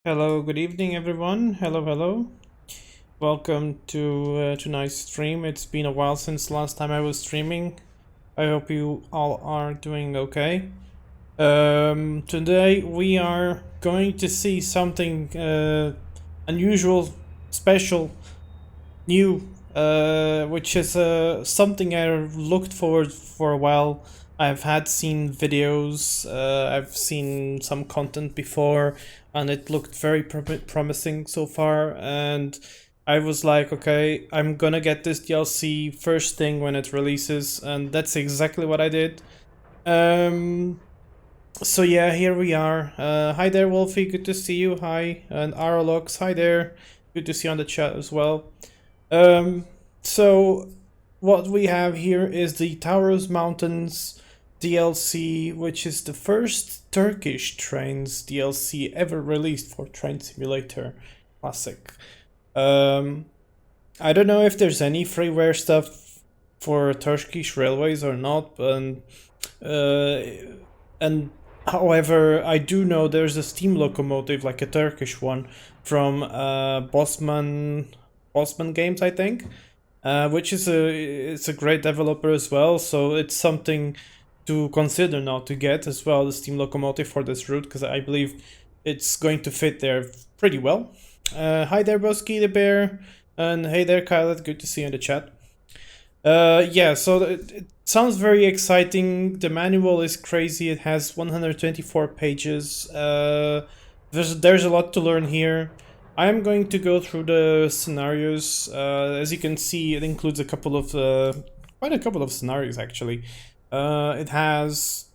Hello, good evening, everyone. Hello. Welcome to tonight's stream. It's been a while since last time I was streaming. I hope you all are doing okay. Today we are going to see something unusual, special, new, which is something I've looked forward for a while. I've had seen videos, I've seen some content before, and it looked very promising so far. And I was like, okay, I'm gonna get this DLC first thing when it releases, and that's exactly what I did. So yeah, here we are. Hi there, Wolfie. Good to see you. Hi, and Aralox. Hi there. Good to see you on the chat as well. Um, so what we have here is the Taurus Mountains DLC, which is the first Turkish trains DLC ever released for Train Simulator Classic. I don't know if there's any freeware stuff for Turkish railways or not, and however, I do know there's a steam locomotive, like a Turkish one, from Bosman Games, I think, which is it's a great developer as well. So it's something to consider now to get as well, the steam locomotive for this route, because I believe it's going to fit there pretty well. Hi there, Bosky the Bear, and hey there, Kyle. Good to see you in the chat. Yeah, so it sounds very exciting. The manual is crazy. It has 124 pages. There's a lot to learn here. I am going to go through the scenarios. As you can see, it includes a couple of quite a couple of scenarios actually. It has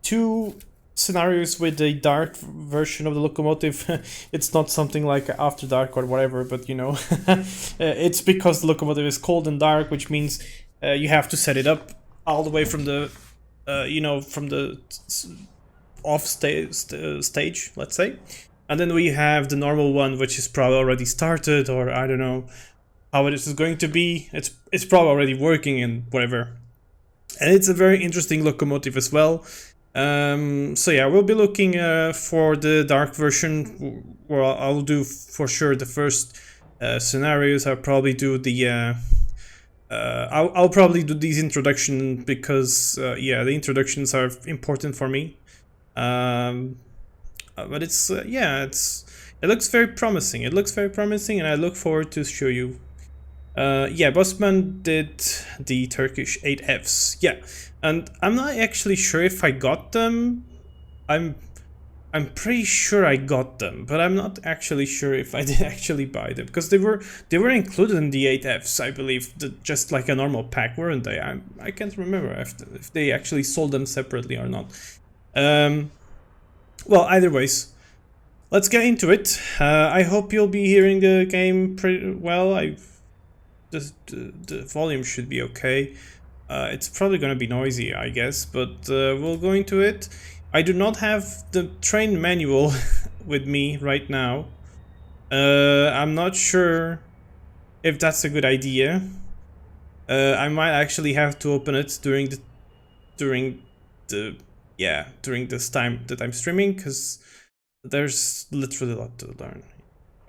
two scenarios with the dark version of the locomotive. It's not something like After Dark or whatever, but you know, it's because the locomotive is cold and dark, which means you have to set it up all the way from the from the off stage, let's say. And then we have the normal one, which is probably already started, or I don't know how it is going to be. It's probably already working and whatever. And it's a very interesting locomotive as well. So yeah, we'll be looking for the dark version. Well, I'll do for sure the first scenarios. I'll probably do the I'll probably do these introduction because yeah, the introductions are important for me. But it's yeah, it looks very promising. It looks very promising, and I look forward to show you. Yeah, Bossman did the Turkish 8Fs. Yeah, and I'm not actually sure if I got them. I'm pretty sure I got them, but I'm not actually sure if I did actually buy them, because they were included in the 8Fs, I believe, just like a normal pack, weren't they? I can't remember if they actually sold them separately or not. Well, either ways, let's get into it. I hope you'll be hearing the game pretty well. The volume should be okay. It's probably gonna be noisy, I guess, but we'll go into it. I do not have the train manual with me right now. I'm not sure if that's a good idea. I might actually have to open it during this time that I'm streaming, because there's literally a lot to learn.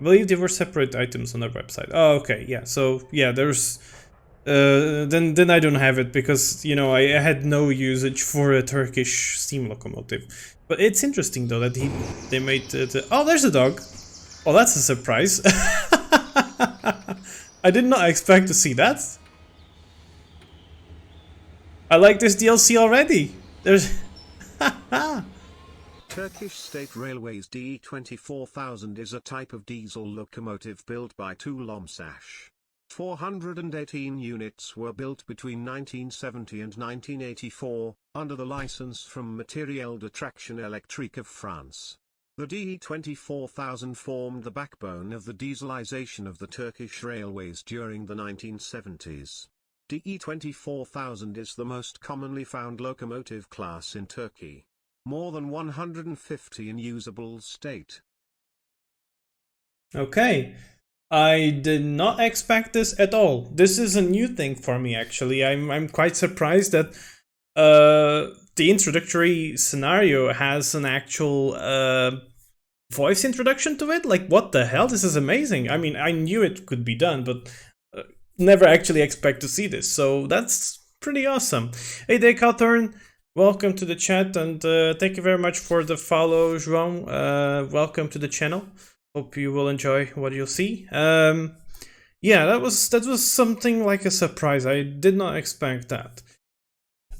I believe they were separate items on their website. Oh, okay, yeah. So yeah, there's then I don't have it, because you know I had no usage for a Turkish steam locomotive. But it's interesting though that they made oh, there's a dog. Oh, that's a surprise. I did not expect to see that. I like this DLC already. There's Turkish State Railways D24000 is a type of diesel locomotive built by Tulomsash. 418 units were built between 1970 and 1984, under the license from Materiel de Traction Électrique of France. The DE24000 formed the backbone of the dieselization of the Turkish railways during the 1970s. DE24000 is the most commonly found locomotive class in Turkey. More than 150 in usable state. okay. I did not expect this at all. This is a new thing for me, actually. I'm quite surprised that the introductory scenario has an actual voice introduction to it. Like, what the hell? This is amazing. I mean, I knew it could be done, but never actually expect to see this. So that's pretty awesome. Hey there, Cawthorn. Welcome to the chat, and thank you very much for the follow, João. Welcome to the channel. Hope you will enjoy what you'll see. Yeah, that was something like a surprise. I did not expect that.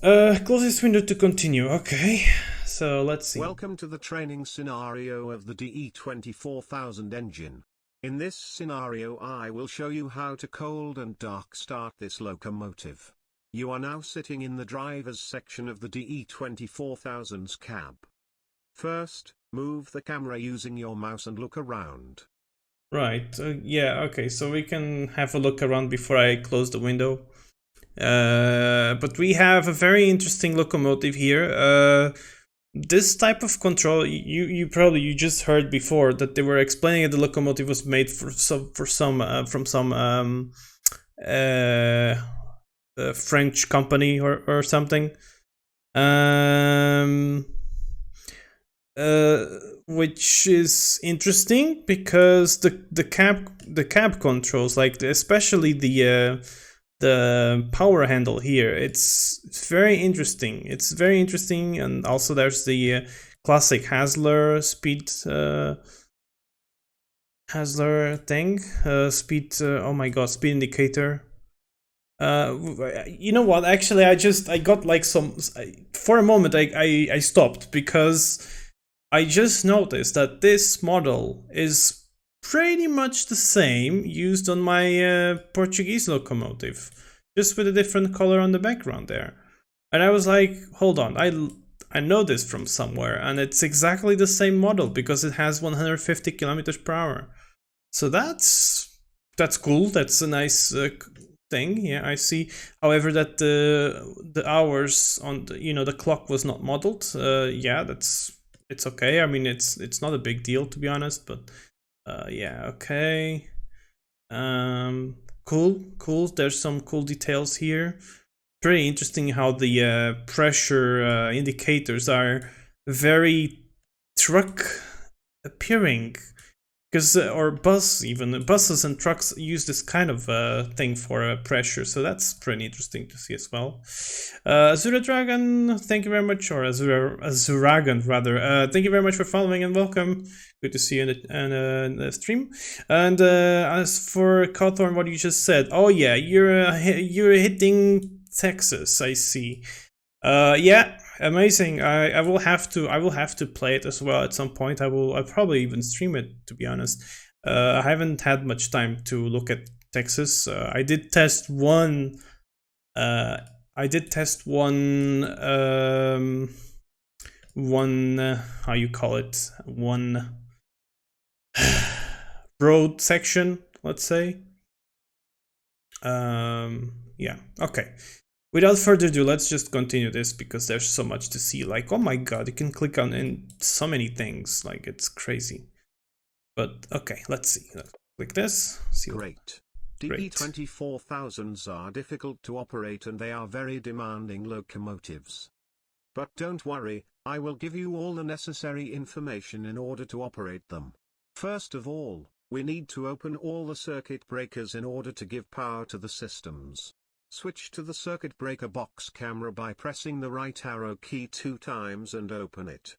Close this window to continue. Okay, so let's see. Welcome to the training scenario of the DE24000 engine. In this scenario I will show you how to cold and dark start this locomotive. You are now sitting in the driver's section of the DE24000's cab. First, move the camera using your mouse and look around. Right, yeah, okay, so we can have a look around before I close the window. But we have a very interesting locomotive here. This type of control, you just heard before that they were explaining that the locomotive was made from some French company or something. Which is interesting because the cab controls, like especially the power handle here, it's very interesting. It's very interesting, and also there's the classic Hasler speed thing, speed. Oh my god, speed indicator. You know what? Actually, I got like for a moment I stopped because I just noticed that this model is pretty much the same used on my Portuguese locomotive, just with a different color on the background there. And I was like, hold on, I know this from somewhere, and it's exactly the same model because it has 150 kilometers per hour. So that's cool. That's a nice thing. Yeah, I see. However, that the hours on the clock was not modeled. Yeah, it's okay. I mean, it's not a big deal, to be honest, but yeah, okay. Cool. There's some cool details here. Pretty interesting how the pressure indicators are very truck appearing. Because, or buses and trucks use this kind of thing for pressure, so that's pretty interesting to see as well. Azura Dragon, thank you very much, or Azuragan rather. Thank you very much for following and welcome. Good to see you in the stream. And as for Cawthorn, what you just said, oh yeah, you're hitting Texas, I see. Yeah. Amazing. I will have to play it as well at some point. I'll probably even stream it, to be honest. I haven't had much time to look at Texas. I did test one how you call it, one road section, let's say. Yeah, okay. Without further ado, let's just continue this because there's so much to see. Like, oh my god, you can click on in so many things. Like, it's crazy. But okay, let's see. Let's click this. See. Great. DE24000s are difficult to operate and they are very demanding locomotives. But don't worry, I will give you all the necessary information in order to operate them. First of all, we need to open all the circuit breakers in order to give power to the systems. Switch to the circuit breaker box camera by pressing the right arrow key 2 times and open it.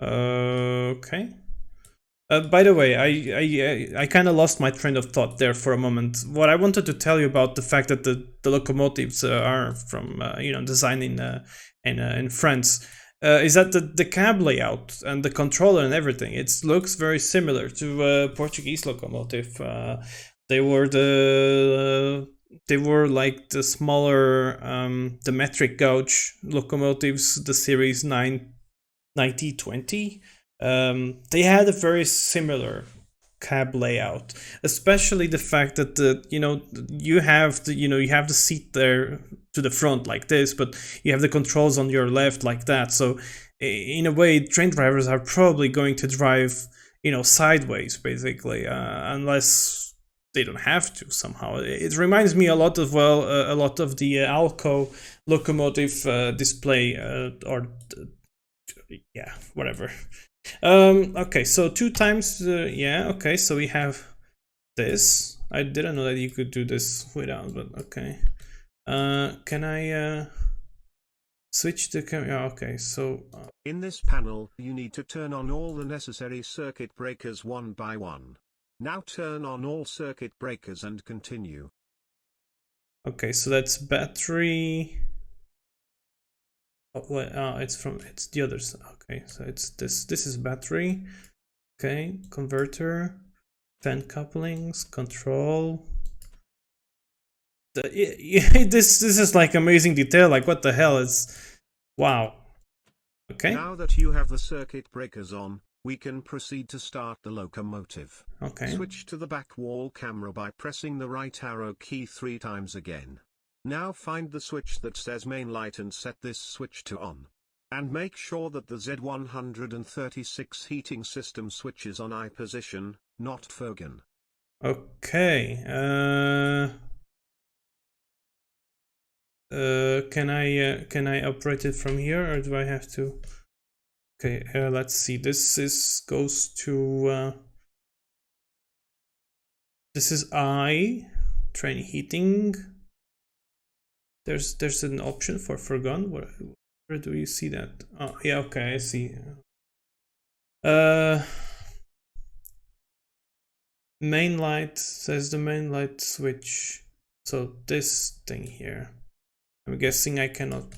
Okay. By the way, I kind of lost my train of thought there for a moment. What I wanted to tell you about the fact that the locomotives are from designed in France is that the cab layout and the controller and everything, it looks very similar to a Portuguese locomotive. They were like the smaller, the metric gauge locomotives, the Series 9020. They had a very similar cab layout, especially the fact that you have the seat there to the front like this, but you have the controls on your left like that. So in a way, train drivers are probably going to drive sideways basically, unless they don't have to somehow. It reminds me a lot of the Alco locomotive display, or yeah, whatever. Okay, so 2 times, yeah, okay, so we have this. I didn't know that you could do this without, but okay. Can I switch the camera? Yeah, okay, so In this panel, you need to turn on all the necessary circuit breakers one by one. Now turn on all circuit breakers and continue. okay, so that's battery. Oh, wait, it's the other side. Okay, so it's this is battery. Okay, converter, fan couplings, control. This is like amazing detail. Like, what the hell is? Wow. Okay. Now that you have the circuit breakers on, we can proceed to start the locomotive. Okay. Switch to the back wall camera by pressing the right arrow key 3 times again. Now find the switch that says main light and set this switch to on. And make sure that the Z136 heating system switch is on I position, not Fogan. Okay. Can I operate it from here, or do I have to? Okay. Let's see. This goes to. This is I train heating. There's an option for Fogan. Where do you see that? Oh yeah. Okay, I see. Main light says the main light switch. So this thing here. I'm guessing I cannot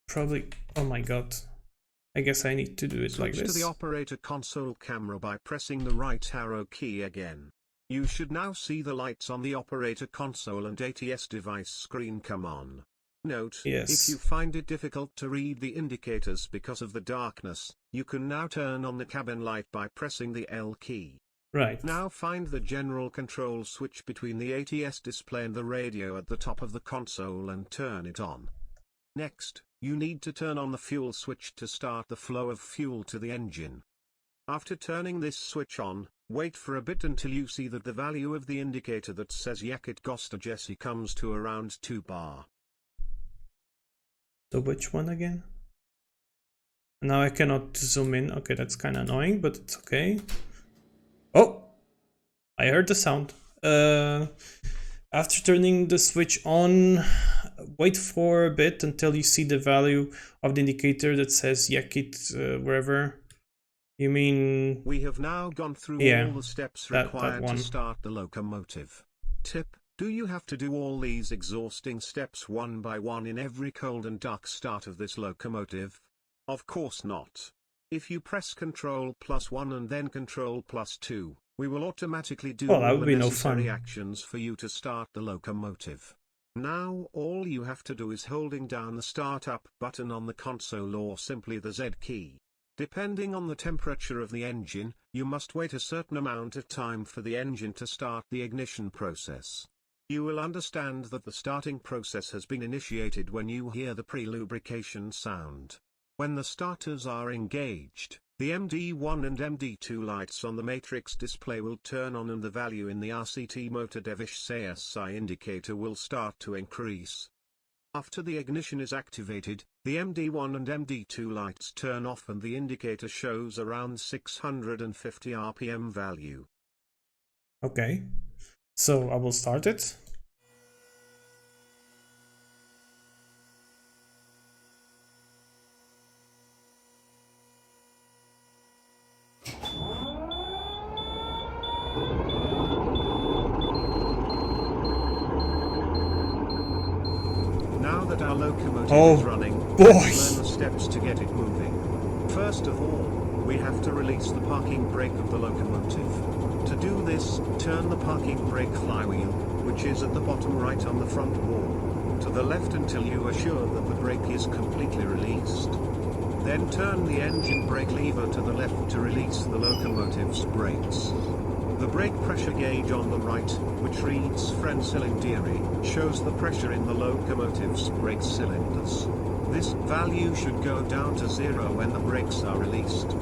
probably. Oh my god. I guess I need to do it like this. Switch to the operator console camera by pressing the right arrow key again. You should now see the lights on the operator console and ATS device screen come on. Note, yes. If you find it difficult to read the indicators because of the darkness, you can now turn on the cabin light by pressing the L key. Right. Now find the general control switch between the ATS display and the radio at the top of the console and turn it on. Next, you need to turn on the fuel switch to start the flow of fuel to the engine. After turning this switch on, wait for a bit until you see that the value of the indicator that says Yakut Gosta Jesse comes to around 2 bar. So which one again? Now I cannot zoom in. Okay, that's kind of annoying, but it's okay. Oh, I heard the sound. After turning the switch on, wait for a bit until you see the value of the indicator that says Yakut wherever. You mean... We have now gone through all the steps required to start the locomotive. Tip: do you have to do all these exhausting steps one by one in every cold and dark start of this locomotive? Of course not. If you press Ctrl+1 and then Ctrl+2, we will automatically do all the necessary actions for you to start the locomotive. Now all you have to do is holding down the Start Up button on the console or simply the Z key. Depending on the temperature of the engine, you must wait a certain amount of time for the engine to start the ignition process. You will understand that the starting process has been initiated when you hear the pre-lubrication sound. When the starters are engaged, the MD1 and MD2 lights on the matrix display will turn on and the value in the RCT motor Devish SI indicator will start to increase. After the ignition is activated, the MD1 and MD2 lights turn off and the indicator shows around 650 RPM value. Okay, so I will start it. Now that our locomotive is running, let's learn the steps to get it moving. First of all, we have to release the parking brake of the locomotive. To do this, turn the parking brake flywheel, which is at the bottom right on the front wall, to the left until you are sure that the brake is completely released. Then turn the engine brake lever to the left to release the locomotive's brakes. The brake pressure gauge on the right, which reads Fren cylindri, shows the pressure in the locomotive's brake cylinders. This value should go down to 0 when the brakes are released.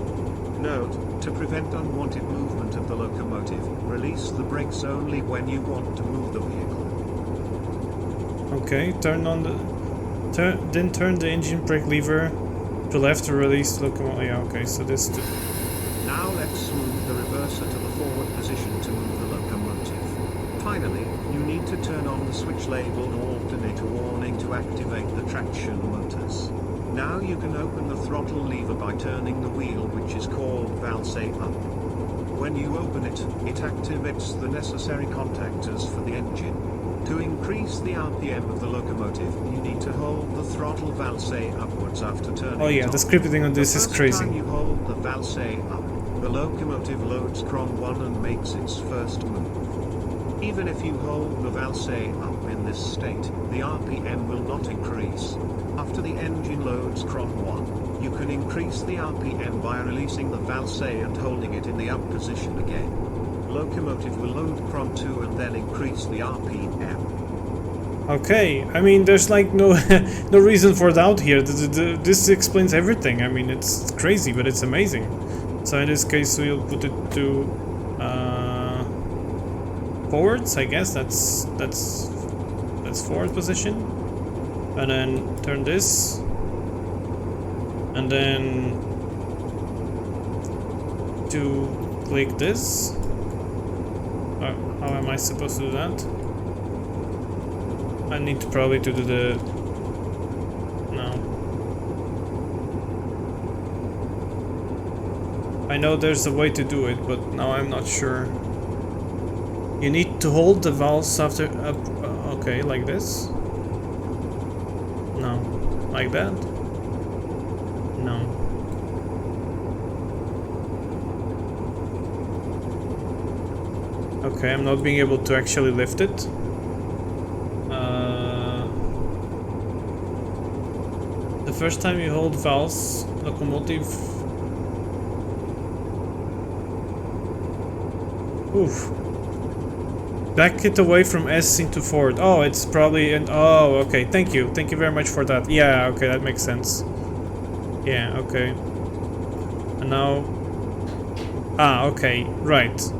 Note, to prevent unwanted movement of the locomotive, release the brakes only when you want to move the vehicle. Okay, turn the engine brake lever to left to release the locomotive. Yeah, okay, so this. Now let's move the reverser to the forward position to move the locomotive. Finally, you need to turn on the switch labeled alternator warning to activate the traction motors. Now you can open the throttle lever by turning the wheel, which is called valve up. When you open it, it activates the necessary contactors for the engine. To increase the RPM of the locomotive, you need to hold the throttle valve upwards after turning Oh yeah, it the on. scripting on this is The crazy. first time you hold the valve up, the locomotive loads cron 1 and makes its first move. Even if you hold the valve up in this state, the RPM will not increase. After the engine loads cron 1, you can increase the RPM by releasing the valve and holding it in the up position again. Locomotive will load cron 2 and then increase the RPM. Okay, I mean, there's like no no reason for doubt here. This explains everything. I mean, it's crazy, but it's amazing. So in this case, we'll put it to forwards. I guess that's forward position, and then turn this, and then to click this. How am I supposed to do that? I need to probably to do the... No. I know there's a way to do it, but now I'm not sure. You need to hold the valves after up. Okay, like this? No. Like that? No. Okay, I'm not being able to actually lift it. The first time you hold valves, locomotive... Oof. Back it away from S into forward. Oh, it's probably... Oh, okay, thank you. Thank you very much for that. Yeah, okay, that makes sense. Yeah, okay. And now... Ah, okay, right.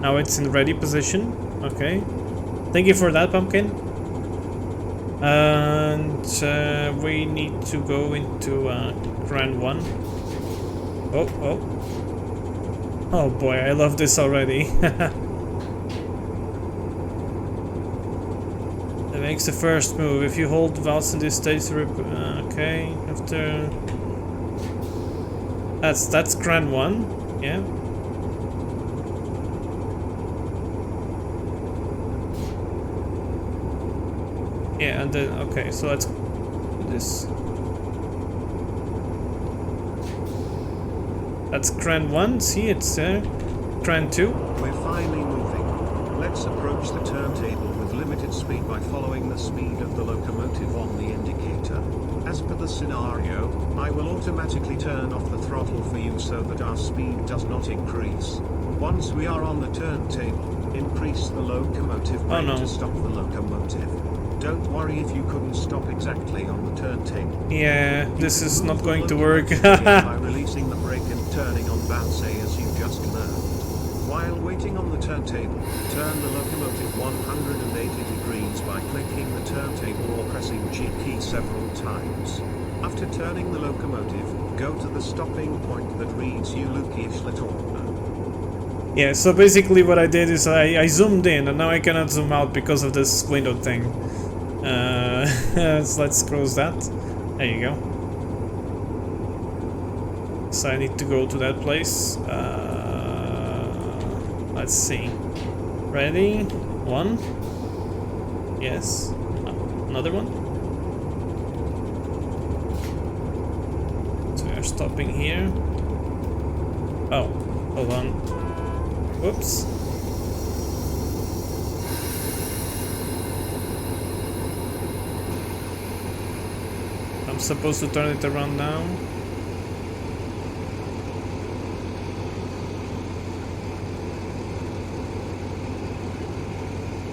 Now it's in ready position. Okay. Thank you for that, Pumpkin. And we need to go into Grand 1. Oh boy, I love this already. That makes the first move. If you hold valves in this state, okay. After that's Grand 1. Yeah. Yeah, and then, okay, so let's do this. That's Cran 1, see, it's there. Cran 2. We're finally moving. Let's approach the turntable with limited speed by following the speed of the locomotive on the indicator. As per the scenario, I will automatically turn off the throttle for you so that our speed does not increase. Once we are on the turntable, increase the locomotive brake to stop the locomotive. Don't worry if you couldn't stop exactly on the turntable. Yeah, this is not going to work. By releasing the brake and turning on valve as you just learned. While waiting on the turntable, turn the locomotive 180 degrees by clicking the turntable or pressing G key several times. After turning the locomotive, go to the stopping point that reads Turkish. Yeah, so basically what I did is I zoomed in and now I cannot zoom out because of this window thing. So let's close that. There you go. So I need to go to that place. Let's see. Ready? 1. Yes. Another one. So we are stopping here. Oh, hold on. Whoops. I'm supposed to turn it around now.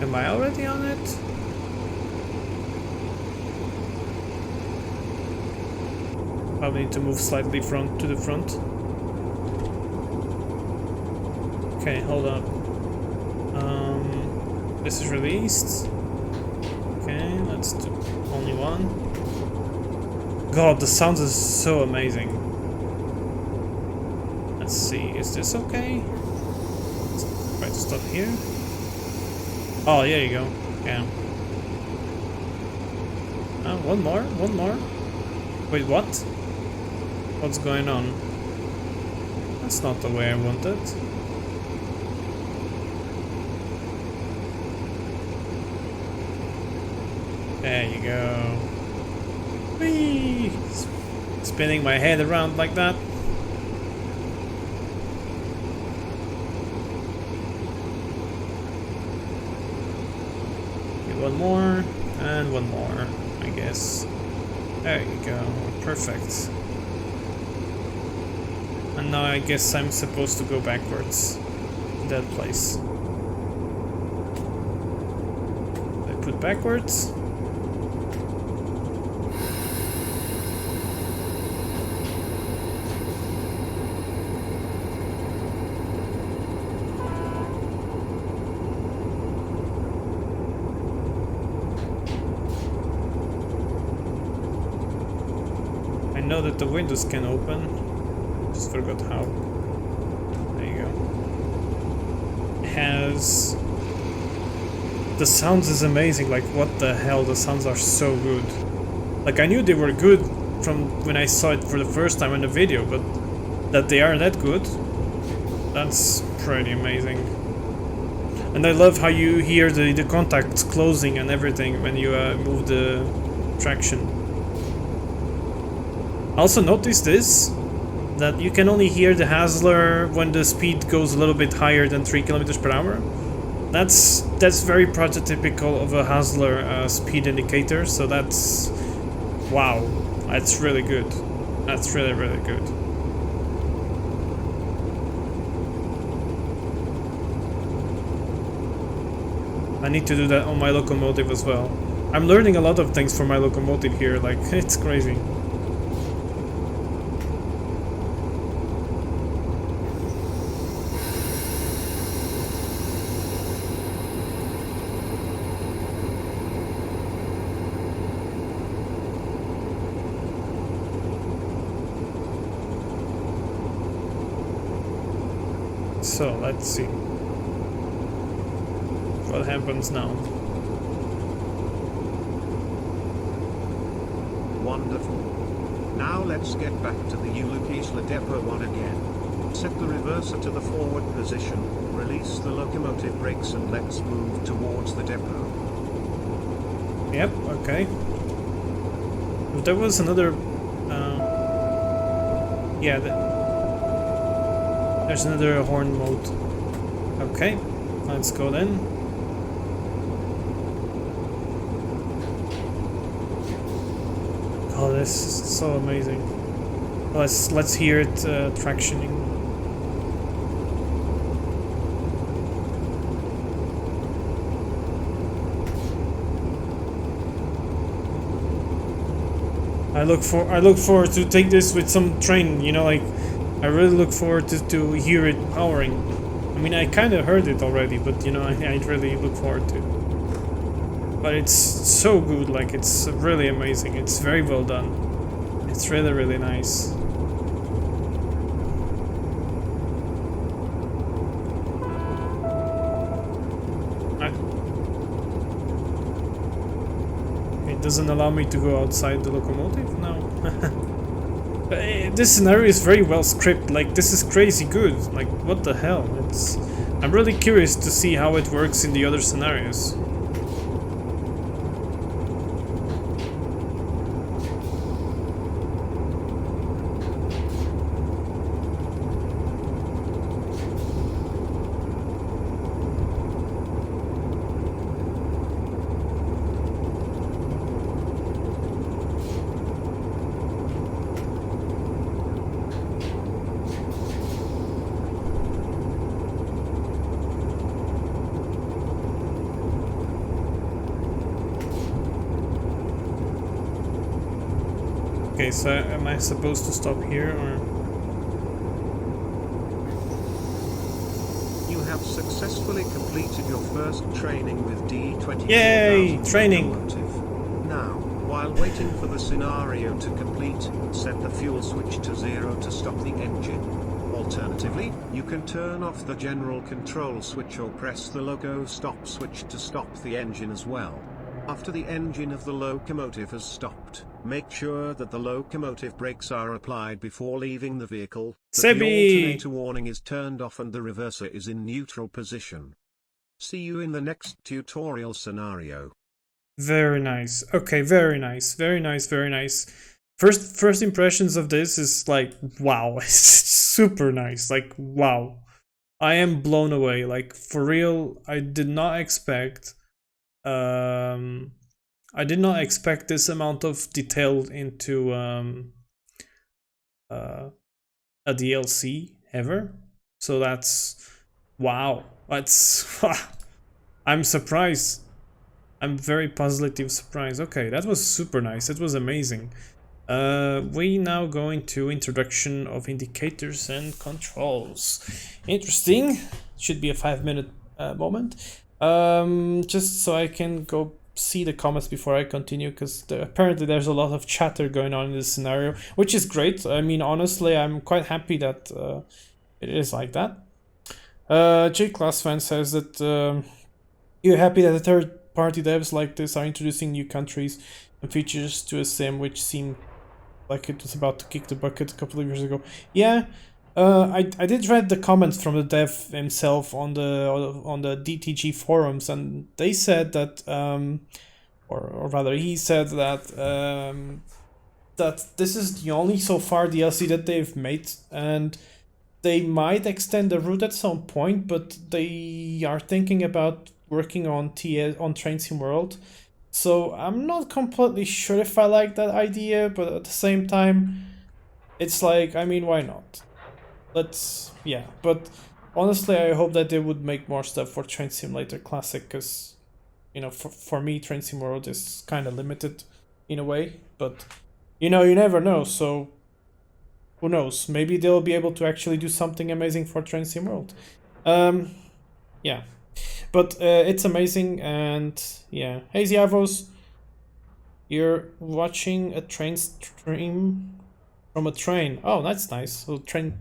Am I already on it? Probably need to move slightly to the front. Okay, hold up. This is released. Okay, let's do only one. God, the sound is so amazing. Let's see, is this okay? Let's try to stop here. Oh, there you go. Yeah. One more, one more. Wait, what? What's going on? That's not the way I wanted. There you go. Whee! Spinning my head around like that. One more, and one more, I guess. There you go, perfect. And now I guess I'm supposed to go backwards to that place. I put backwards. I know that the windows can open. Just forgot how. There you go. It has... The sounds is amazing, like what the hell, the sounds are so good. Like I knew they were good from when I saw it for the first time in the video, but that they are that good, that's pretty amazing. And I love how you hear the contacts closing and everything when you move the traction. I also noticed this, that you can only hear the Hassler when the speed goes a little bit higher than 3 kilometers per hour. That's very prototypical of a Hassler speed indicator, so that's... wow, that's really good. That's really, really good. I need to do that on my locomotive as well. I'm learning a lot of things for my locomotive here, like, it's crazy. So, let's see. What happens now? Wonderful. Now let's get back to the Isla Depot 1 again. Set the reverser to the forward position, release the locomotive brakes and let's move towards the depot. Yep, okay. If there was another... yeah, there's another horn mode. Okay, let's go then. Oh, this is so amazing. Let's hear it tractioning. I look forward to take this with some train, you know, like I really look forward to hear it powering. I mean, I kind of heard it already, but you know, I really look forward to. But it's so good, like it's really amazing. It's very well done. It's really, really nice. It doesn't allow me to go outside the locomotive? No. This scenario is very well scripted, like this is crazy good. Like what the hell? I'm really curious to see how it works in the other scenarios. Okay, so am I supposed to stop here or? You have successfully completed your first training with D24. Yay! Training! Now, while waiting for the scenario to complete, set the fuel switch to 0 to stop the engine. Alternatively, you can turn off the general control switch or press the logo stop switch to stop the engine as well. After the engine of the locomotive has stopped, make sure that the locomotive brakes are applied before leaving the vehicle, that the alternator warning is turned off and the reverser is in neutral position. See you in the next tutorial scenario. Very nice. Okay, very nice. Very nice, very nice. First impressions of this is like, wow. It's super nice. Like, wow. I am blown away. Like, for real, I did not expect this amount of detail into a DLC ever. So that's wow. That's I'm surprised. I'm very positive surprised. Okay, that was super nice. That was amazing. We now go into introduction of indicators and controls. Interesting. Should be a 5-minute moment. Just so I can go see the comments before I continue, because apparently there's a lot of chatter going on in this scenario, which is great. I mean, honestly, I'm quite happy that it is like that. J Class Fan says that you're happy that the third-party devs like this are introducing new countries and features to a sim which seemed like it was about to kick the bucket a couple of years ago. Yeah, I did read the comments from the dev himself on the DTG forums, and they said that, or rather, he said that that this is the only so far DLC that they've made, and they might extend the route at some point, but they are thinking about working on Train Sim World. So I'm not completely sure if I like that idea, but at the same time, it's like, I mean, why not? Yeah. But honestly, I hope that they would make more stuff for Train Simulator Classic, because, you know, for me, Train Sim World is kind of limited in a way. But, you know, you never know, so who knows? Maybe they'll be able to actually do something amazing for Train Sim World. Yeah. But it's amazing, and yeah. Hey Ziavos, you're watching a train stream from a train. Oh, that's nice. So train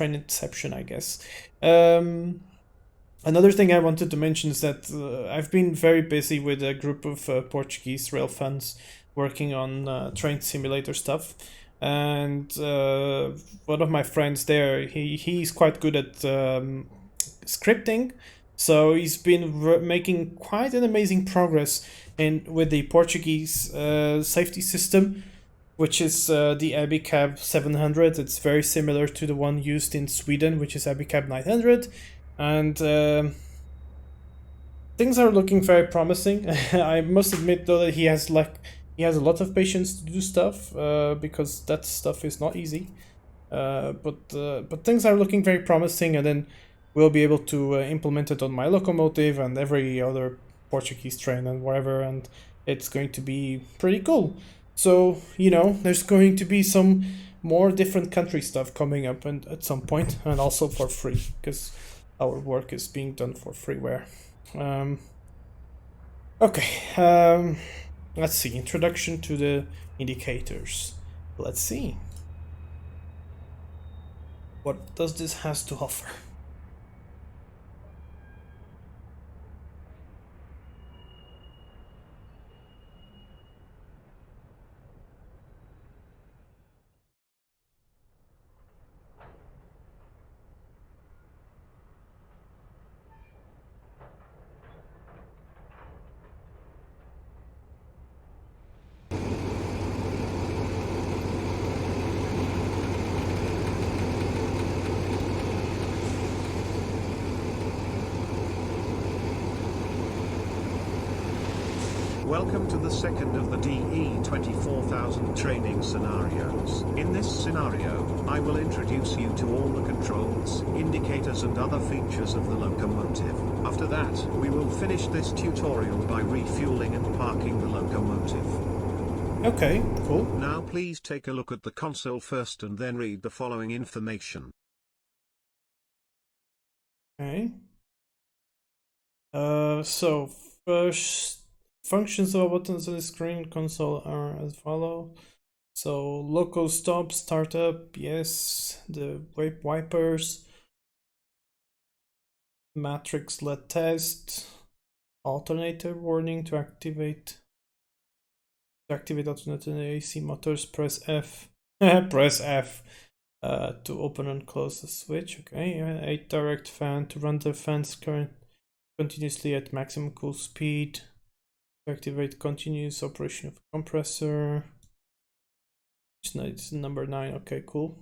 inception, I guess. Another thing I wanted to mention is that I've been very busy with a group of Portuguese rail fans working on train simulator stuff. And one of my friends there, he's quite good at scripting, so he's been making quite an amazing progress in with the Portuguese safety system, which is the Abicab 700. It's very similar to the one used in Sweden, which is Abicab 900, and things are looking very promising. I must admit though that he has a lot of patience to do stuff, because that stuff is not easy. But things are looking very promising, and then we'll be able to implement it on my locomotive and every other Portuguese train and wherever, and it's going to be pretty cool. So, you know, there's going to be some more different country stuff coming up and at some point, and also for free, because our work is being done for freeware. Okay, let's see. Introduction to the indicators. Let's see. What does this has to offer? Welcome to the second of the DE 24000 training scenarios. In this scenario, I will introduce you to all the controls, indicators and other features of the locomotive. After that, we will finish this tutorial by refueling and parking the locomotive. Okay, cool. Now please take a look at the console first and then read the following information. Okay. So first, functions of buttons on the screen console are as follow. So local stop, startup, yes. The vape wipers, matrix LED test, alternator warning to activate. To activate alternator AC motors, press F. Press F to open and close the switch. Okay, 8 direct fan to run the fans current continuously at maximum cool speed. To activate continuous operation of compressor. It's number 9. Okay, cool.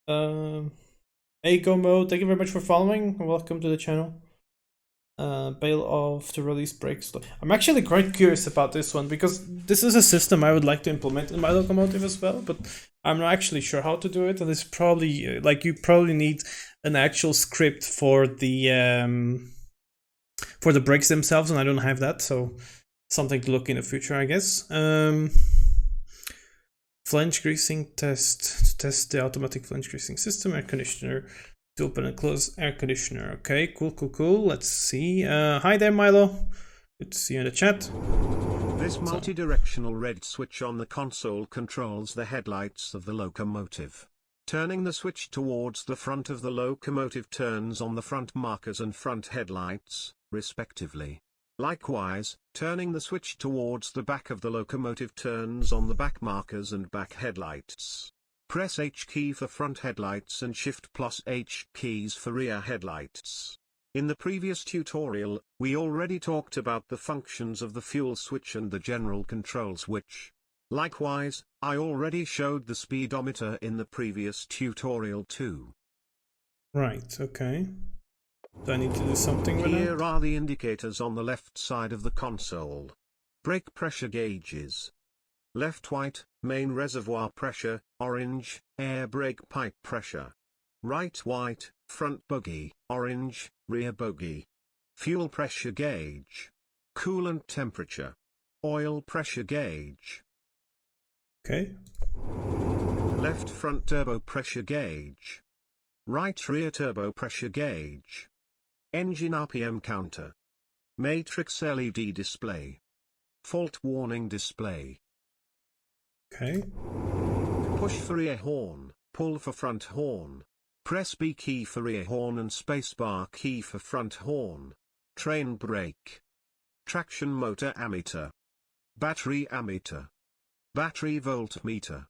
Eco mode. Thank you very much for following. Welcome to the channel. Bail off to release brakes. I'm actually quite curious about this one because this is a system I would like to implement in my locomotive as well, but I'm not actually sure how to do it. And it's probably like you probably need an actual script for the brakes themselves, and I don't have that, so something to look in the future, I guess. Flange greasing test to test the automatic flange greasing system, air conditioner. To open and close air conditioner. Okay, cool. Let's see. Hi there, Milo. Good to see you in the chat. This multi-directional red switch on the console controls the headlights of the locomotive. Turning the switch towards the front of the locomotive turns on the front markers and front headlights, respectively. Likewise, turning the switch towards the back of the locomotive turns on the back markers and back headlights. Press H key for front headlights and Shift plus H keys for rear headlights. In the previous tutorial, we already talked about the functions of the fuel switch and the general control switch. Likewise, I already showed the speedometer in the previous tutorial too. Right, okay. Do I need to do something with it? Here are the indicators on the left side of the console. Brake pressure gauges. Left white, main reservoir pressure, orange, air brake pipe pressure. Right white, front bogie, orange, rear bogie. Fuel pressure gauge. Coolant temperature. Oil pressure gauge. Okay. Left front turbo pressure gauge. Right rear turbo pressure gauge. Engine RPM counter. Matrix LED display. Fault warning display. Okay. Push for rear horn, pull for front horn. Press B key for rear horn and spacebar key for front horn. Train brake. Traction motor ammeter. Battery ammeter. Battery voltmeter.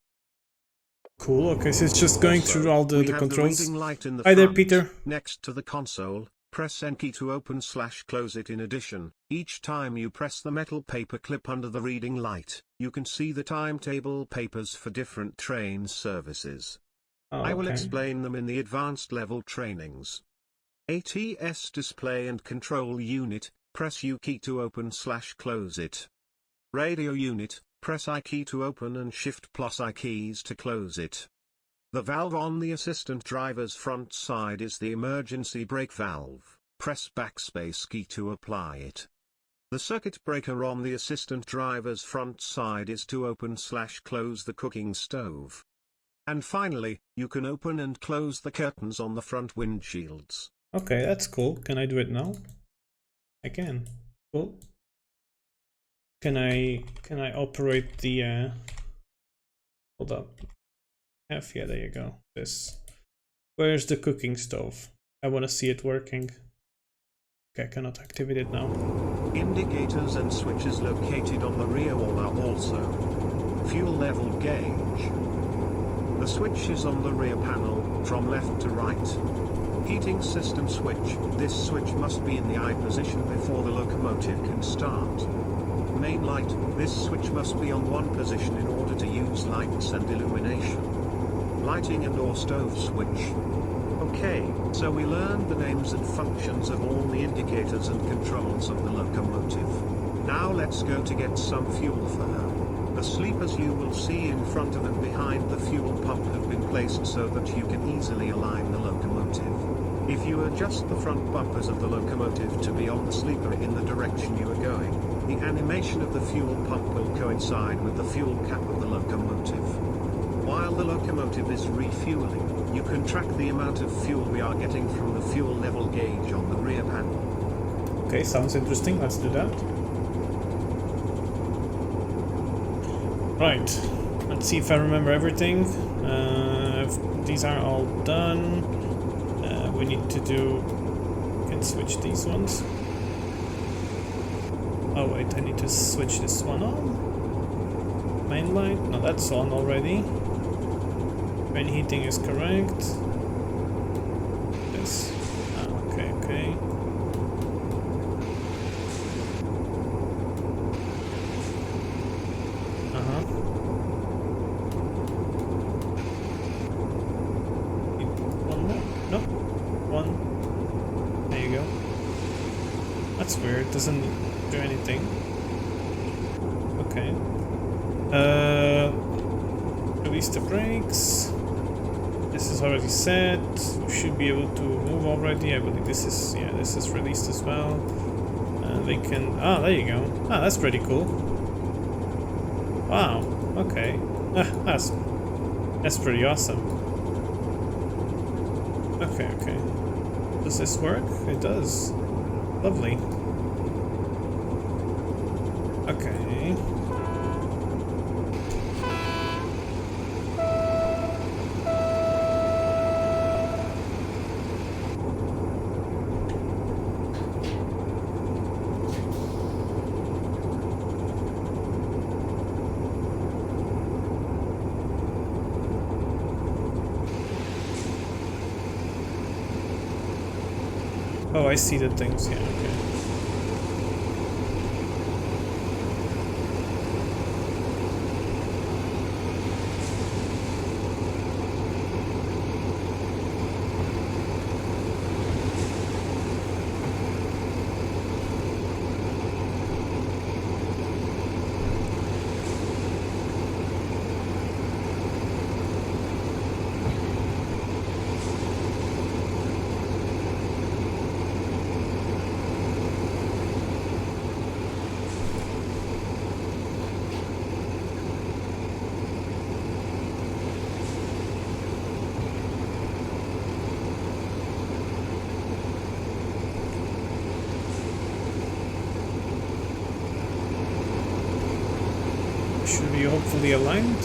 Cool, okay, so it's just going through all the controls. The reading light in the Hi there, front, Peter. Next to the console. Press N key to open/close it. In addition, each time you press the metal paper clip under the reading light, you can see the timetable papers for different train services. I will explain them in the advanced level trainings. ATS display and control unit, press U key to open/close it. Radio unit, press I key to open and Shift plus I keys to close it. The valve on the assistant driver's front side is the emergency brake valve. Press backspace key to apply it. The circuit breaker on the assistant driver's front side is to open/close the cooking stove. And finally, you can open and close the curtains on the front windshields. Okay, that's cool. Can I do it now? I can. Cool. Can I operate the hold up. F, yeah, there you go. This. Where's the cooking stove? I want to see it working. Okay, I cannot activate it now. Indicators and switches located on the rear wall are also fuel level gauge. The switch is on the rear panel, from left to right. Heating system switch. This switch must be in the I position before the locomotive can start. Main light. This switch must be on one position in order to use lights and illumination. Lighting and or stove switch. Okay, so we learned the names and functions of all the indicators and controls of the locomotive. Now let's go to get some fuel for her. The sleepers you will see in front of and behind the fuel pump have been placed so that you can easily align the locomotive. If you adjust the front bumpers of the locomotive to be on the sleeper in the direction you are going, the animation of the fuel pump will coincide with the fuel cap of the locomotive. While the locomotive is refueling, you can track the amount of fuel we are getting from the fuel level gauge on the rear panel. Okay, sounds interesting. Let's do that. Right, see if I remember everything. If these are all done. We need to do... Can switch these ones. Oh wait, I need to switch this one on. Main light? No, that's on already. Main heating is correct. This. Ah, okay, okay. One more? Nope. One. There you go. That's weird. Doesn't do anything. Okay. Release the brakes. This is already set. We should be able to move already. I believe this is, yeah, this is released as well. They can, ah, there you go. Ah, that's pretty cool. Wow. Okay. That's pretty awesome. Okay, okay. Does this work? It does. Lovely. Okay. Oh, I see the things, yeah, okay. Should be hopefully aligned.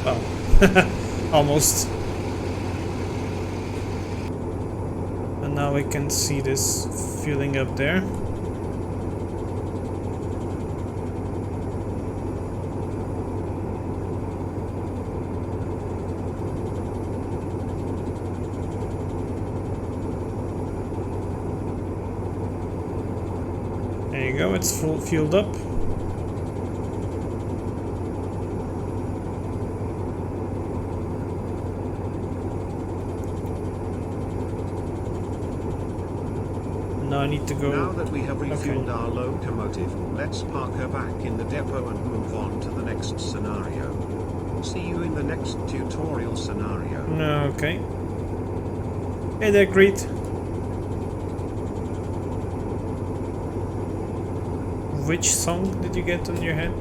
Oh, almost. And now we can see this filling up there. There you go, it's full fueled up. Now I need to go... Now that we have refueled our locomotive, let's park her back in the depot and move on to the next scenario. See you in the next tutorial scenario. Okay. Hey there, Crete. Which song did you get on your head?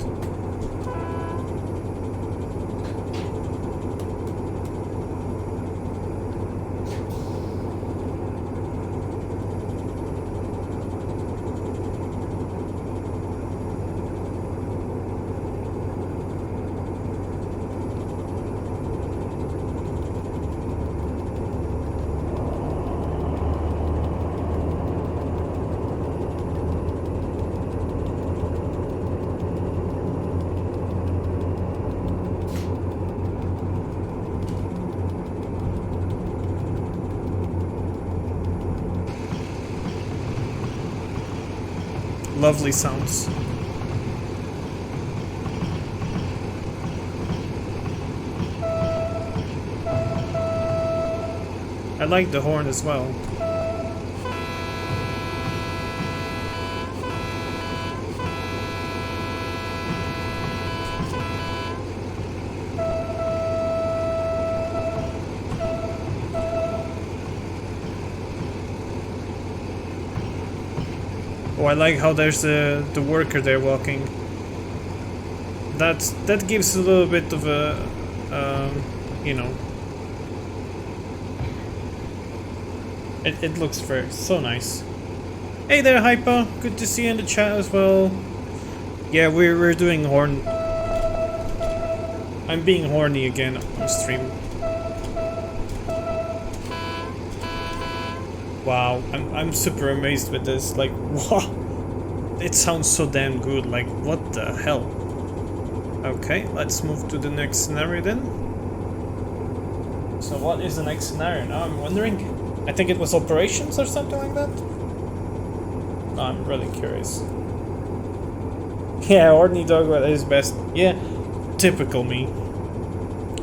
Lovely sounds. I like the horn as well. Oh, I like how there's the worker there walking. That gives a little bit of a, you know, it looks very so nice. Hey there, Hypa. Good to see you in the chat as well. Yeah, we're doing horn. I'm being horny again on stream. Wow, I'm super amazed with this. Like, wow, it sounds so damn good. Like, what the hell? Okay, let's move to the next scenario then. So, what is the next scenario? Now I'm wondering. I think it was operations or something like that. No, I'm really curious. Yeah, horny dog at his best. Yeah, typical me.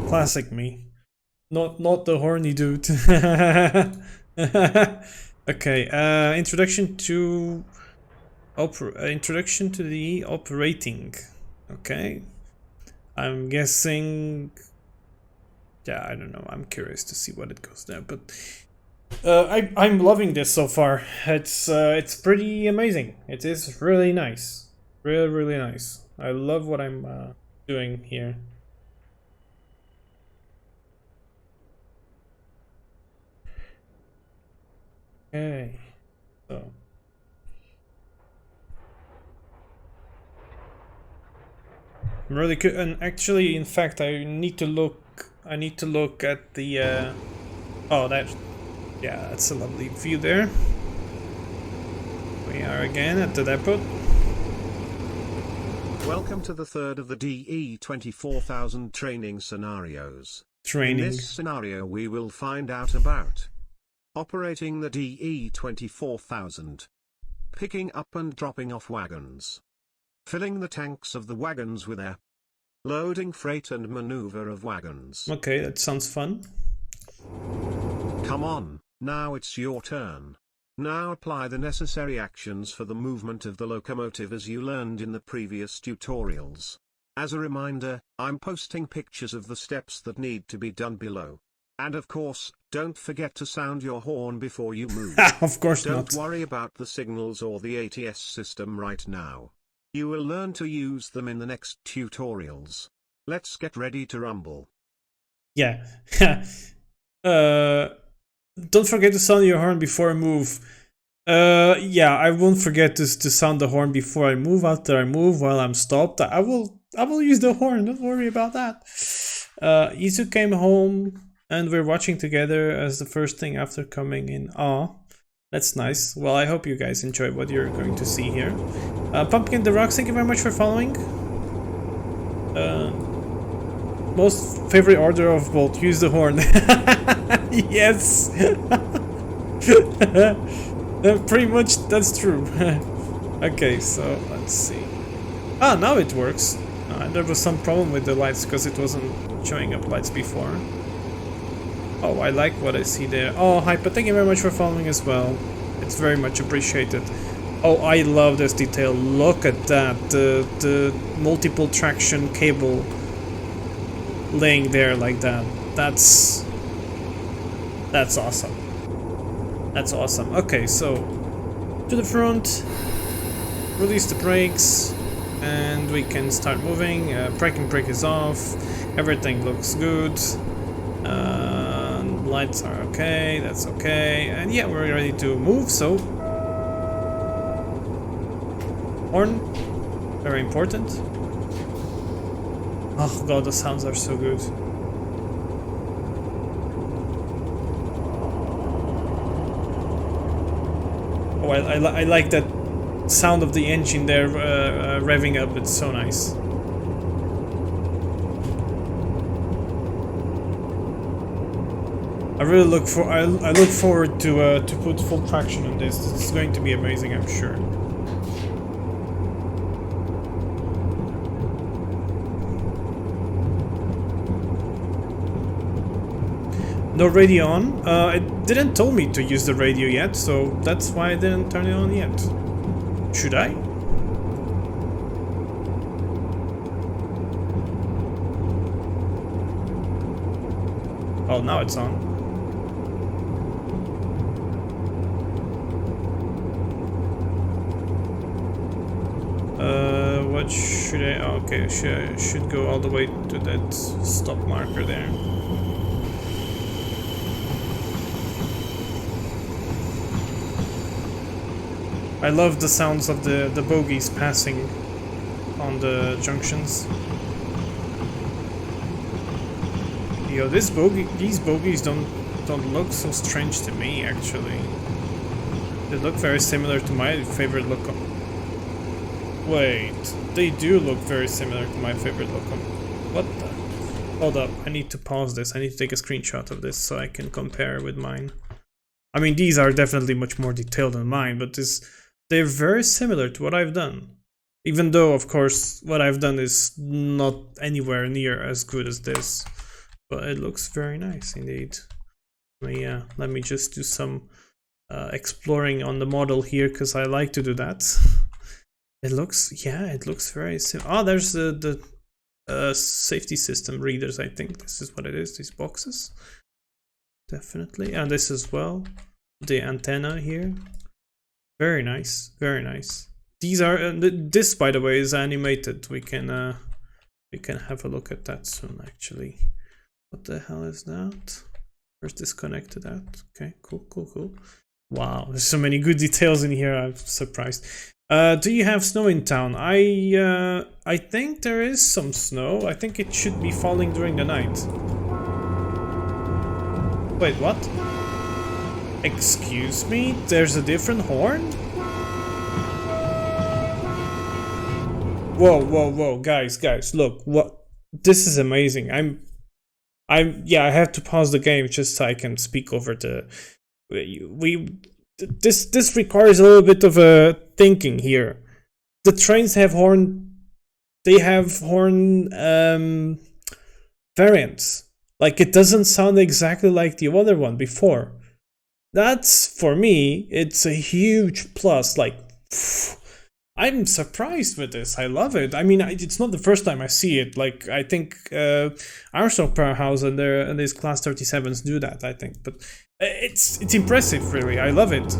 Classic me. Not the horny dude. Okay, introduction to the operating. Okay, I'm guessing. Yeah, I don't know. I'm curious to see what it goes there, but I'm loving this so far. It's pretty amazing. It is really nice, really nice. I love what I'm doing here. Okay, so. I'm really good, and actually, in fact, I need to look at the. Oh, yeah, that's a lovely view there. We are again at the depot. Welcome to the third of the DE 24,000 training scenarios. Training. In this scenario, we will find out about operating the DE 24,000, picking up and dropping off wagons, filling the tanks of the wagons with air, loading freight and maneuver of wagons. Okay, that sounds fun. Come on, now it's your turn. Now apply the necessary actions for the movement of the locomotive as you learned in the previous tutorials. As a reminder, I'm posting pictures of the steps that need to be done below. And of course, don't forget to sound your horn before you move. Of course not. Don't worry about the signals or the ATS system right now. You will learn to use them in the next tutorials. Let's get ready to rumble. Yeah. Don't forget to sound your horn before I move. Yeah, I won't forget to sound the horn before I move. After I move, while I'm stopped, I will use the horn. Don't worry about that. Izu came home and we're watching together as the first thing after coming in. Aw, that's nice. Well, I hope you guys enjoy what you're going to see here. Pumpkin the Rocks, thank you very much for following. Most favorite order of Bolt, use the horn. Yes. Pretty much that's true. Okay, so let's see. Ah, now it works. There was some problem with the lights because it wasn't showing up lights before. Oh, I like what I see there. Oh, Hyper, thank you very much for following as well. It's very much appreciated. Oh, I love this detail. Look at that. The multiple traction cable laying there like that. That's awesome. That's awesome. Okay, so to the front, release the brakes, and we can start moving. Braking brake is off. Everything looks good. Lights are okay. That's okay. And yeah, we're ready to move. So horn, very important. Oh god, the sounds are so good. Oh, I like that sound of the engine there revving up. It's so nice. I really look forward to put full traction on this. It's going to be amazing, I'm sure. No radio on. It didn't tell me to use the radio yet, so that's why I didn't turn it on yet. Should I? Oh, now it's on. What should I? Oh, okay, should go all the way to that stop marker there. I love the sounds of the bogies passing on the junctions. Yo, these bogies don't look so strange to me actually. They look very similar to my favorite look. Wait, they do look very similar to my favorite locom. What the? Hold up, I need to pause this. I need to take a screenshot of this so I can compare with mine. I mean, these are definitely much more detailed than mine, but they're very similar to what I've done. Even though, of course, what I've done is not anywhere near as good as this. But it looks very nice indeed. Let me just do some exploring on the model here, because I like to do that. It looks very similar. Oh, there's the safety system readers, I think. This is what it is, these boxes. Definitely. And this as well. The antenna here. Very nice, very nice. These are, this by the way is animated. We can have a look at that soon actually. What the hell is that? Where's this connected at? Okay, cool. Wow, there's so many good details in here, I'm surprised. Do you have snow in town? I think there is some snow. I think it should be falling during the night. Wait, what? Excuse me? There's a different horn? Whoa, guys, look, what? This is amazing. Yeah, I have to pause the game just so I can speak over the... This requires a little bit of a thinking here. The trains have horn... They have horn variants. Like, it doesn't sound exactly like the other one before. That's, for me, it's a huge plus. Like, I'm surprised with this. I love it. I mean, it's not the first time I see it. Like, I think Armstrong Powerhouse and these Class 37s do that, I think. But it's impressive, really. I love it.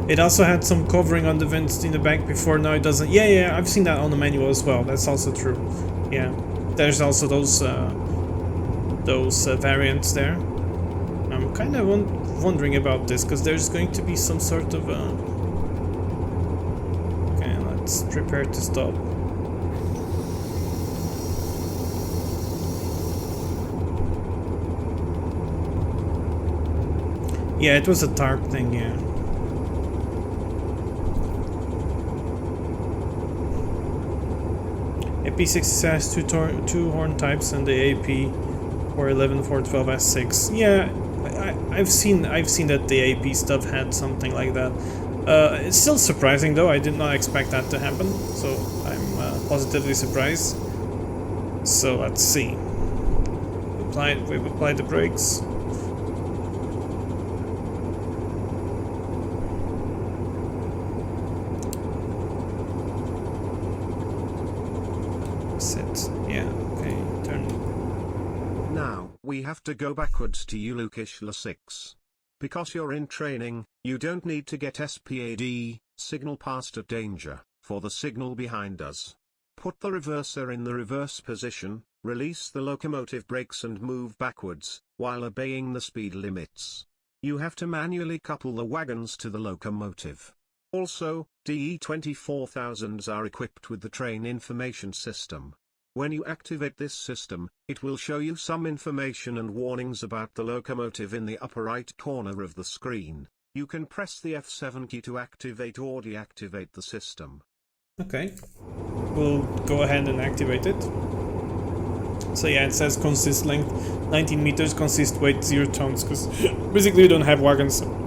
It also had some covering on the vents in the back before, now it doesn't. Yeah, I've seen that on the manual as well, that's also true. Yeah, there's also those variants there. I'm kind of wondering about this, because there's going to be some sort of Okay, let's prepare to stop. Yeah, it was a tarp thing, yeah. AP6 has two horn types, and the AP 411 412 has 6. Yeah, I've seen that the AP stuff had something like that. It's still surprising though. I did not expect that to happen, so I'm positively surprised. So let's see. We've applied the brakes. We have to go backwards to Turkish L6. Because you're in training, you don't need to get SPAD, signal passed at danger, for the signal behind us. Put the reverser in the reverse position, release the locomotive brakes and move backwards, while obeying the speed limits. You have to manually couple the wagons to the locomotive. Also, DE24000s are equipped with the train information system. When you activate this system, it will show you some information and warnings about the locomotive in the upper right corner of the screen. You can press the F7 key to activate or deactivate the system. Okay, we'll go ahead and activate it. So yeah, it says consist length 19 meters, consist weight 0 tons, because basically we don't have wagons. Okay.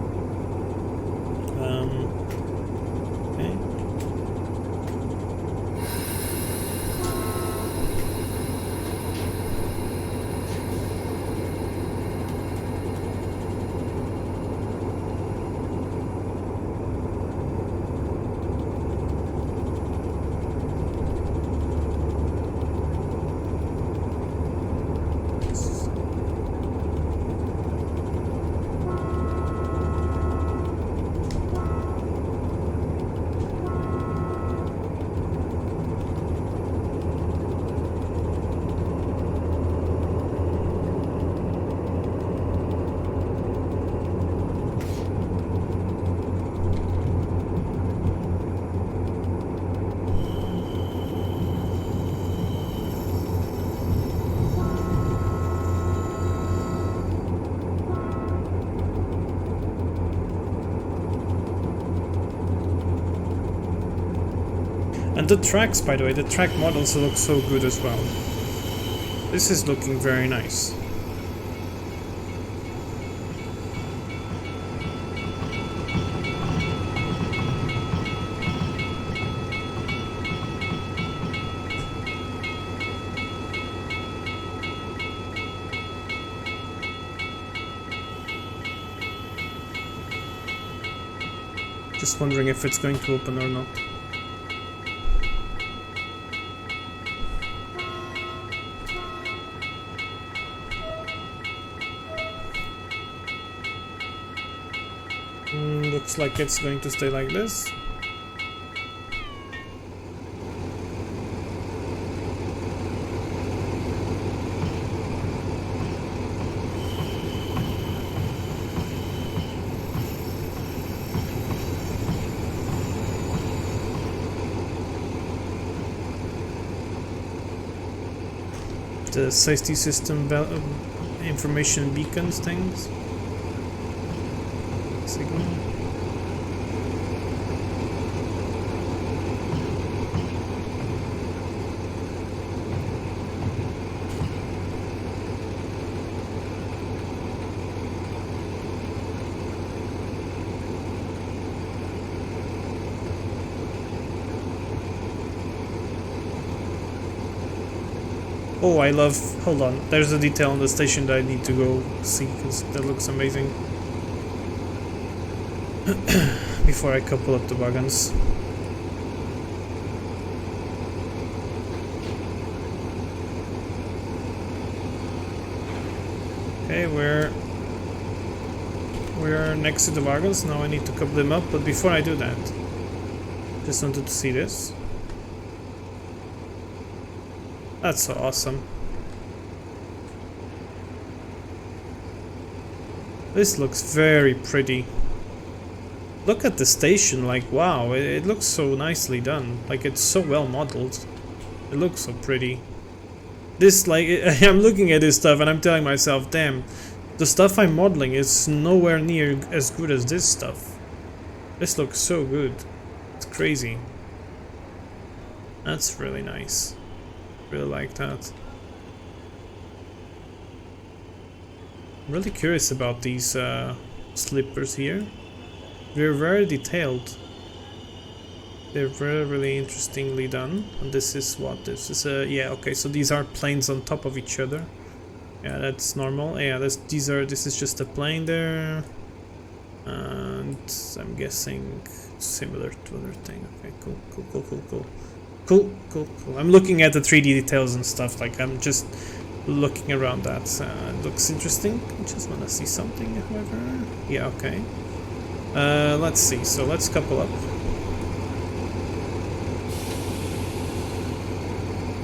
And the tracks, by the way, the track models look so good as well. This is looking very nice. Just wondering if it's going to open or not. Looks like it's going to stay like this. The safety system information beacons things. Signal. Oh, I love... Hold on. There's a detail on the station that I need to go see, because that looks amazing. Before I couple up the wagons. Okay, we're next to the wagons. Now I need to couple them up, but before I do that, just wanted to see this. That's so awesome. This looks very pretty. Look at the station, like wow, it looks so nicely done. Like it's so well modeled. It looks so pretty. This, like, I'm looking at this stuff and I'm telling myself, damn, the stuff I'm modeling is nowhere near as good as this stuff. This looks so good. It's crazy. That's really nice. Really like that. I'm really curious about these slippers here. They're very detailed. They're really interestingly done. And this is what? This is a... yeah, okay, so these are planes on top of each other. Yeah, that's normal. Yeah, this is just a plane there. And I'm guessing similar to other thing. Okay, cool. I'm looking at the 3D details and stuff, like I'm just looking around that. It looks interesting. I just want to see something, however. Yeah, okay. Let's see, so let's couple up.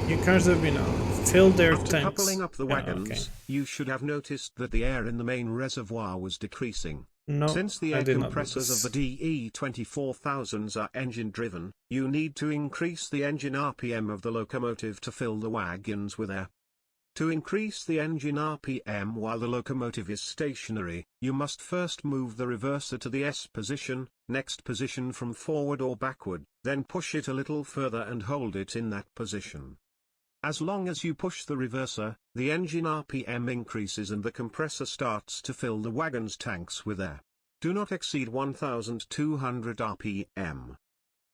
New cars have been filled their After tanks. coupling up the wagons, you should have noticed that the air in the main reservoir was decreasing. No, Since the I air did not compressors notice. of the DE-24000s are engine-driven, you need to increase the engine RPM of the locomotive to fill the wagons with air. To increase the engine RPM while the locomotive is stationary, you must first move the reverser to the S position, next position from forward or backward, then push it a little further and hold it in that position. As long as you push the reverser, the engine RPM increases and the compressor starts to fill the wagon's tanks with air. Do not exceed 1200 RPM.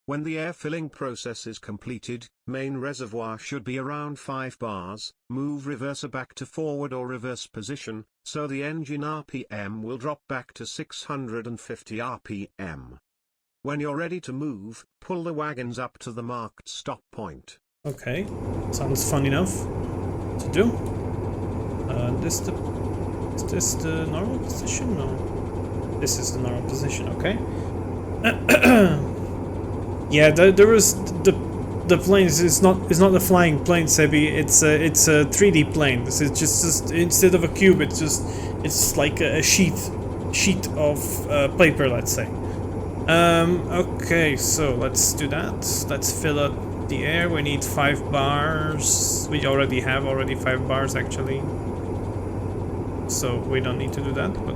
When the air filling process is completed, main reservoir should be around 5 bars, move reverser back to forward or reverse position, so the engine RPM will drop back to 650 RPM. When you're ready to move, pull the wagons up to the marked stop point. Okay, sounds fun enough to do. Is this the normal position? No, this is the normal position. Okay. Yeah, there was the planes. It's not a flying plane, Sebi. It's a 3D plane. This is just instead of a cube, it's like a sheet of paper, let's say. Okay, so let's do that. Let's fill up the air. We need 5 bars. We already have 5 bars actually, so we don't need to do that, but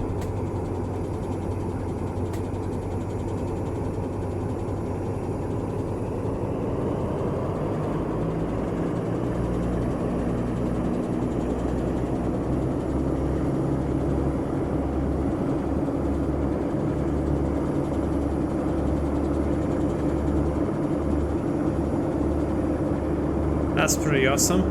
That's pretty awesome.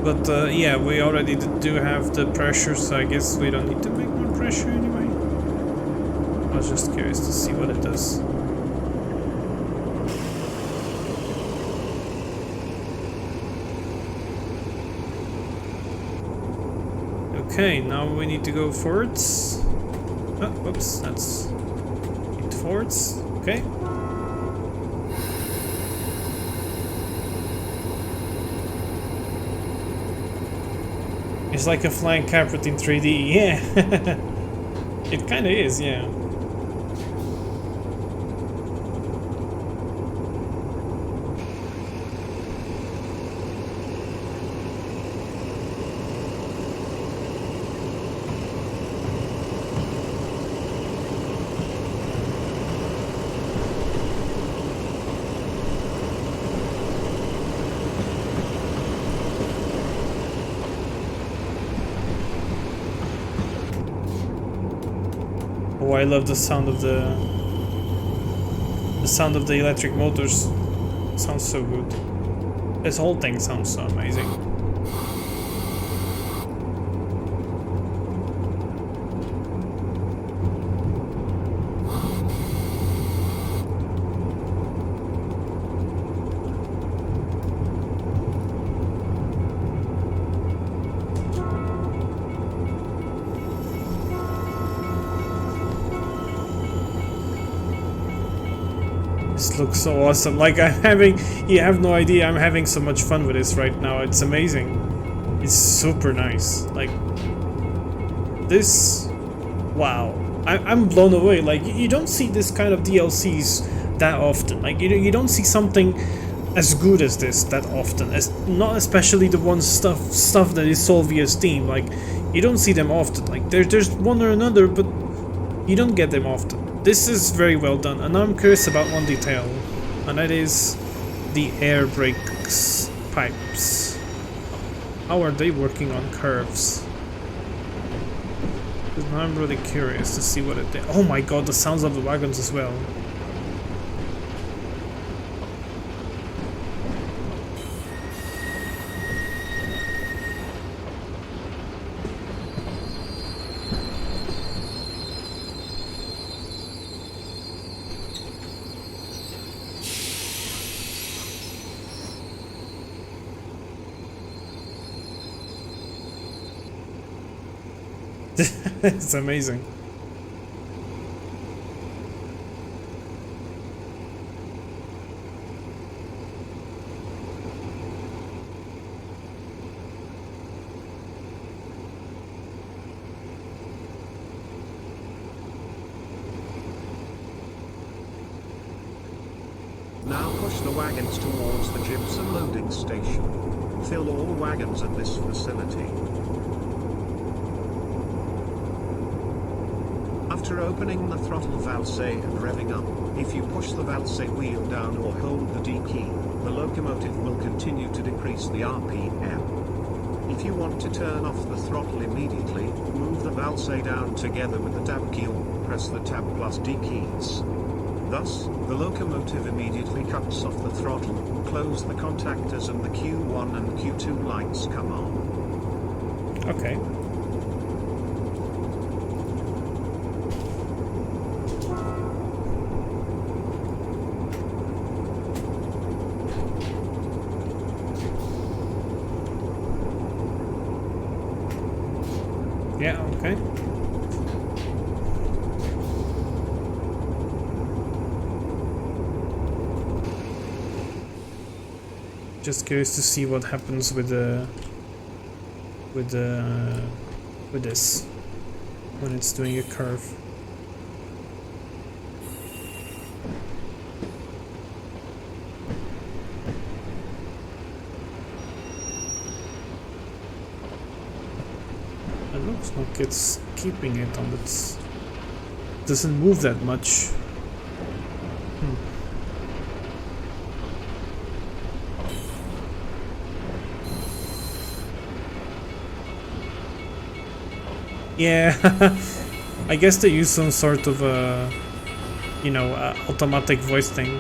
But yeah, we already do have the pressure, so I guess we don't need to make more pressure anyway. I was just curious to see what it does. Okay, now we need to go forwards. Oh, whoops, that's it forwards. Okay. It's like a flying carpet in 3D, yeah. It kinda is, yeah. Oh, I love the sound of the electric motors. Sounds so good. This whole thing sounds so amazing. This looks so awesome. Like you have no idea, I'm having so much fun with this right now. It's amazing. It's super nice. Like, this, wow. I'm blown away. Like, you don't see this kind of DLCs that often. Like, you don't see something as good as this that often. As not especially the one stuff that is sold via Steam. Like, you don't see them often. Like, there's one or another, but you don't get them often. This is very well done, and I'm curious about one detail, and that is the air brakes pipes. How are they working on curves? Because I'm really curious to see what it did. Oh my god, the sounds of the wagons as well. It's amazing. Now push the wagons towards the gypsum loading station. Fill all wagons at this facility. After opening the throttle valve and revving up, if you push the valve wheel down or hold the D key, the locomotive will continue to decrease the RPM. If you want to turn off the throttle immediately, move the valve down together with the tab key or press the tab plus D keys. Thus, the locomotive immediately cuts off the throttle, close the contactors and the Q1 and Q2 lights come on. Okay. Yeah, okay. Just curious to see what happens with this when it's doing a curve. It looks like it's keeping it on its... doesn't move that much. Yeah, I guess they use some sort of you know, automatic voice thing.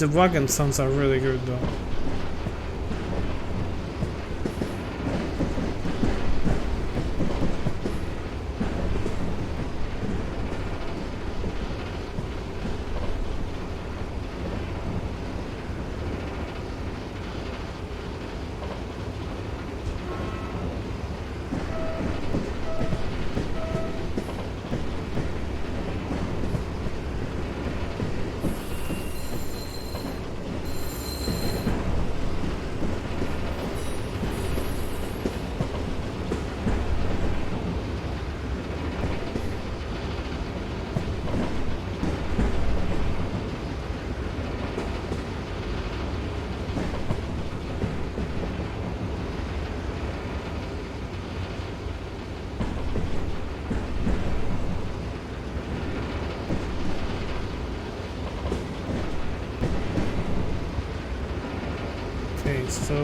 The wagon sounds are really good though. Okay, so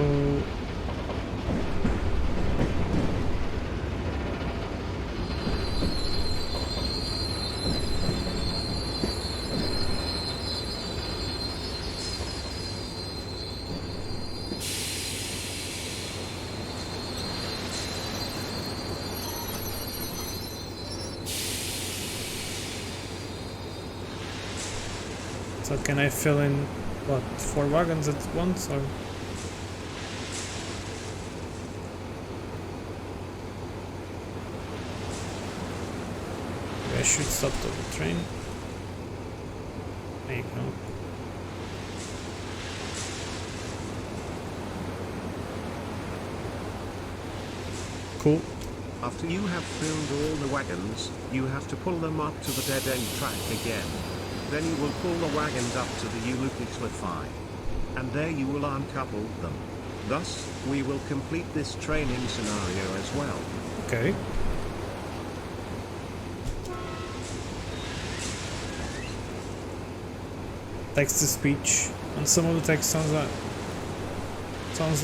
can I fill in what, 4 wagons at once or? I should stop the train. There you go. Cool. After you have filled all the wagons, you have to pull them up to the dead-end track again. Then you will pull the wagons up to the Ulukishla and there you will uncouple them. Thus, we will complete this training scenario as well. Okay. Text to speech, and some of the text sounds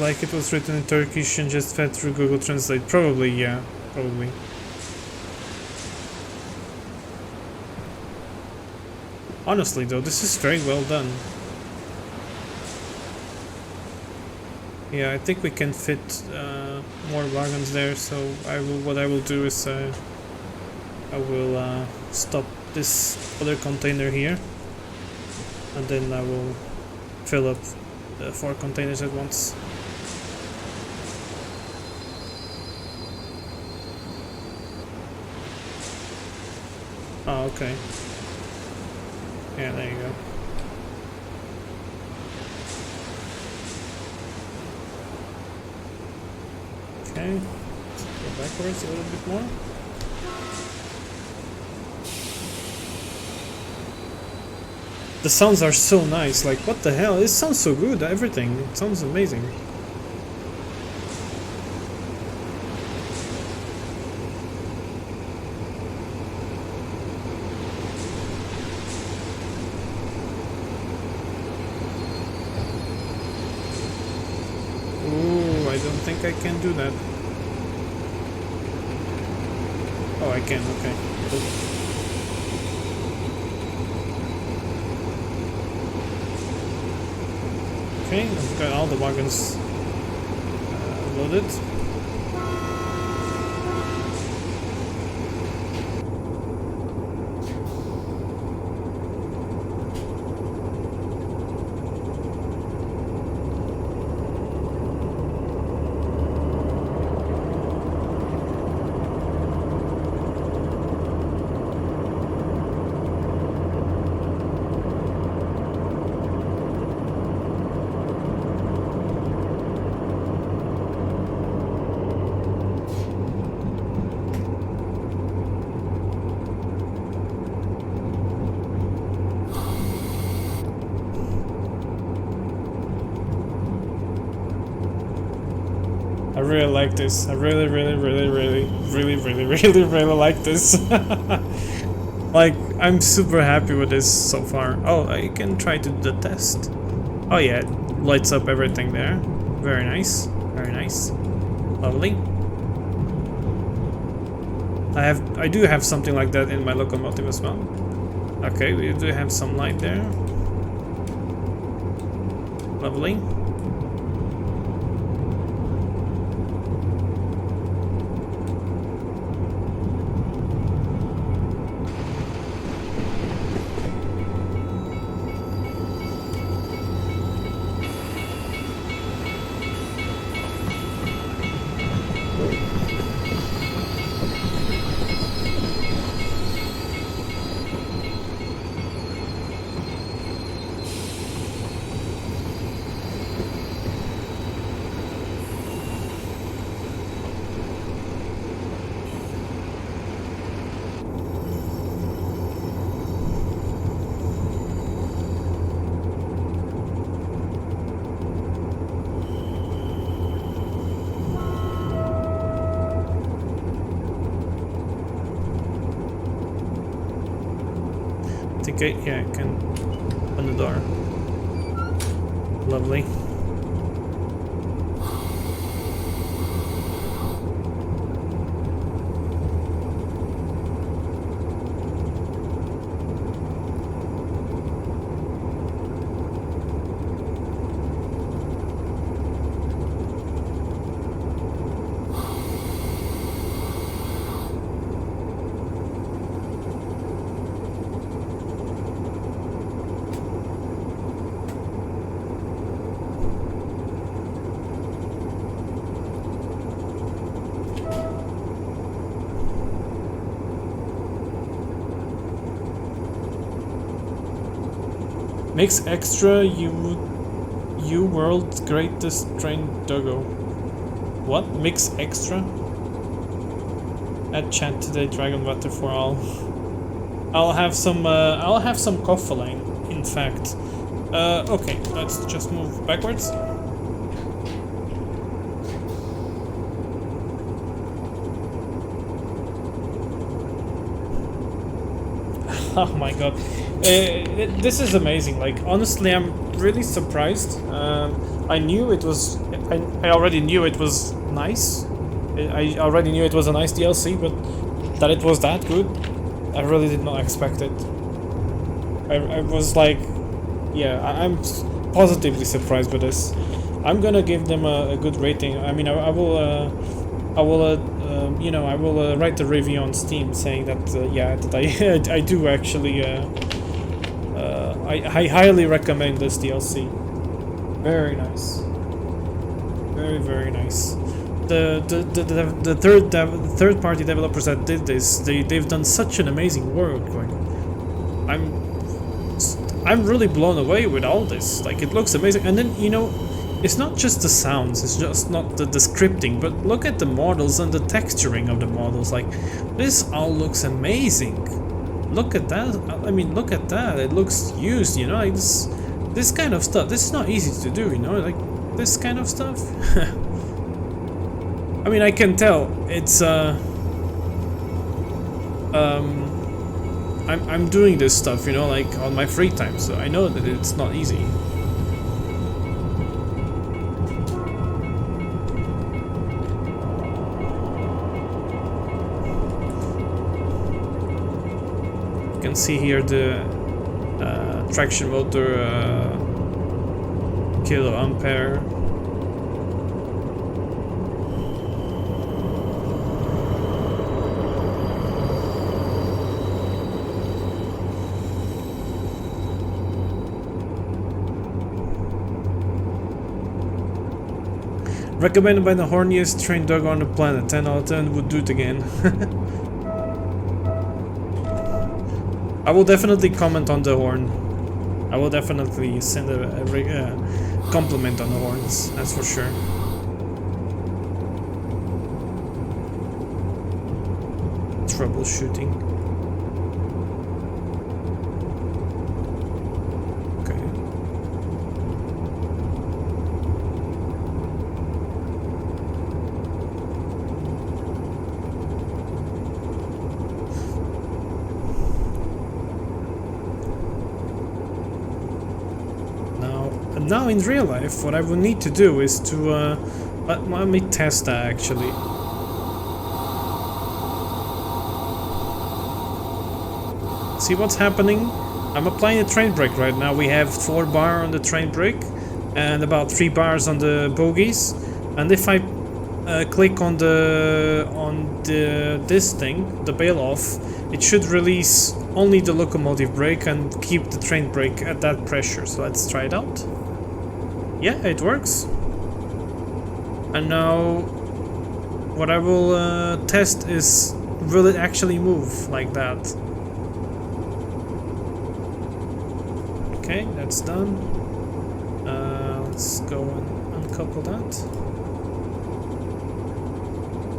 like it was written in Turkish and just fed through Google Translate. Probably, yeah, probably. Honestly though, this is very well done. Yeah, I think we can fit more wagons there, so what I will do is I will stop this other container here, and then I will fill up the 4 containers at once. Oh, okay. Yeah, there you go. Okay, let's go backwards a little bit more. The sounds are so nice, like what the hell, it sounds so good, everything, it sounds amazing. Ooh, I don't think I can do that. Oh, I can, okay. Cool. Okay, I've got all the wagons loaded. I really like this. I really like this. Like, I'm super happy with this so far. Oh, I can try to do the test. Oh yeah, it lights up everything there. Very nice. Very nice. Lovely. I do have something like that in my locomotive as well. Okay, we do have some light there. Lovely. Yeah, I can open the door. Lovely. Makes extra you world's greatest train doggo. What? Mix extra? Add chat today, dragon water for all. I'll have some coffee, in fact. Okay, let's just move backwards. Oh my god. This is amazing. Like, honestly, I'm really surprised. I knew it was... I already knew it was nice. I already knew it was a nice DLC, but that it was that good, I really did not expect it. I was like... Yeah, I'm positively surprised by this. I'm gonna give them a good rating. I mean, I will you know, I will write a review on Steam saying that yeah, that I do actually I highly recommend this DLC. Very nice, very nice. The third party developers that did this, they've done such an amazing work. Like, I'm really blown away with all this. Like, it looks amazing, and then, you know, it's not just the sounds, it's just not the scripting, but look at the models and the texturing of the models. Like, this all looks amazing. Look at that. I mean, look at that. It looks used, you know, like this kind of stuff. This is not easy to do, you know, like this kind of stuff. I mean, I can tell it's I'm doing this stuff, you know, like on my free time, so I know that it's not easy. You can see here the traction motor kiloampere. Recommended by the horniest trained dog on the planet. 10 out of 10 would do it again. I will definitely comment on the horn. I will definitely send a compliment on the horns, that's for sure. Troubleshooting. Now in real life, what I will need to do is to let me test that actually. See what's happening? I'm applying a train brake right now. We have 4 bar on the train brake, and about 3 bars on the bogies. And if I click on this thing, the bail off, it should release only the locomotive brake and keep the train brake at that pressure. So let's try it out. Yeah, it works. And now what I will test is, will it actually move like that? Okay, that's done. Let's go and uncouple that.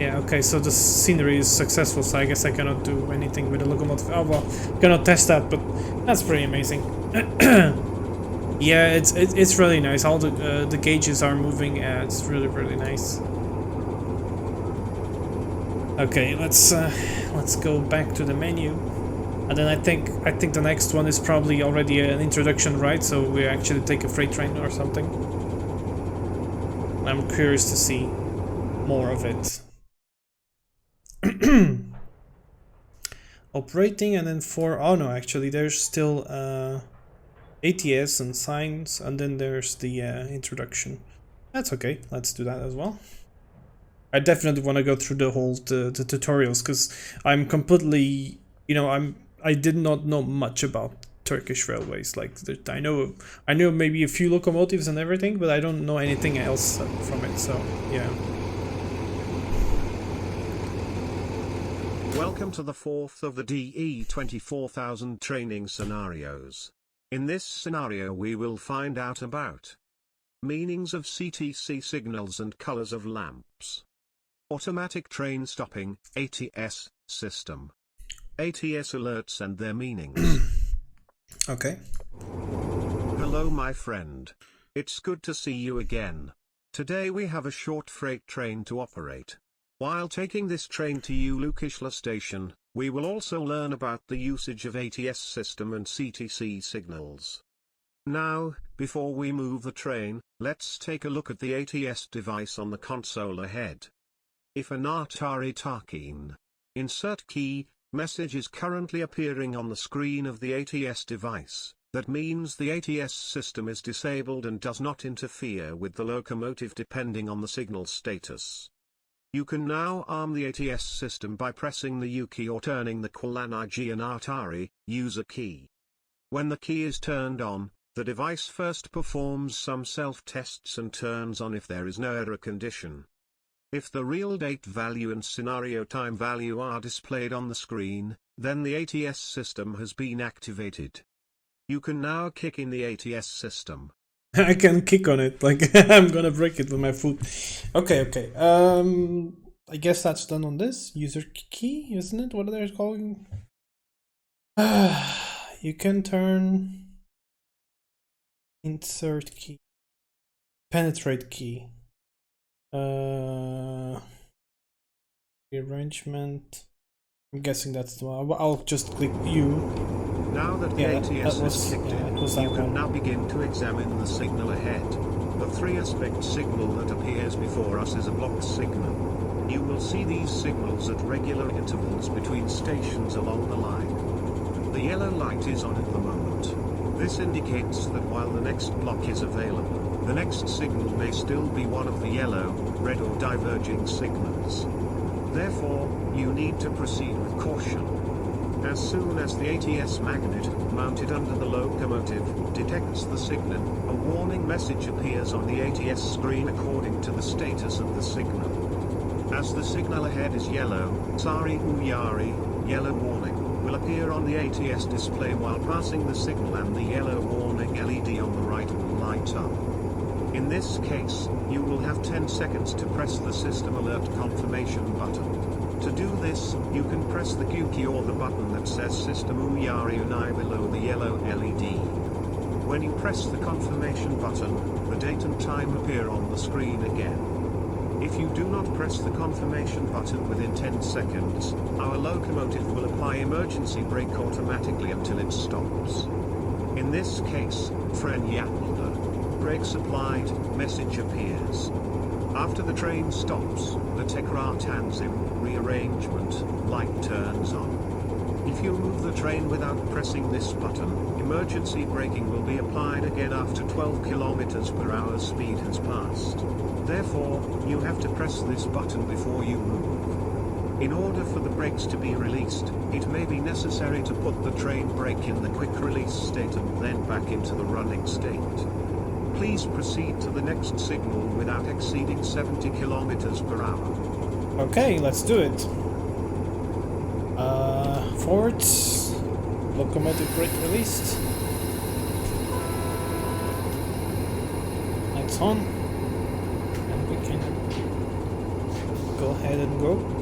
Yeah, okay, so the scenery is successful, so I guess I cannot do anything with the locomotive. Oh well, cannot test that, but that's pretty amazing. Yeah, it's really nice. All the gauges are moving. It's really nice. Okay, let's go back to the menu, and then I think the next one is probably already an introduction, right? So we actually take a freight train or something. I'm curious to see more of it. Operating, and then oh no, actually there's still ATS and signs, and then there's the introduction. That's okay, let's do that as well. I definitely want to go through the whole the tutorials, because I'm completely, I did not know much about Turkish railways. Like, I know maybe a few locomotives and everything, but I don't know anything else from it. So yeah. Welcome to the fourth of the DE 24,000 training scenarios. In this scenario we will find out about meanings of CTC signals and colors of lamps, automatic train stopping, ATS system, ATS alerts and their meanings. Okay. Hello my friend. It's good to see you again. Today we have a short freight train to operate. While taking this train to Ulukishla station, we will also learn about the usage of ATS system and CTC signals. Now, before we move the train, let's take a look at the ATS device on the console ahead. If an Atari Tarkin insert key message is currently appearing on the screen of the ATS device, that means the ATS system is disabled and does not interfere with the locomotive depending on the signal status. You can now arm the ATS system by pressing the U key or turning the Kulanagi and Atari user key. When the key is turned on, the device first performs some self-tests and turns on if there is no error condition. If the real date value and scenario time value are displayed on the screen, then the ATS system has been activated. You can now kick in the ATS system. I can kick on it, like I'm gonna break it with my foot. Okay. I guess that's done on this user key, isn't it? What are they calling? You can turn insert key, penetrate key, rearrangement. I'm guessing that's the one. I'll just click U. Now that the ATS is kicked in, you can now begin to examine the signal ahead. The 3-aspect signal that appears before us is a block signal. You will see these signals at regular intervals between stations along the line. The yellow light is on at the moment. This indicates that while the next block is available, the next signal may still be one of the yellow, red or diverging signals. Therefore, you need to proceed with caution. As soon as the ATS magnet, mounted under the locomotive, detects the signal, a warning message appears on the ATS screen according to the status of the signal. As the signal ahead is yellow, Sari Uyari, yellow warning, will appear on the ATS display while passing the signal, and the yellow warning LED on the right will light up. In this case, you will have 10 seconds to press the system alert confirmation button. To do this, you can press the Q key or the button that says System Uyari Unai below the yellow LED. When you press the confirmation button, the date and time appear on the screen again. If you do not press the confirmation button within 10 seconds, our locomotive will apply emergency brake automatically until it stops. In this case, Fren Yapıldı, brakes applied, message appears. After the train stops, the Tekrar Tanzim rearrangement light turns on. If you move the train without pressing this button, emergency braking will be applied again after 12 kilometers per hour speed has passed. Therefore, you have to press this button before you move. In order for the brakes to be released, it may be necessary to put the train brake in the quick release state and then back into the running state. Please proceed to the next signal without exceeding 70 kilometers per hour. Okay, let's do it. Forward. Locomotive brake released. Lights on. And we can go ahead and go.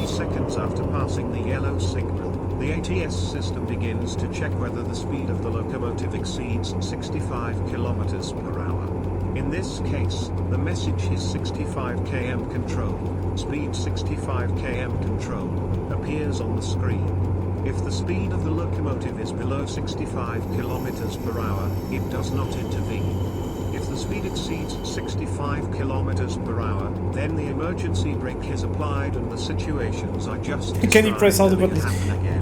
Seconds after passing the yellow signal, the ATS system begins to check whether the speed of the locomotive exceeds 65 kilometers per hour. In this case, the message is 65 km control, speed 65 km control, appears on the screen. If the speed of the locomotive is below 65 kilometers per hour, it does not intervene. If the speed exceeds 65 kilometers per hour, then the emergency brake is applied and the situations I just described. Can you press all the buttons?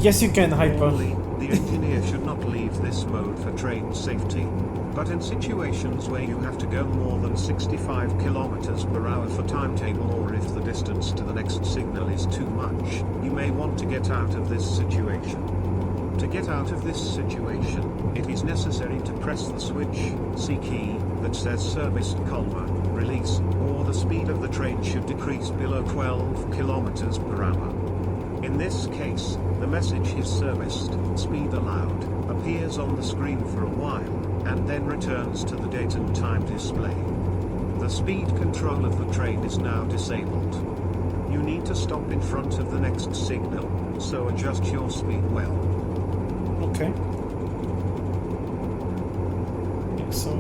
Yes, you can, Hyper. Normally, the engineer should not leave this mode for train safety. But in situations where you have to go more than 65 kilometers per hour for timetable, or if the distance to the next signal is too much, you may want to get out of this situation. To get out of this situation, it is necessary to press the switch C key that says serviced, release, or the speed of the train should decrease below 12 kilometers per hour. In this case, the message is serviced, speed allowed, appears on the screen for a while, and then returns to the date and time display. The speed control of the train is now disabled. You need to stop in front of the next signal, so adjust your speed well. Okay. Yeah, so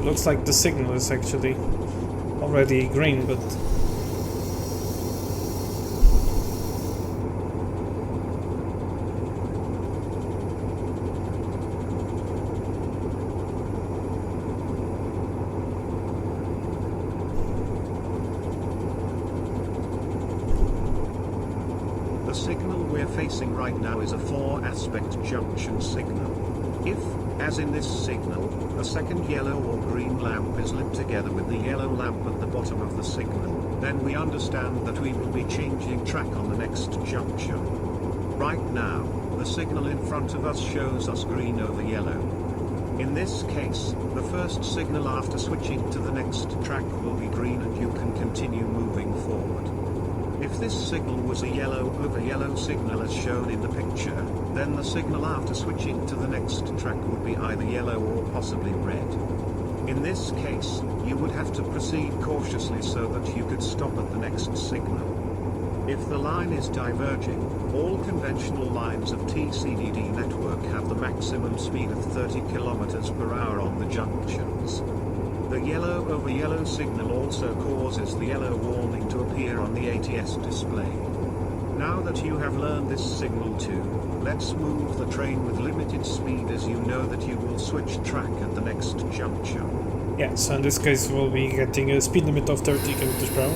looks like the signal is actually already green, but the signal we're facing right now is a 4-aspect junction signal. If, as in this signal, a second yellow or green lamp is lit together with the yellow lamp at the bottom of the signal, then we understand that we will be changing track on the next junction. Right now, the signal in front of us shows us green over yellow. In this case, the first signal after switching to the next track will be green and you can continue moving forward. If this signal was a yellow over yellow signal as shown in the picture, then the signal after switching to the next track would be either yellow or possibly red. In this case, you would have to proceed cautiously so that you could stop at the next signal. If the line is diverging, All conventional lines of TCDD network have the maximum speed of 30 km per hour on the junctions. The yellow over yellow signal also causes the yellow warning to appear on the ATS display. Now that you have learned this signal too, let's move the train with limited speed, as you know that you will switch track at the next junction. Yeah, so in this case we'll be getting a speed limit of 30 km per hour.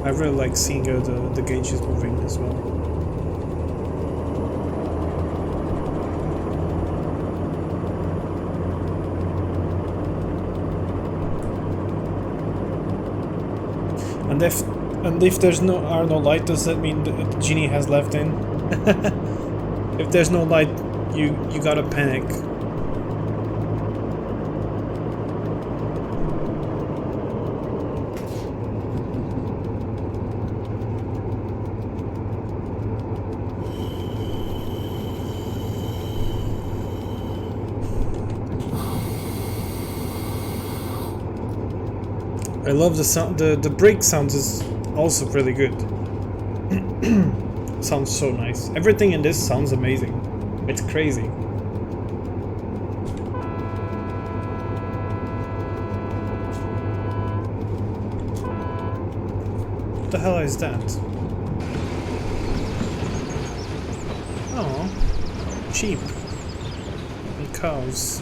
I really like seeing the gauges moving as well. And if there's no light, does that mean the genie has left in? If there's no light, you gotta panic. I love the sound. The brake sounds is also pretty good. Sounds so nice. Everything in this sounds amazing. It's crazy. What the hell is that? Oh, sheep and cows.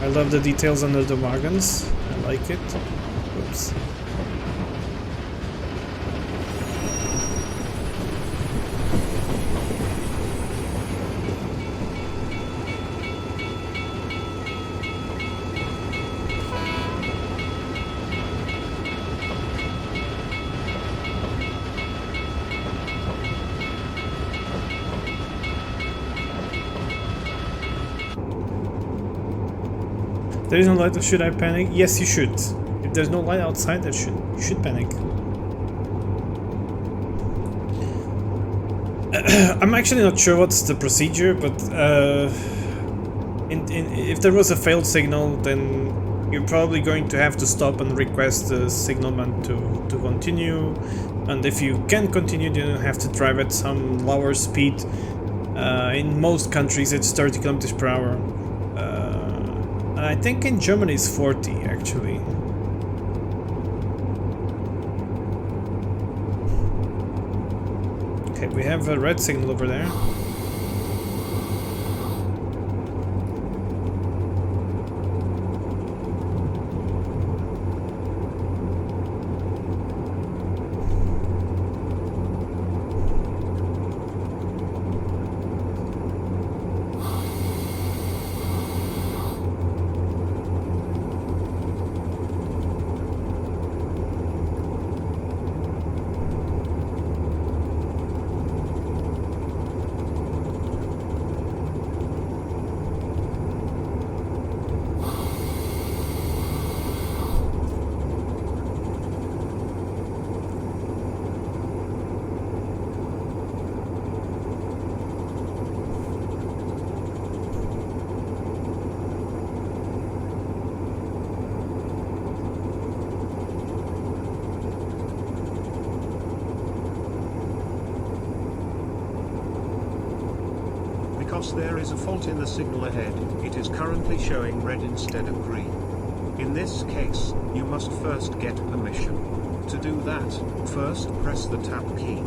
I love the details under the wagons. I like it. Oops. There is no light, should I panic? Yes, you should. If there's no light outside, you should panic. I'm actually not sure what's the procedure, but if there was a failed signal, then you're probably going to have to stop and request the signalman to continue. And if you can't continue, then you have to drive at some lower speed. In most countries, it's 30 km per hour. I think in Germany it's 40 actually. Okay, we have a red signal over there. Because there is a fault in the signal ahead, it is currently showing red instead of green. In this case, you must first get permission. To do that, first press the tab key.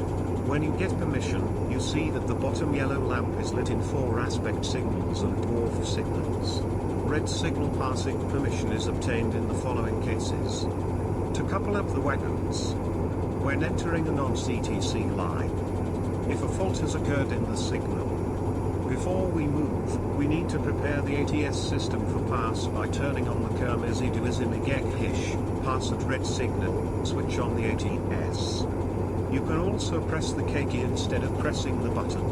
When you get permission, you see that the bottom yellow lamp is lit in 4 aspect signals and dwarf signals. Red signal passing permission is obtained in the following cases. To couple up the wagons. When entering a non-CTC line. If a fault has occurred in the signal. Before we move, we need to prepare the ATS system for pass by turning on the Kırmızı Düğmesi pass at red signal, switch on the ATS. You can also press the K key instead of pressing the button.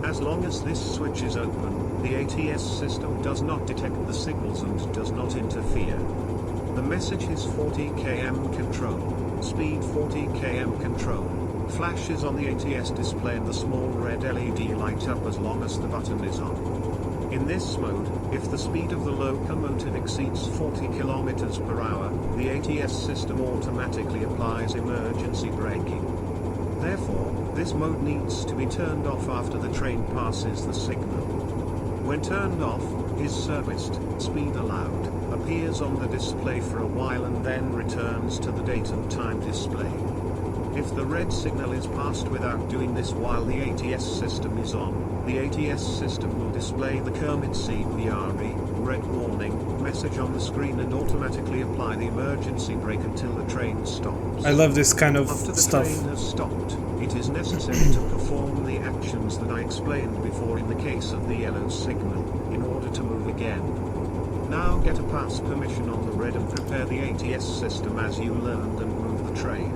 As long as this switch is open, the ATS system does not detect the signals and does not interfere. The message is 40 km control, speed 40 km control. Flashes on the ATS display and the small red LED light up as long as the button is on. In this mode, if the speed of the locomotive exceeds 40 km per hour, the ATS system automatically applies emergency braking. Therefore, this mode needs to be turned off after the train passes the signal. When turned off, is serviced, speed allowed, appears on the display for a while and then returns to the date and time display. If the red signal is passed without doing this while the ATS system is on, the ATS system will display the Kermit CPRE, red warning, message on the screen and automatically apply the emergency brake until the train stops. I love this kind of After the stuff. train has stopped, it is necessary to perform the actions that I explained before in the case of the yellow signal, in order to move again. Now get a pass permission on the red and prepare the ATS system as you learned and move the train.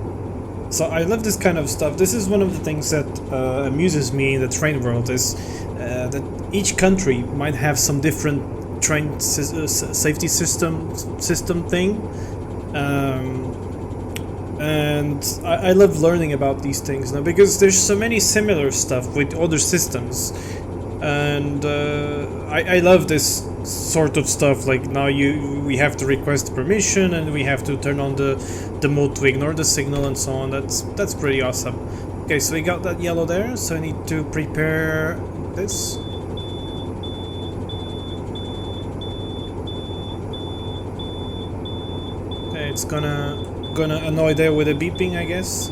So I love this kind of stuff. This is one of the things that amuses me in the train world is that each country might have some different train safety system thing, and I love learning about these things now because there's so many similar stuff with other systems, and I love this sort of stuff. Like now we have to request permission and we have to turn on the mode to ignore the signal and so on. That's pretty awesome. Okay, so we got that yellow there, so I need to prepare this. Okay, it's gonna annoy there with a beeping, I guess.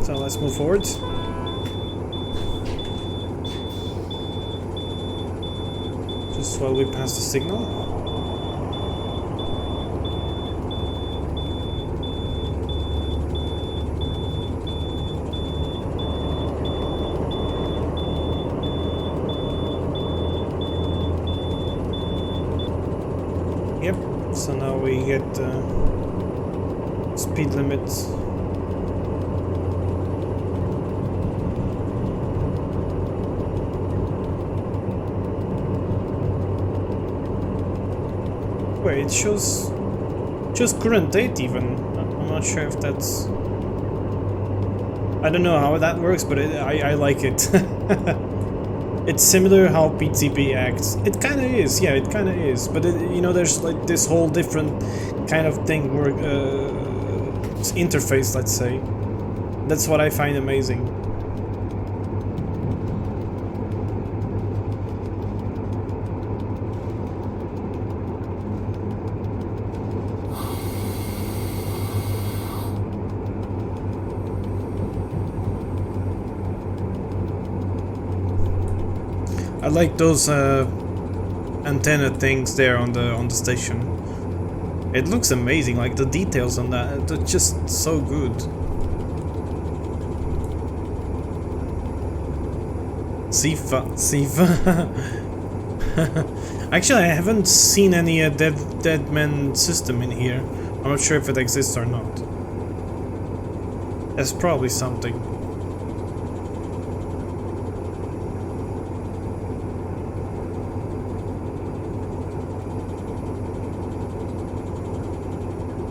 So let's move forward. Just while we pass the signal. Yep, so now we get speed limits. Wait, it shows current date even. I'm not sure if that's... I don't know how that works, but I like it. It's similar how PTB acts. It kind of is, yeah, it kind of is. But you know, there's like this whole different kind of thing where interface, let's say. That's what I find amazing. I like those antenna things there on the station. It looks amazing, like the details on that, they're just so good. Sifa. Actually, I haven't seen any dead man system in here. I'm not sure if it exists or not. There's probably something.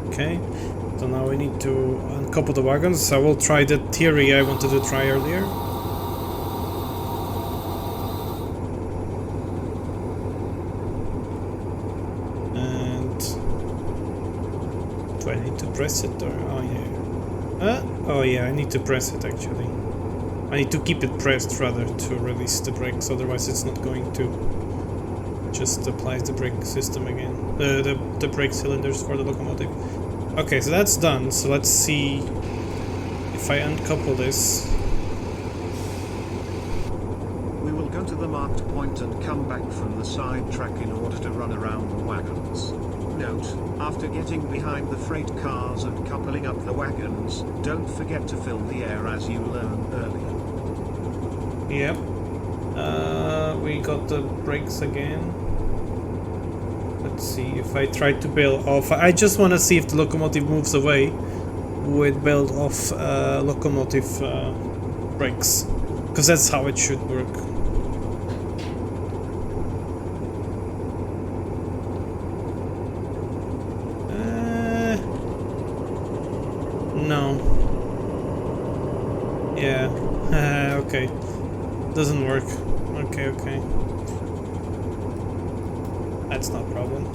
Okay, so now we need to uncouple the wagons. I will try the theory I wanted to try earlier. And do I need to press it or oh yeah. Oh yeah, I need to press it actually. I need to keep it pressed rather to release the brakes, otherwise it's not going to. Just applies the brake system again. The brake cylinders for the locomotive. Okay, so that's done. So let's see if I uncouple this. We will go to the marked point and come back from the side track in order to run around the wagons. Note, after getting behind the freight cars and coupling up the wagons, don't forget to fill the air as you learned earlier. Yep. We got the brakes again. Let's see if I try to bail off. I just want to see if the locomotive moves away with build of locomotive brakes, because that's how it should work. No. Yeah. Okay. Doesn't work. Okay. That's not a problem.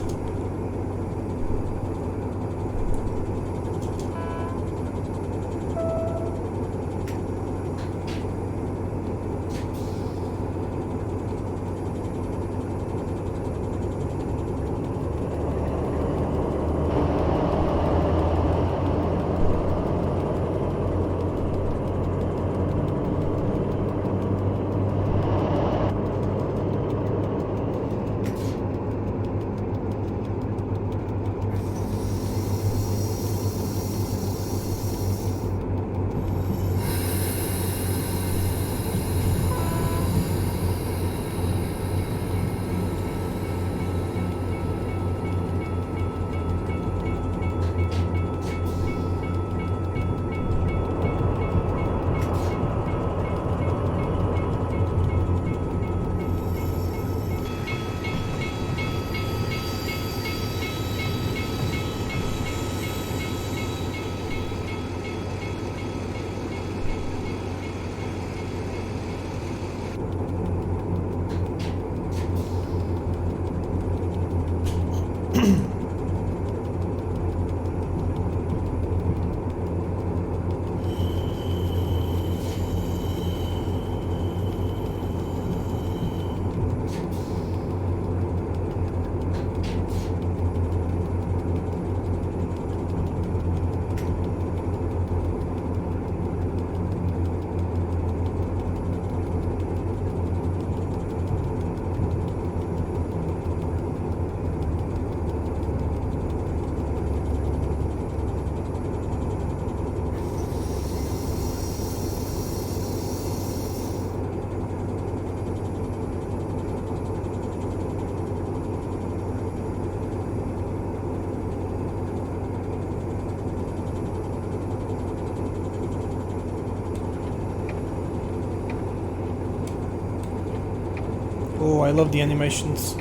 Oh, I love the animations.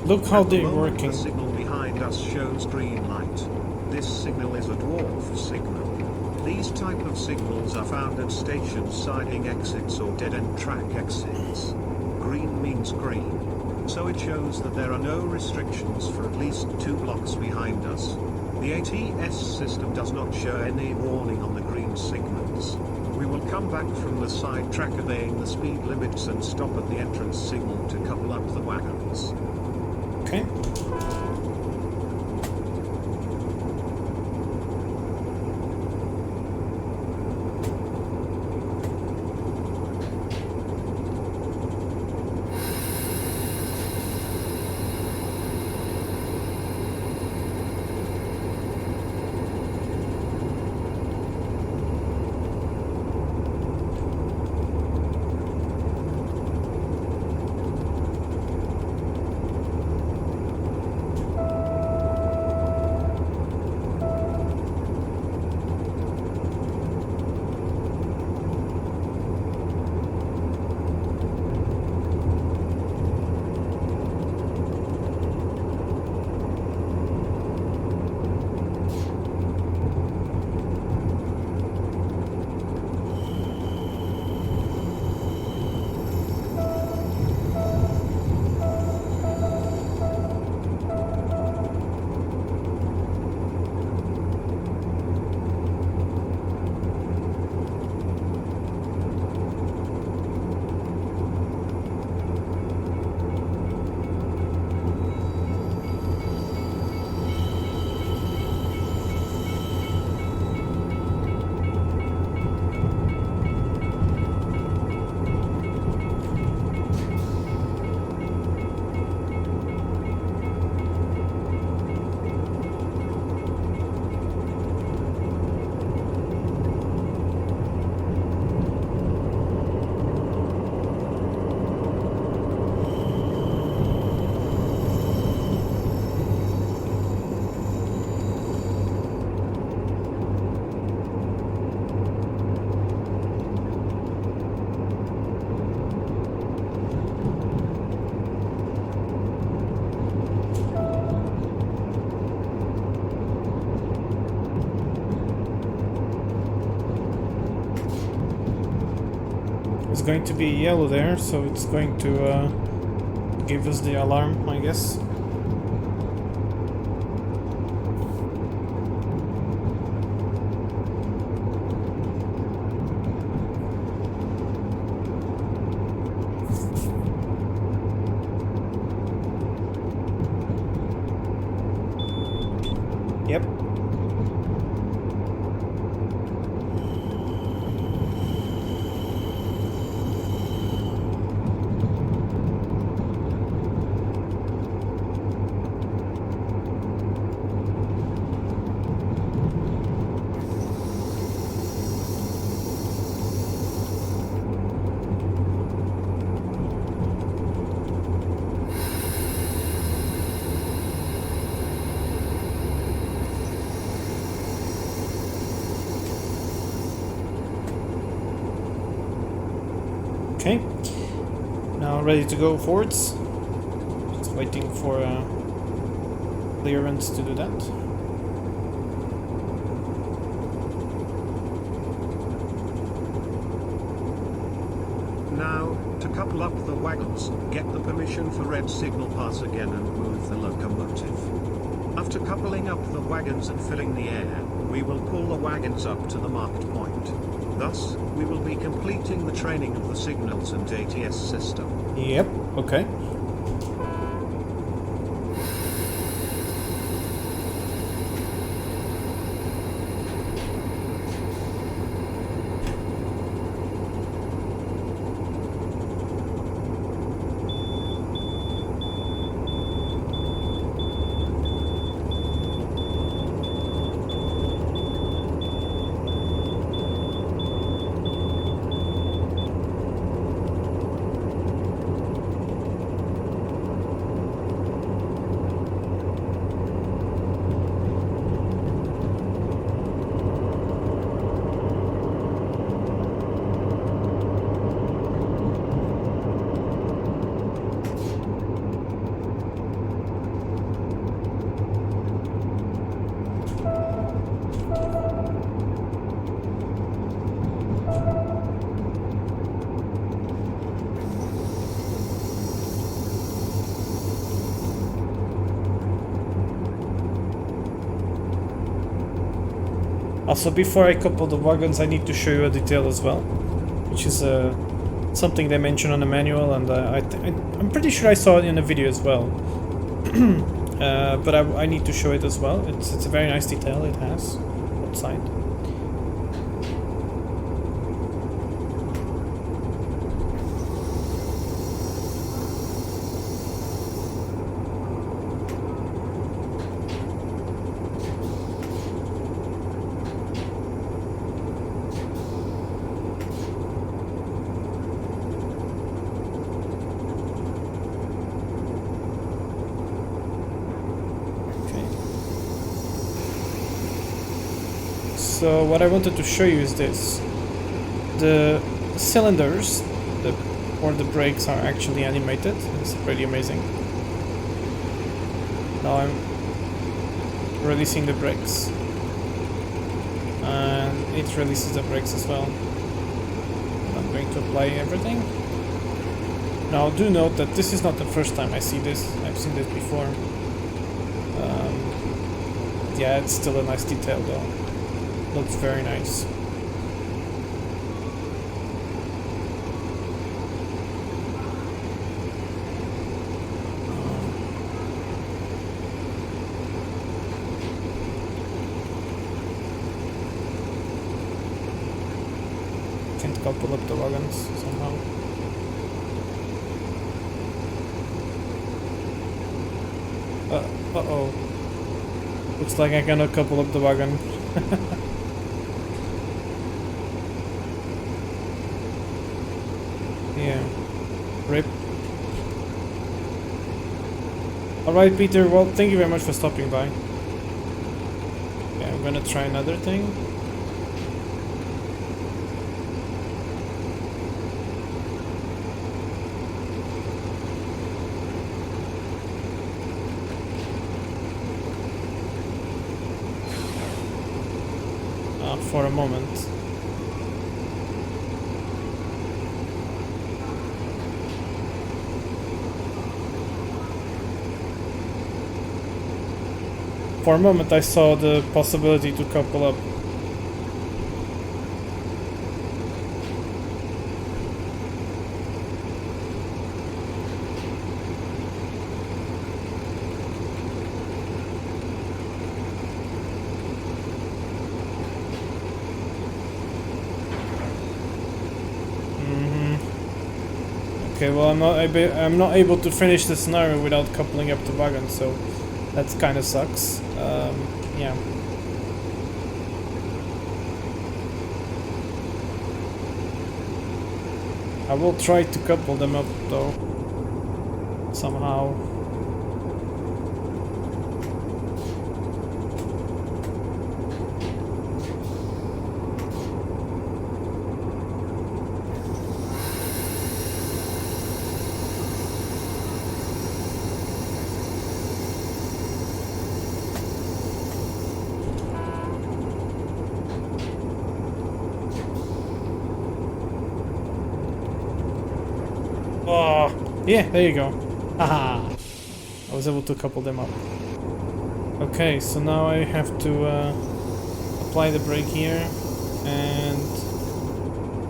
Look how At the they're moment, working. The signal behind us shows green light. This signal is a dwarf signal. These type of signals are found at station siding exits or dead-end track exits. Green means green, so it shows that there are no restrictions for at least 2 blocks behind us. The ATS system does not show any warning on the green signals. We will come back from the side track obeying the speed limits and stop at the entrance signal to couple up the wagons. Okay. It's going to be yellow there, so it's going to give us the alarm, I guess. Yep. Okay, now ready to go forwards. Just waiting for clearance to do that. Now, to couple up the wagons, get the permission for red signal pass again and move the locomotive. After coupling up the wagons and filling the air, we will pull the wagons up to the marked point. Thus, we will be completing the training of the signals and ATS system. Yep, okay. Also, before I couple the wagons, I need to show you a detail as well, which is something they mention on the manual, and I'm pretty sure I saw it in the video as well. But I need to show it as well. It's a very nice detail it has outside. So what I wanted to show you is this. The cylinders or the brakes are actually animated. It's pretty amazing. Now I'm releasing the brakes. And it releases the brakes as well. I'm going to apply everything. Now do note that this is not the first time I see this. I've seen this before. Yeah, it's still a nice detail though. Looks very nice. Can't couple up the wagons somehow. Uh-oh. Looks like I cannot couple up the wagon. Yeah. RIP. Alright, Peter, well, thank you very much for stopping by. Yeah, I'm gonna try another thing. For a moment. For a moment I saw the possibility to couple up. Okay, well I'm not able to finish the scenario without coupling up the wagon, so that kind of sucks. Yeah. I will try to couple them up though, somehow. Oh, yeah, there you go. Haha. I was able to couple them up. Okay, so now I have to apply the brake here, and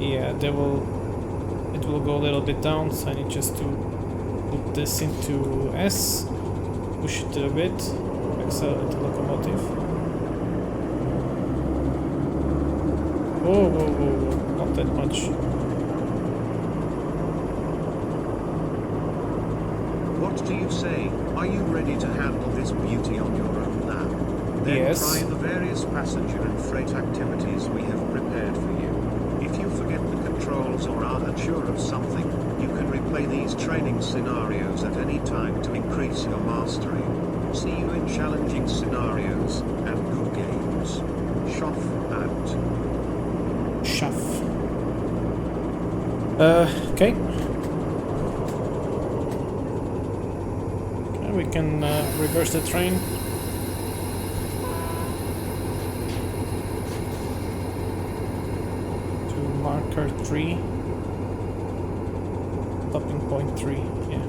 yeah, it will go a little bit down, so I need just to put this into S, push it a bit, accelerate the locomotive. Whoa, whoa, whoa, whoa, not that much. What do you say? Are you ready to handle this beauty on your own now? Then Yes. try the various passenger and freight activities we have prepared for you. If you forget the controls or are unsure of something, you can replay these training scenarios at any time to increase your mastery. See you in challenging scenarios and good games. Shoff out. Shuff. Okay. We can reverse the train. To marker 3. Stopping point 3, yeah.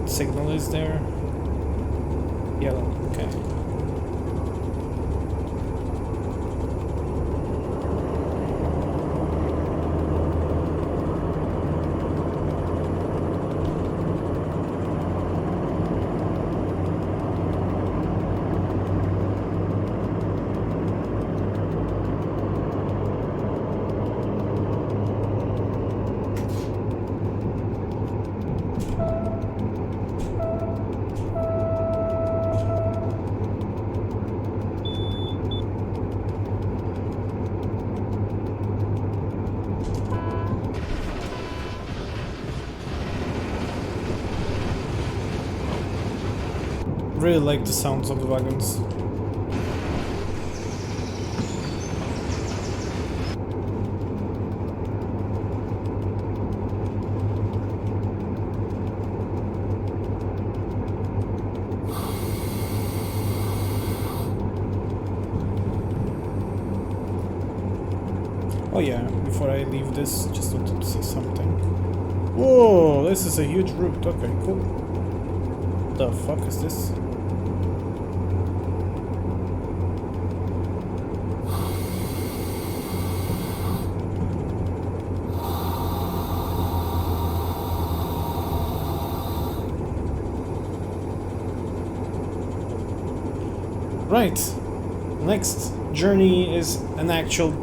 Signal is there. Yellow, okay. Really like the sounds of the wagons. Oh yeah, before I leave this, just wanted to see something. Whoa, this is a huge route. Okay, cool. The fuck is this? Right. Next journey is an actual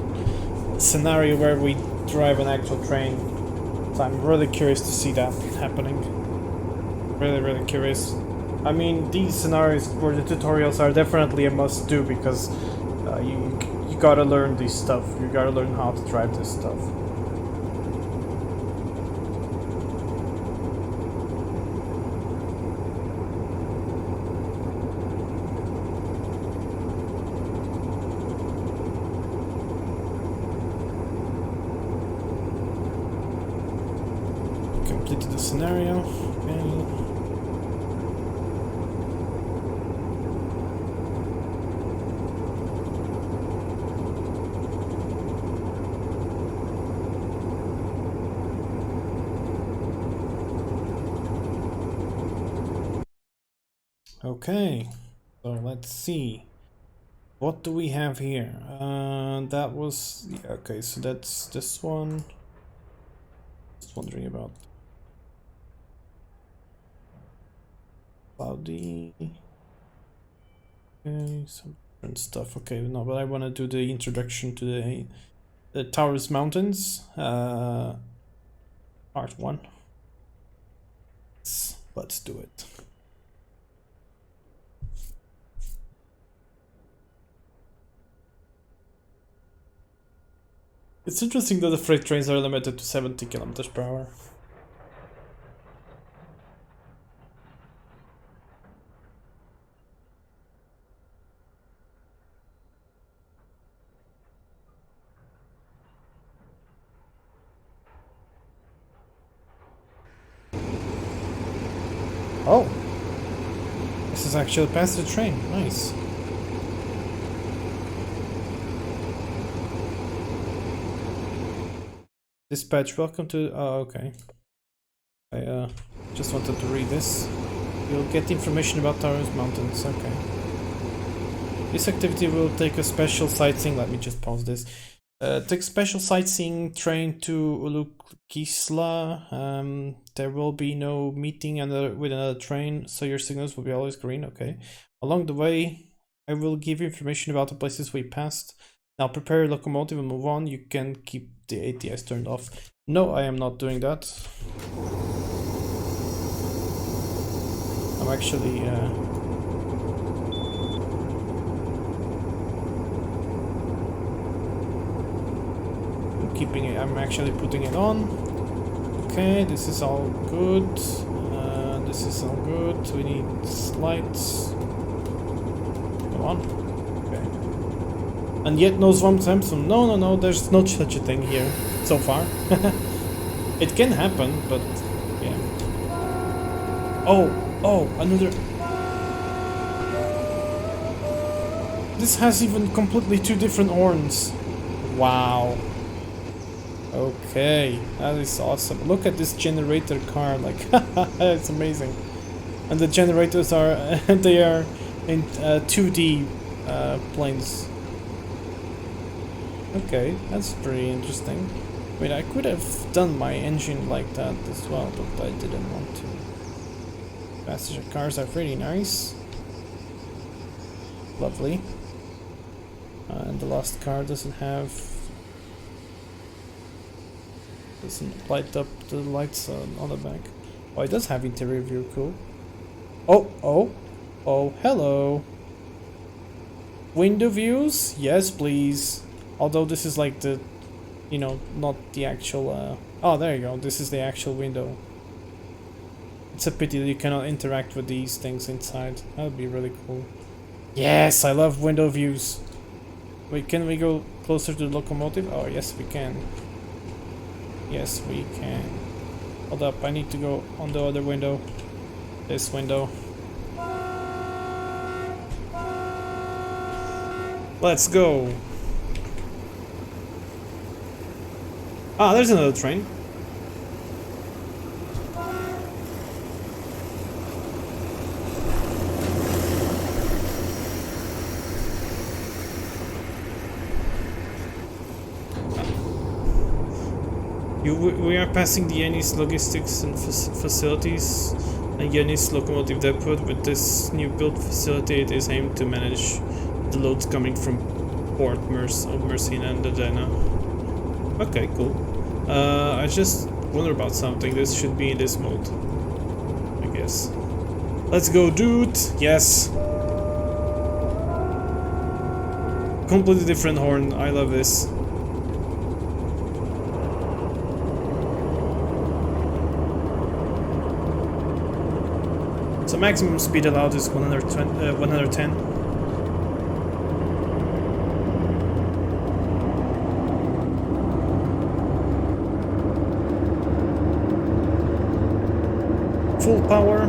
scenario where we drive an actual train. So I'm really curious to see that happening. Really curious. I mean, these scenarios for the tutorials are definitely a must-do because you gotta learn this stuff. You gotta learn how to drive this stuff. Completed the scenario. Okay. Okay, so let's see. What do we have here? That was... yeah, okay, so that's this one. Just wondering about cloudy. Okay, some different stuff. Okay, no, but I want to do the introduction to the Taurus Mountains, part 1. Let's do it. It's interesting that the freight trains are limited to 70 kilometers per hour. Oh! This is actually past the train. Nice. Dispatch, welcome to... oh, okay. I just wanted to read this. You'll get information about Taurus Mountains. Okay. This activity will take a special sightseeing... let me just pause this. Take special sightseeing train to Ulukisla. There will be no meeting with another train, so your signals will be always green. Okay. Along the way, I will give you information about the places we passed. Now prepare your locomotive and move on. You can keep the ATS turned off. No, I am not doing that. I'm actually... keeping it. I'm actually putting it on. Okay, this is all good. This is all good. We need lights. Come on. Okay. And yet no swamp Samsung. No. There's no such a thing here so far. It can happen, but yeah. Oh, another. This has even completely 2 different horns. Wow. Okay, that is awesome. Look at this generator car, like, it's amazing. And the generators are, they are in 2D planes. Okay, that's pretty interesting. I mean, I could have done my engine like that as well, but I didn't want to. Passenger cars are pretty nice. Lovely. And the last car doesn't light up the lights on the back. Oh, it does have interior view, cool. Oh, hello. Window views? Yes, please. Although this is like the, you know, not the actual, oh, there you go, this is the actual window. It's a pity that you cannot interact with these things inside. That would be really cool. Yes, I love window views. Wait, can we go closer to the locomotive? Oh, yes, we can. Yes, we can. Hold up, I need to go on the other window. This window. Let's go. Ah, there's another train. We are passing the Yanis Logistics and Facilities and Yanis Locomotive Depot. With this new built facility, it is aimed to manage the loads coming from Port of Messina and Dodena. Okay, cool. I just wonder about something. This should be in this mode, I guess. Let's go, dude! Yes! Completely different horn. I love this. So maximum speed allowed is 110. Full power.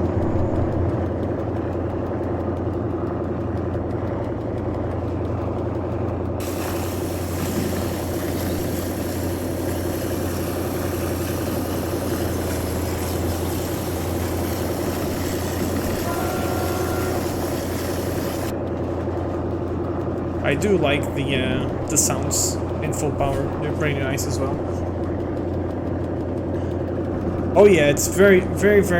I do like the sounds in full power. They're pretty nice as well. Oh yeah, it's very very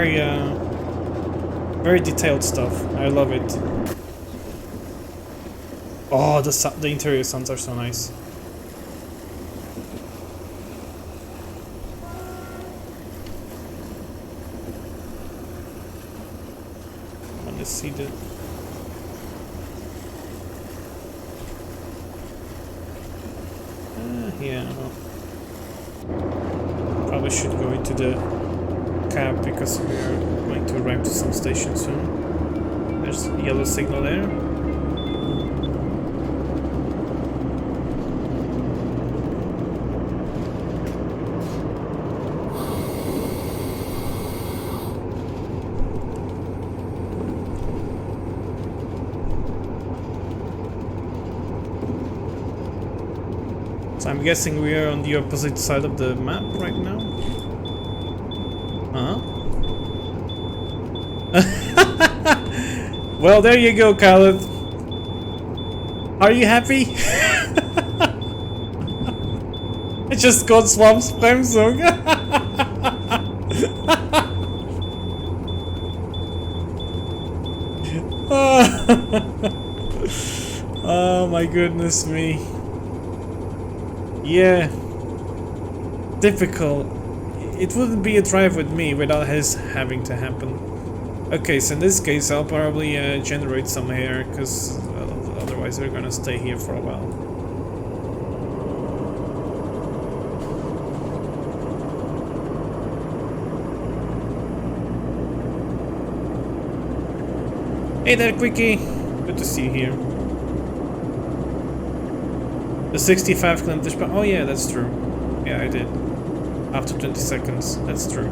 detailed stuff. I love it. Oh, the interior sounds are so nice. I want to see the. Yeah. Probably should go into the cab because we are going to arrive to some station soon. There's a yellow signal there. So I'm guessing we are on the opposite side of the map right now. Well, there you go, Khaled. Are you happy? I just got Swamp's Bremsung. Oh my goodness me. Yeah. Difficult. It wouldn't be a drive with me without his having to happen. Okay, so in this case I'll probably generate some air, because otherwise we're gonna stay here for a while. Hey there, Quickie! Good to see you here. The 65 kilometers per... Oh yeah, that's true. Yeah, I did. After 20 seconds, that's true.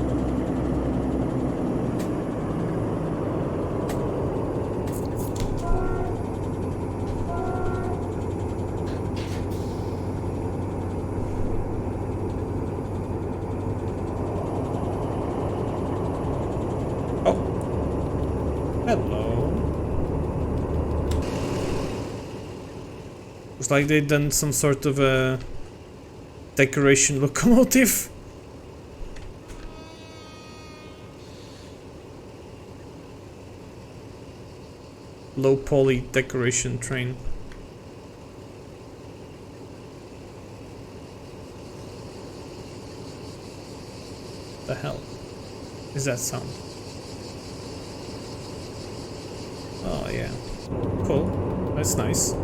Like they've done some sort of a decoration locomotive. Low poly decoration train. The hell is that sound? Oh yeah, cool. That's nice.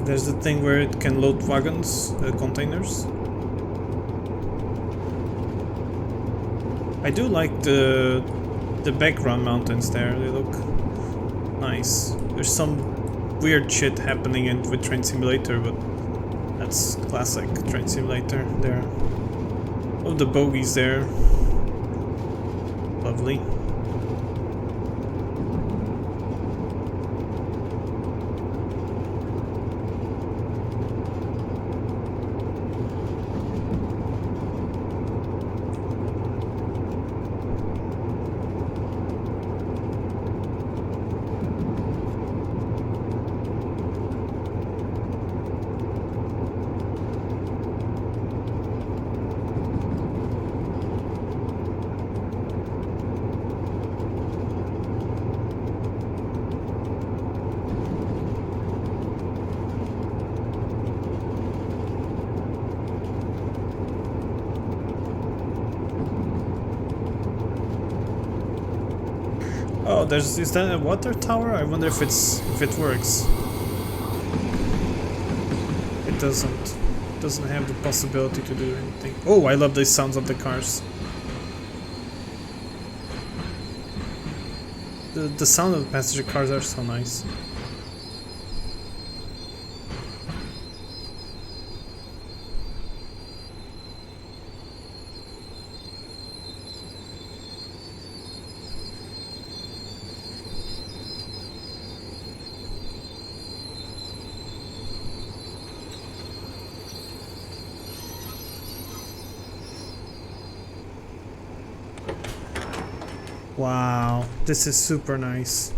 There's the thing where it can load wagons, containers. I do like the background mountains there. They look nice. There's some weird shit happening with Train Simulator, but that's classic Train Simulator there. Oh, the bogies there. Lovely. Oh, is that a water tower? I wonder if it works. doesn't have the possibility to do anything. Oh, I love the sounds of the cars. The sound of the passenger cars are so nice. Wow, this is super nice.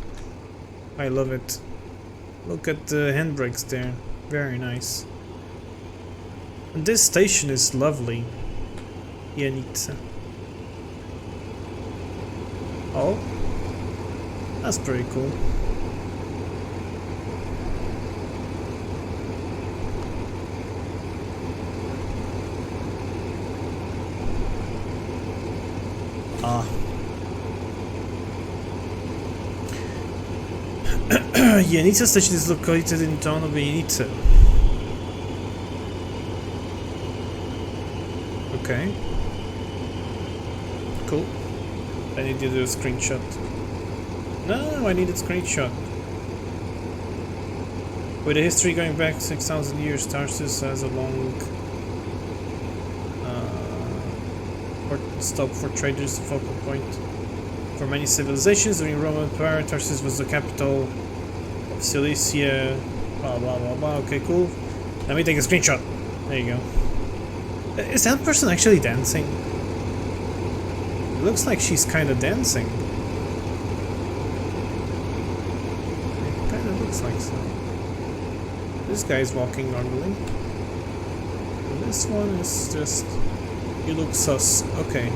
I love it. Look at the handbrakes there. Very nice. And this station is lovely. Janica. Oh, that's pretty cool. Ah. Janica station is located in the town of Janica. Okay. Cool. I need to do a screenshot. No, I need a screenshot. With a history going back 6,000 years, Tarsus has a long port stop for traders, the focal point for many civilizations. During Roman Empire, Tarsus was the capital of Cilicia. Blah blah blah blah. Okay, cool. Let me take a screenshot. There you go. Is that person actually dancing? It looks like she's kind of dancing. It kind of looks like so. This guy's walking normally. And this one is just... he looks sus. Okay.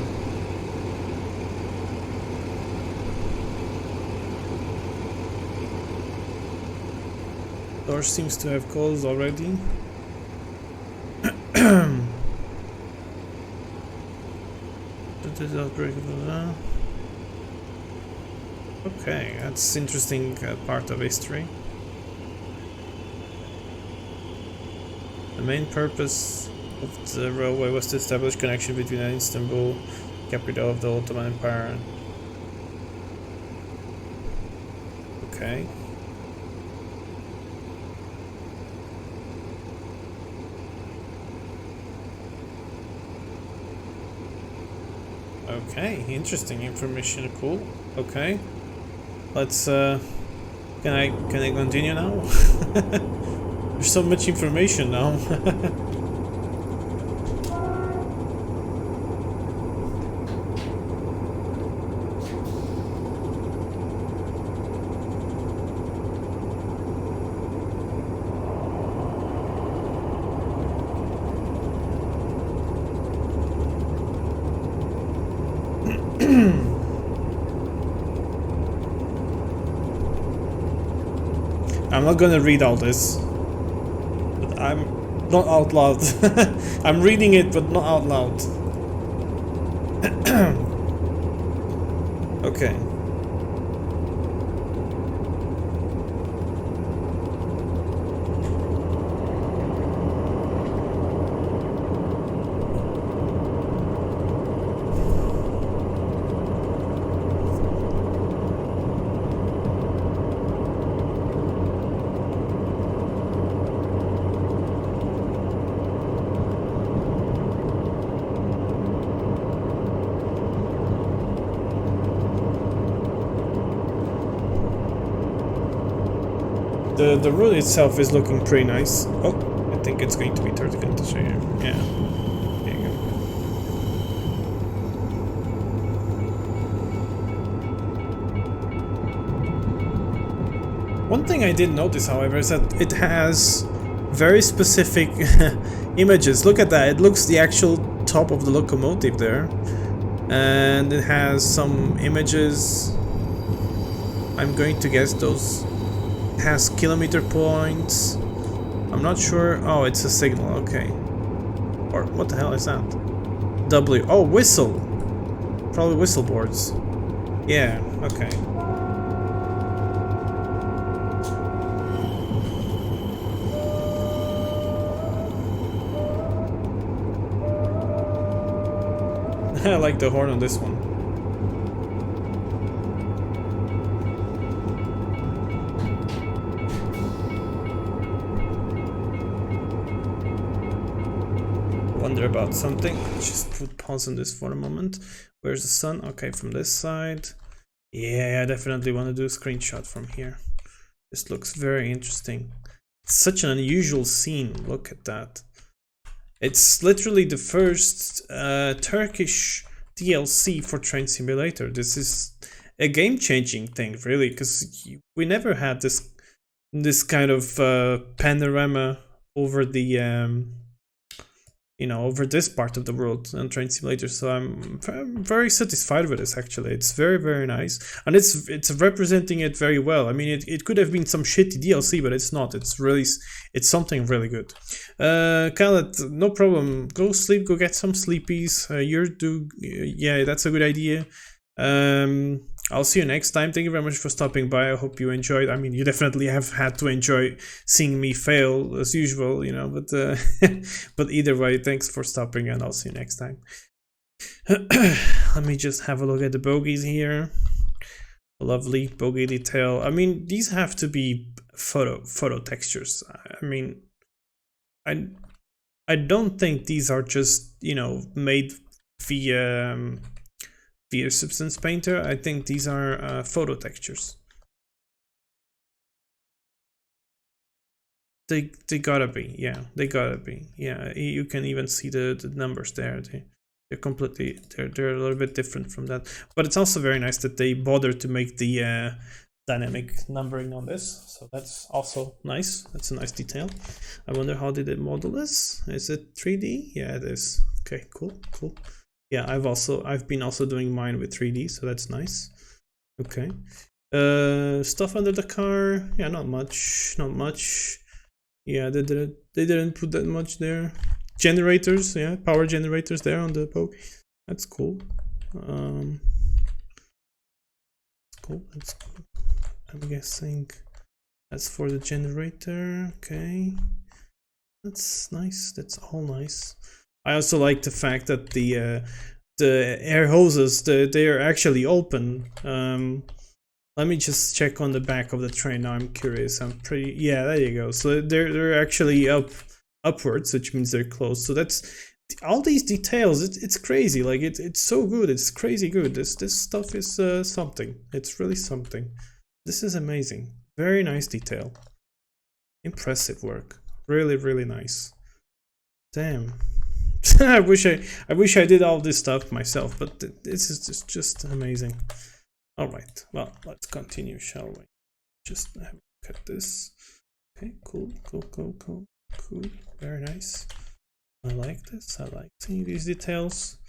Door seems to have closed already. Okay, that's interesting part of history. The main purpose of the railway was to establish connection between Istanbul, capital of the Ottoman Empire. Okay. Okay, interesting information. Cool. Okay, let's. Can I continue now? There's so much information now. I'm not gonna read all this, but I'm not out loud. I'm reading it, but not out loud. Okay. The road itself is looking pretty nice. Oh, I think it's going to be 30 to show you. Yeah. There you go. One thing I did notice, however, is that it has very specific images. Look at that. It looks the actual top of the locomotive there. And it has some images. I'm going to guess those has kilometer points. I'm not sure. Oh, it's a signal. Okay. Or what the hell is that? W. Oh, whistle. Probably whistle boards. Yeah. Okay. I like the horn on this one. Wonder about something. Let's just put pause on this for a moment. Where's the sun? Okay, from this side. Yeah, I definitely want to do a screenshot from here. This looks very interesting. It's such an unusual scene. Look at that. It's literally the first Turkish DLC for Train Simulator. This is a game-changing thing, really, because we never had this kind of panorama over the over this part of the world on Train Simulator. So I'm very satisfied with this. Actually, it's very, very nice, and it's representing it very well. I mean, it could have been some shitty DLC, but it's not. It's something really good. Khaled, no problem. Go sleep. Go get some sleepies. Yeah, that's a good idea. I'll see you next time. Thank you very much for stopping by. I hope you enjoyed. I mean, you definitely have had to enjoy seeing me fail as usual, but but either way, thanks for stopping, and I'll see you next time. Let me just have a look at the bogies here. Lovely bogey detail. I mean, these have to be photo textures. I mean, I don't think these are just made via Substance Painter. I think these are photo textures. They gotta be, yeah. They gotta be, yeah. You can even see the numbers there. They're completely they're a little bit different from that. But it's also very nice that they bother to make the dynamic numbering on this. So that's also nice. That's a nice detail. I wonder how did it model this? Is it 3D? Yeah, it is. Okay, cool. Yeah, I've been also doing mine with 3D, so that's nice. Okay. Stuff under the car. Yeah, not much. Yeah, they didn't put that much there. Generators, yeah, power generators there on the poke. That's cool. That's cool. I'm guessing that's for the generator. Okay. That's nice. That's all nice. I also like the fact that the air hoses, they are actually open. Let me just check on the back of the train. Now I'm curious. Yeah, there you go. So they're actually upwards, which means they're closed. So that's all these details. It's crazy. Like it's so good. It's crazy good. This stuff is something. It's really something. This is amazing. Very nice detail. Impressive work. Really, really nice. Damn. I wish I did all this stuff myself, but this is just amazing. All right, well, let's continue, shall we? Just have a look at this. Okay, cool. Very nice. I like this. I like seeing these details.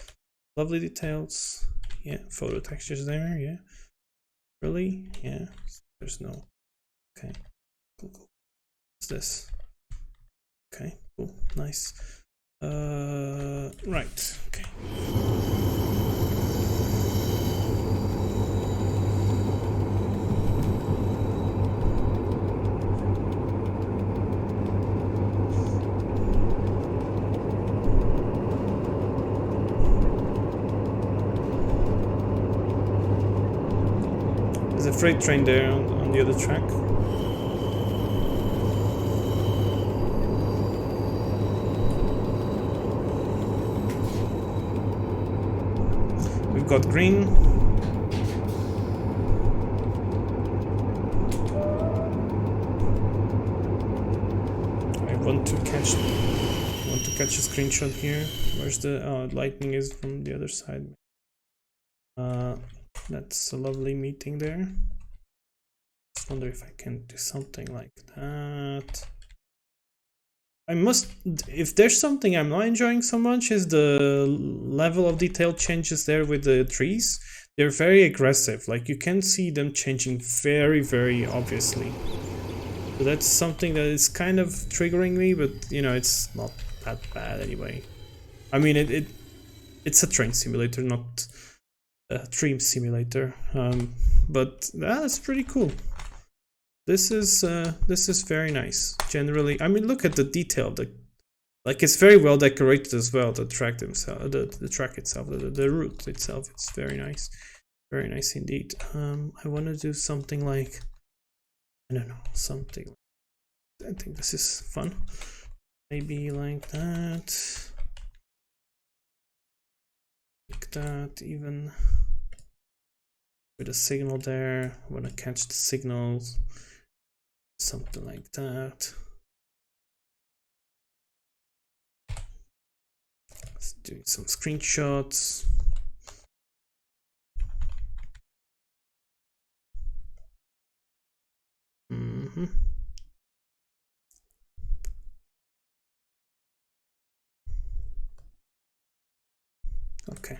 Lovely details. Yeah, photo textures there. Yeah. Really? Yeah. There's no. Okay. Cool. What's this? Okay. Cool. Nice. Right, okay. There's a freight train there on the other track. We've got green. I want to catch a screenshot here. Where's the lightning is from the other side. That's a lovely meeting there. Just wonder if I can do something like that. If there's something I'm not enjoying so much is the level of detail changes there with the trees. They're very aggressive, like you can see them changing very, very obviously. So that's something that is kind of triggering me, but it's not that bad anyway. I mean, it's a train simulator, not a dream simulator, but that's pretty cool. This is very nice. Generally, I mean, look at the detail. The Like, it's very well decorated as well. The track themselves, the track itself, the route itself, it's very nice. Very nice indeed. I want to do something like, I don't know, something. I think this is fun. Maybe like that. Like that, even. With a signal there. I want to catch the signals. Something like that. Let's do some screenshots. Okay.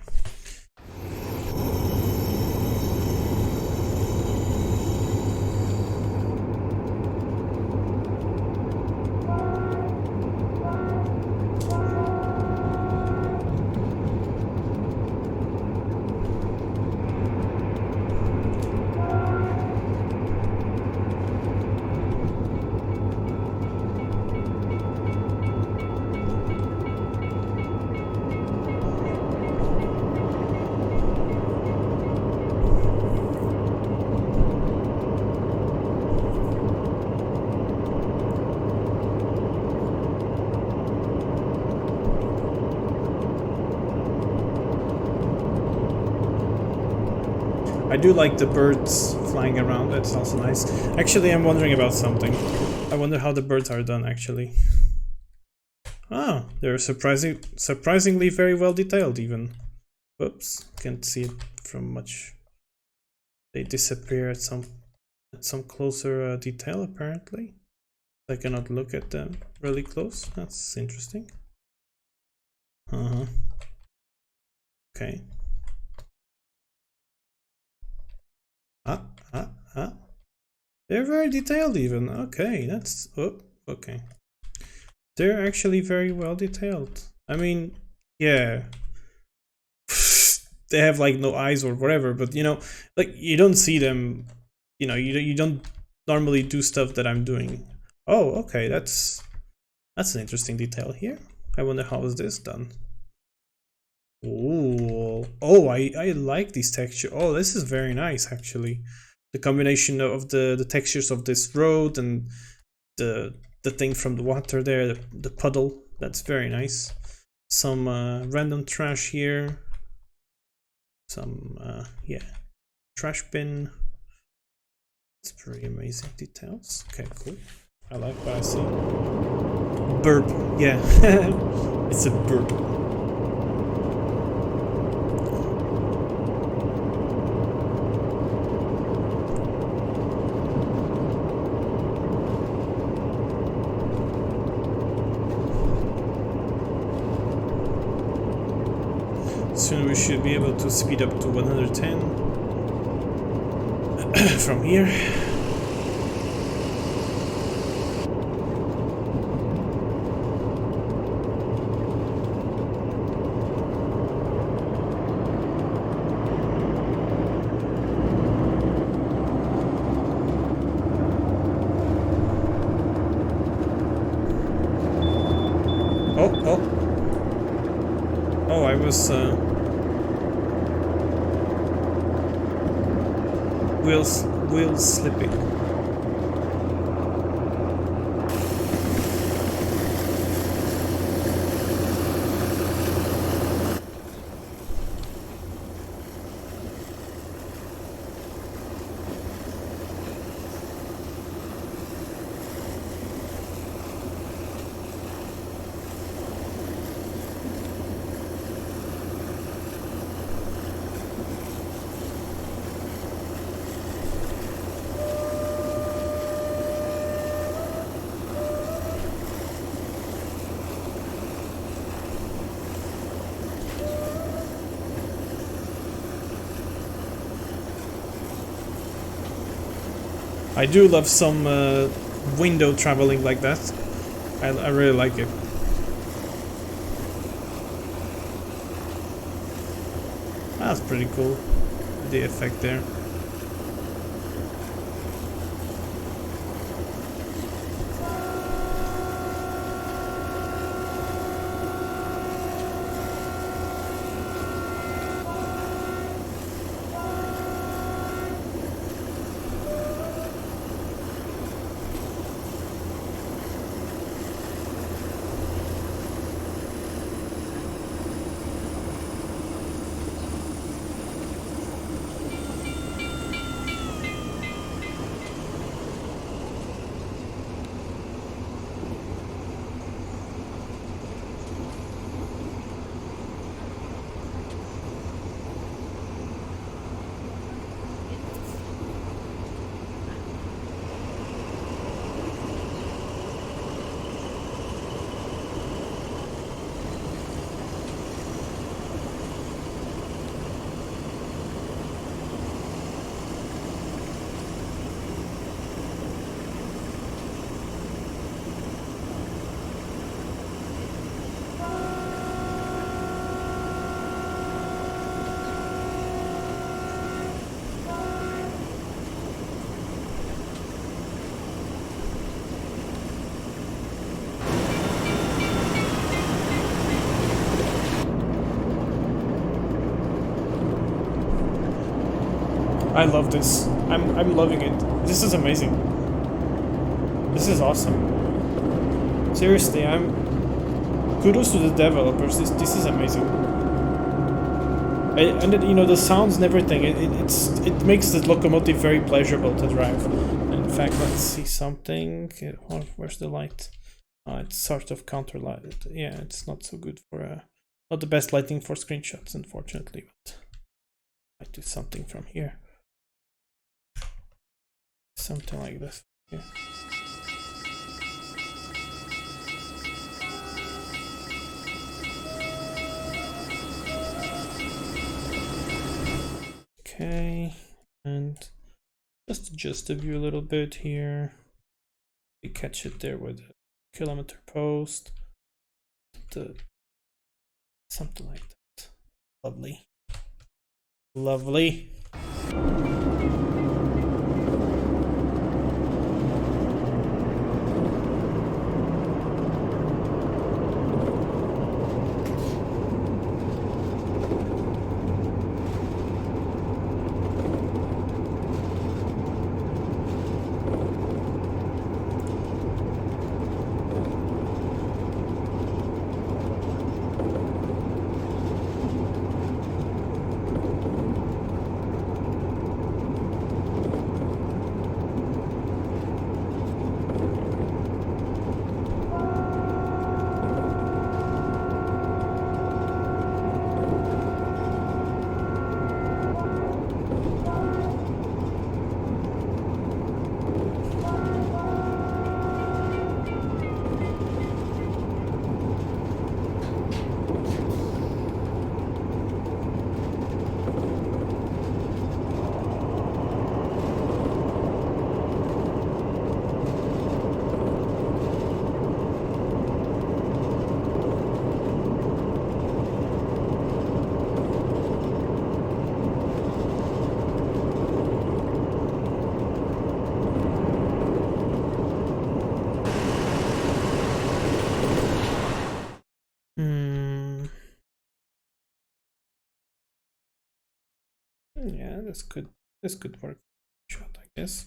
I do like the birds flying around, that's also nice. Actually, I'm wondering about something. I wonder how the birds are done, actually. Ah, they're surprisingly very well detailed, even. Whoops, can't see it from much. They disappear at some closer detail, apparently. I cannot look at them really close. That's interesting. Okay. They're very detailed even. Okay, that's... Oh, okay. They're actually very well detailed. I mean, yeah. They have like no eyes or whatever, but you know, like you don't see them, you know, you don't normally do stuff that I'm doing. Oh, okay, that's an interesting detail here. I wonder how is this done. Oh, I like this texture. Oh, this is very nice actually. The combination of the textures of this road and the thing from the water there, the puddle, that's very nice. Some random trash here. Some yeah, trash bin. It's pretty amazing details. Okay, cool. I like what I see. Burp, yeah. It's a burp. Soon we should be able to speed up to 110 from here. Oh, I was wheels slipping. I do love some window traveling like that. I really like it. That's pretty cool, the effect there. I love this. I'm loving it. This is amazing. This is awesome. Seriously, kudos to the developers. This is amazing. And you know, the sounds and everything. It makes the locomotive very pleasurable to drive. In fact, let's see something. Where's the light? It's sort of counter light. Yeah, it's not so good for not the best lighting for screenshots, unfortunately. But I do something from here. Something like this. Yeah. Okay, and just adjust the view a little bit here. We catch it there with a kilometer post. Something like that. Lovely. Lovely. Yeah, this could work. Shot, I guess.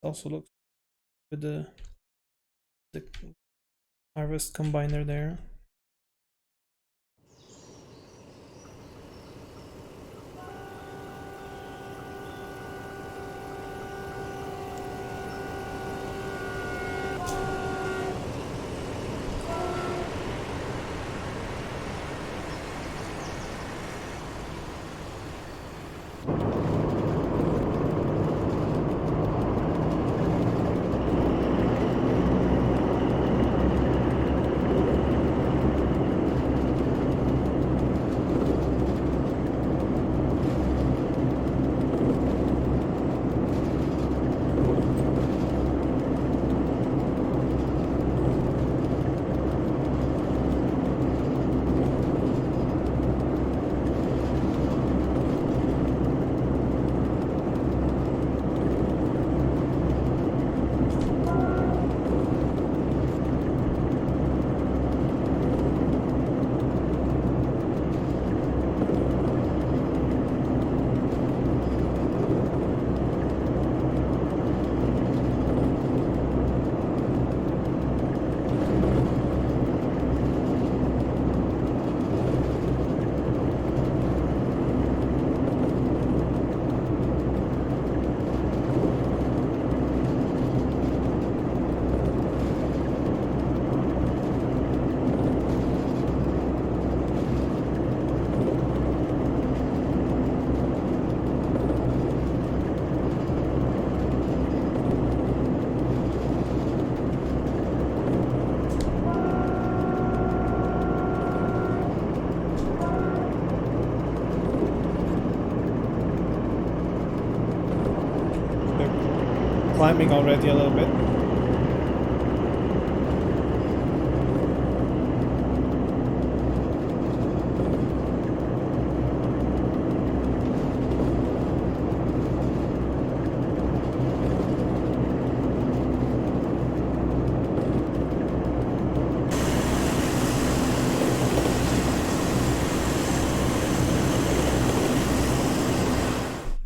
Also looks with the harvest combiner there. Climbing already a little bit.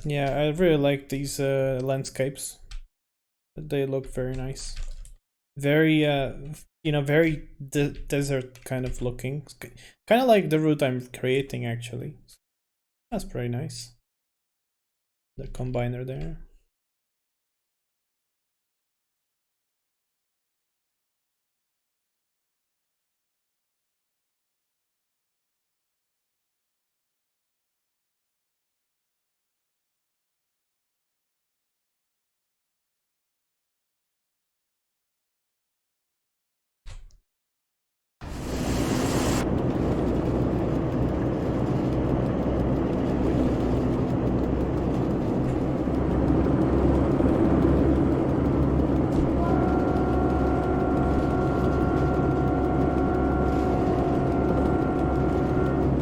Yeah, I really like these landscapes. They look very nice. Very, very desert kind of looking. Kind of like the route I'm creating, actually. That's pretty nice. The combiner there.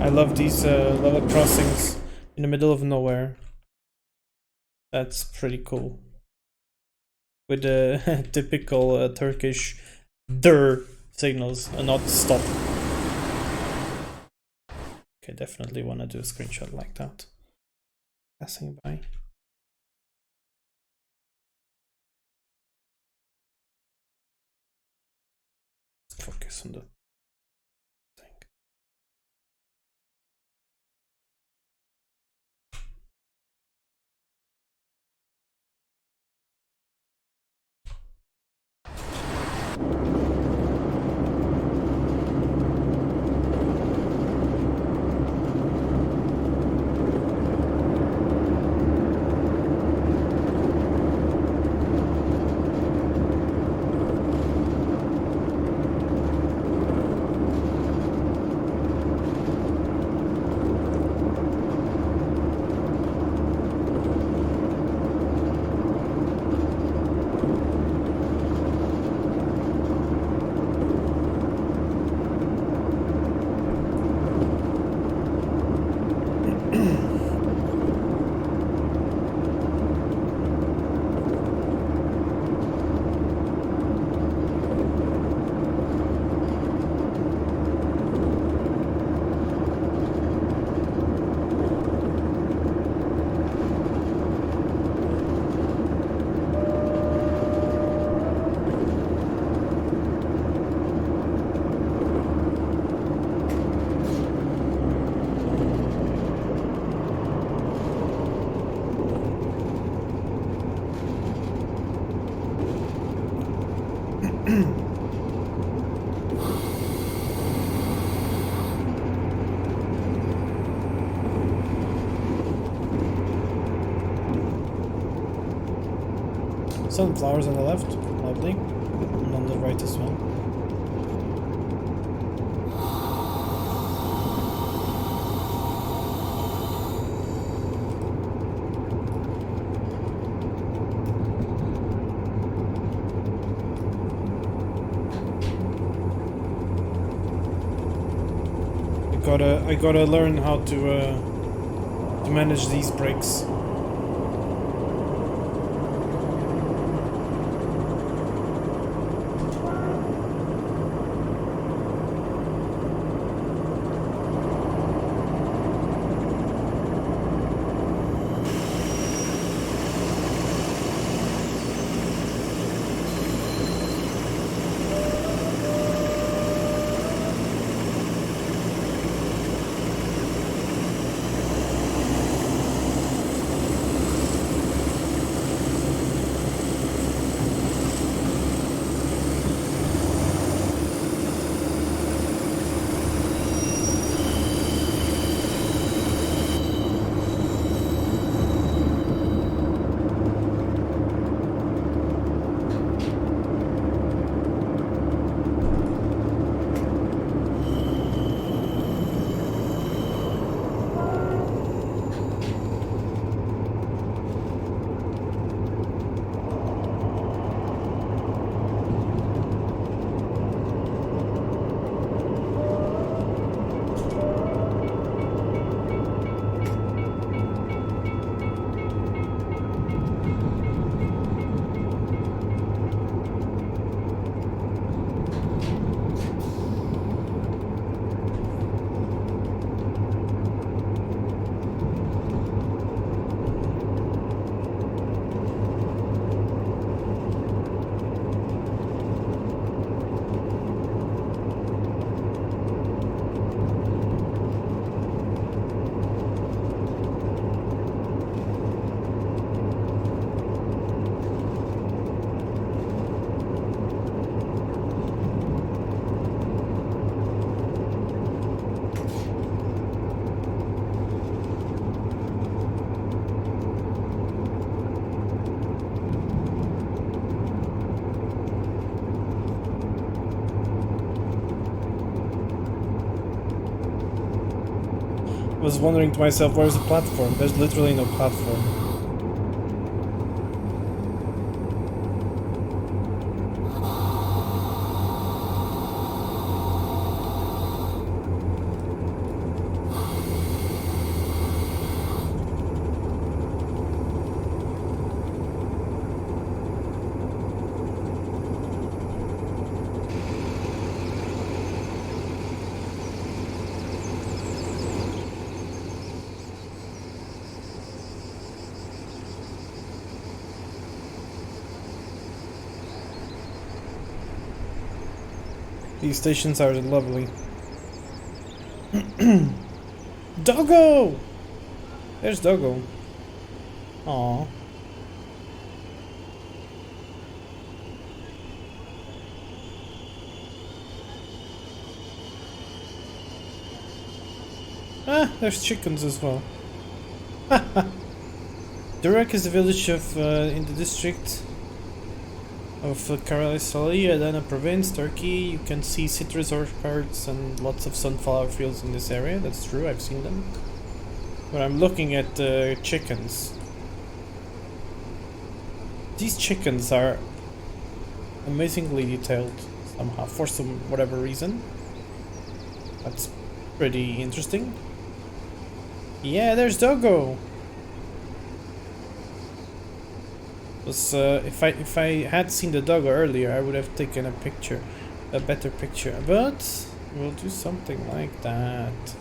I love these level crossings in the middle of nowhere. That's pretty cool. With the typical Turkish der signals and not stop. Okay, definitely want to do a screenshot like that. Passing by. Let's focus on the thing. Some flowers on the left, lovely, and on the right as well. I gotta learn how to manage these brakes. was wondering to myself, where's the platform? There's literally no platform. These stations are lovely. Doggo! There's Doggo. Aww. Ah, there's chickens as well. Durak is the village of in the district of Karayasali, Adana province, Turkey. You can see citrus orchards and lots of sunflower fields in this area. That's true, I've seen them. But I'm looking at the chickens. These chickens are amazingly detailed somehow, for some whatever reason. That's pretty interesting. Yeah, there's Doggo. If I had seen the Doggo earlier, I would have taken a picture, a better picture. But we'll do something like that.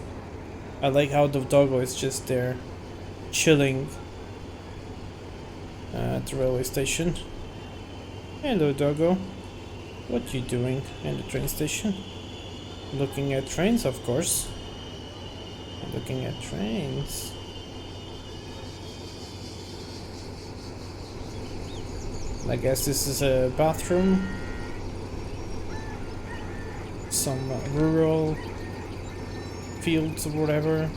I like how the Doggo is just there, chilling at the railway station. Hello, Doggo. What you doing in the train station? Looking at trains, of course. Looking at trains. I guess this is a bathroom. Some rural fields or whatever.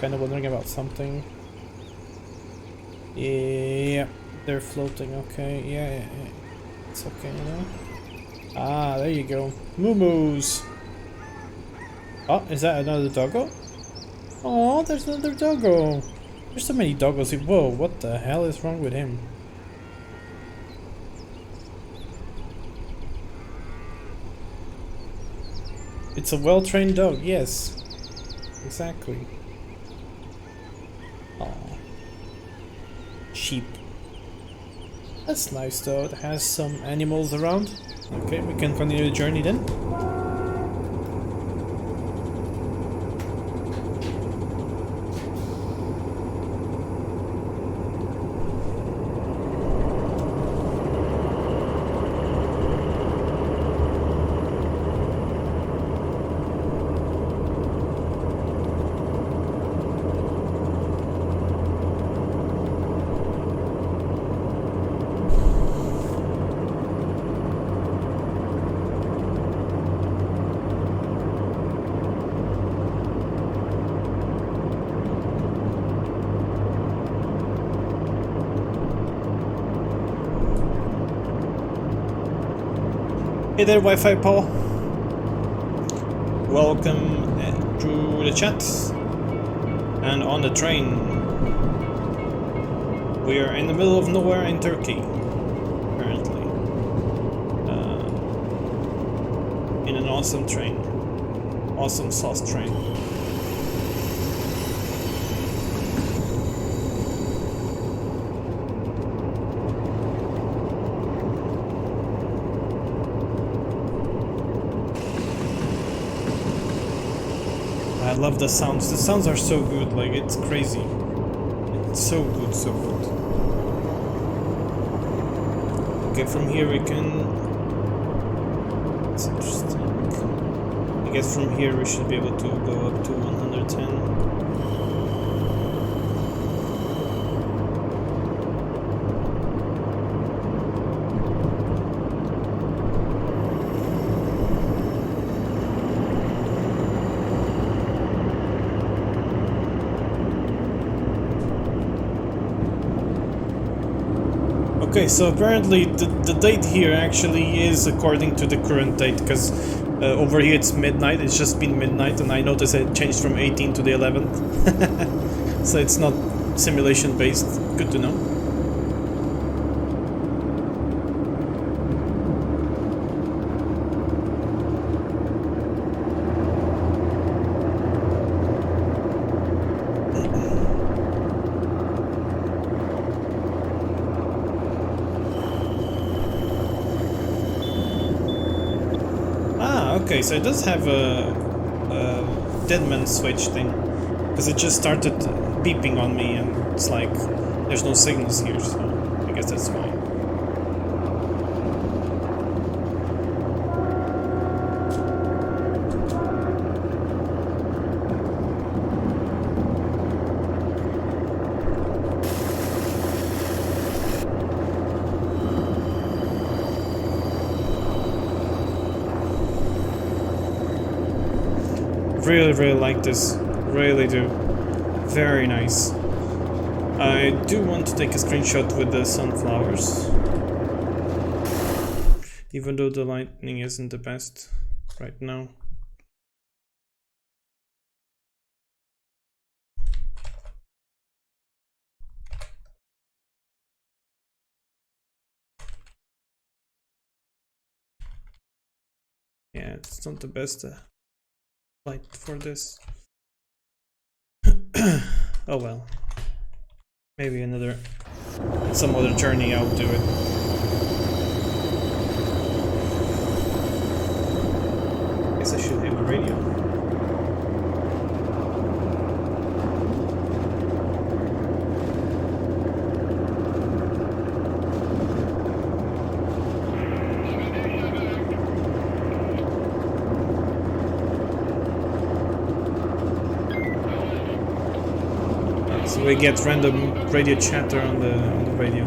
Kind of wondering about something. Yeah, they're floating. Okay, yeah. It's okay, you know. Ah, there you go. Moo-moos. Oh, is that another doggo? Oh, there's another doggo. There's so many doggos here. Whoa, what the hell is wrong with him? It's a well-trained dog, yes. Exactly. Oh. Sheep. That's nice though, it has some animals around. Okay, we can continue the journey then. Hey there, Wi-Fi Paul. Welcome to the chat and on the train. We are in the middle of nowhere in Turkey, currently. In an awesome train. Awesome sauce train. I love the sounds. The sounds are so good, like it's crazy. It's so good, so good. Okay, from here we can... It's interesting. I guess from here we should be able to go up to 110. Okay, so apparently the date here actually is according to the current date, because Over here it's midnight, it's just been midnight, and I noticed it changed from 18 to the 11th. So it's not simulation based. Good to know. Okay, so it does have a deadman switch thing, because it just started beeping on me, and it's like there's no signals here, so I guess that's why. Really like this, really do. Very nice. I do want to take a screenshot with the sunflowers, even though the lighting isn't the best right now. Yeah, it's not the best light for this. Oh well. Maybe some other journey I'll do it. Guess I should have the radio. So we get random radio chatter on the radio.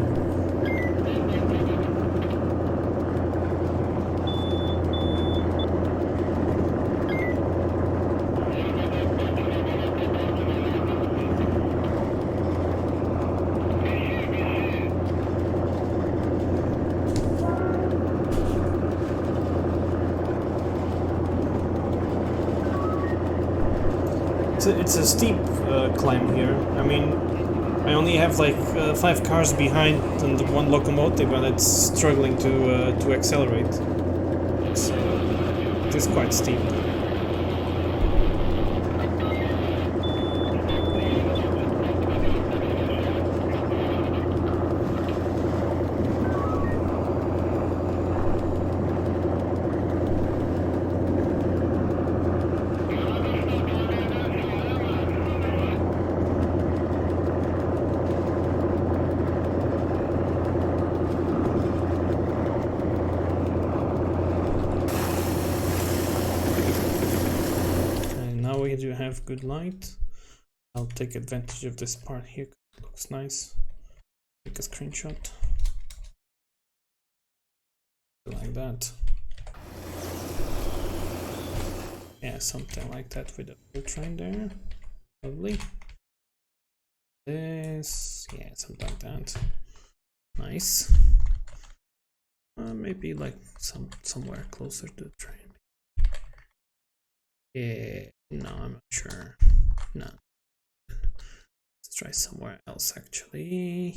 It's a steep climb here. I mean, I only have like 5 cars behind and 1 locomotive, and it's struggling to accelerate. So it is quite steep. We do have good light. I'll take advantage of this part here. It looks nice. Take a screenshot. Like that. Yeah, something like that with a full train there. Lovely. This, yeah, something like that. Nice. Maybe like somewhere closer to the train. Yeah, no, I'm not sure. No. Let's try somewhere else actually.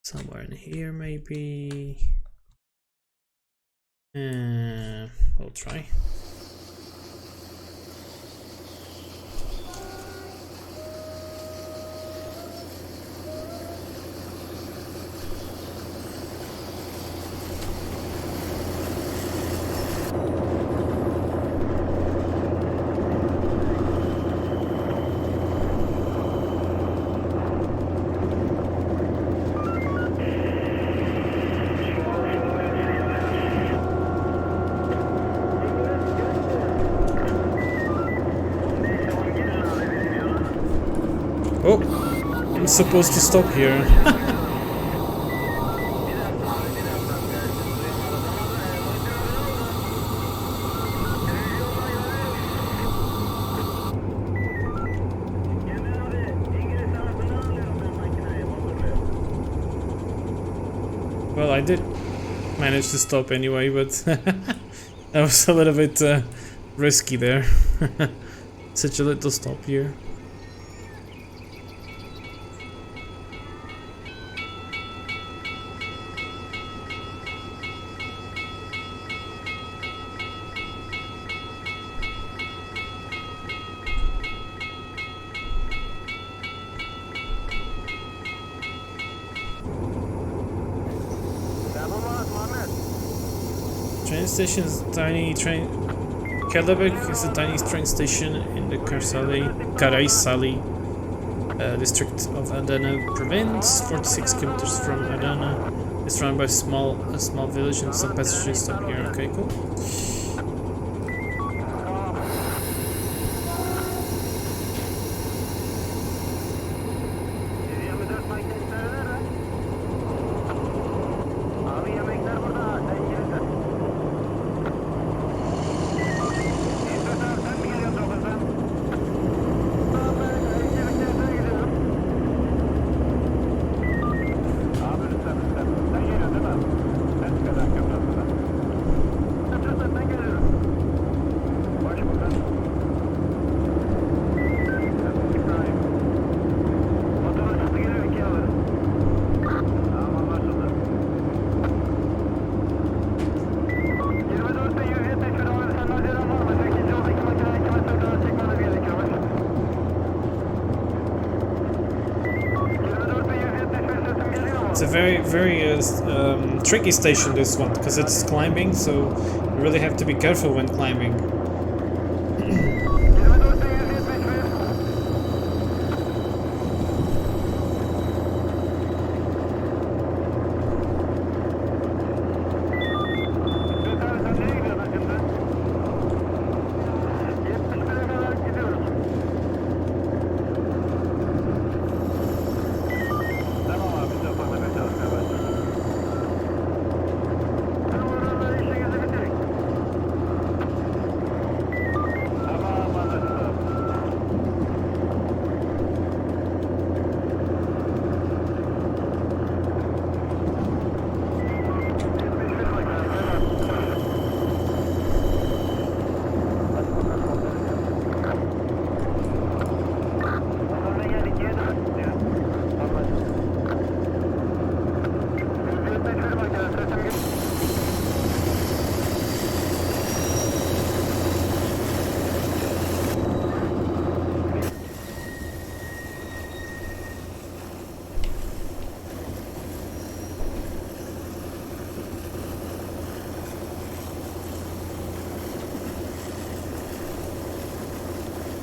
Somewhere in here maybe. We'll try. Oh, I'm supposed to stop here. Well, I did manage to stop anyway, but That was a little bit risky there. Such a little stop here. Train station is a tiny train. Kelebek is a tiny train station in the Karaysali district of Adana province, 46 kilometers from Adana. It's run by a small village and some passengers stop here. Okay, cool. It's a very tricky station, this one, because it's climbing, so you really have to be careful when climbing.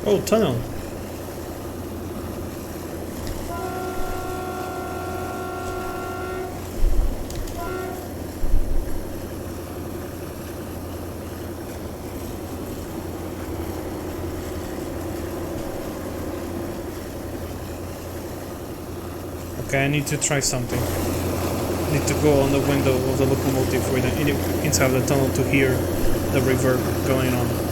Oh, tunnel. Okay, I need to try something. I need to go on the window of the locomotive with inside the tunnel to hear the reverb going on.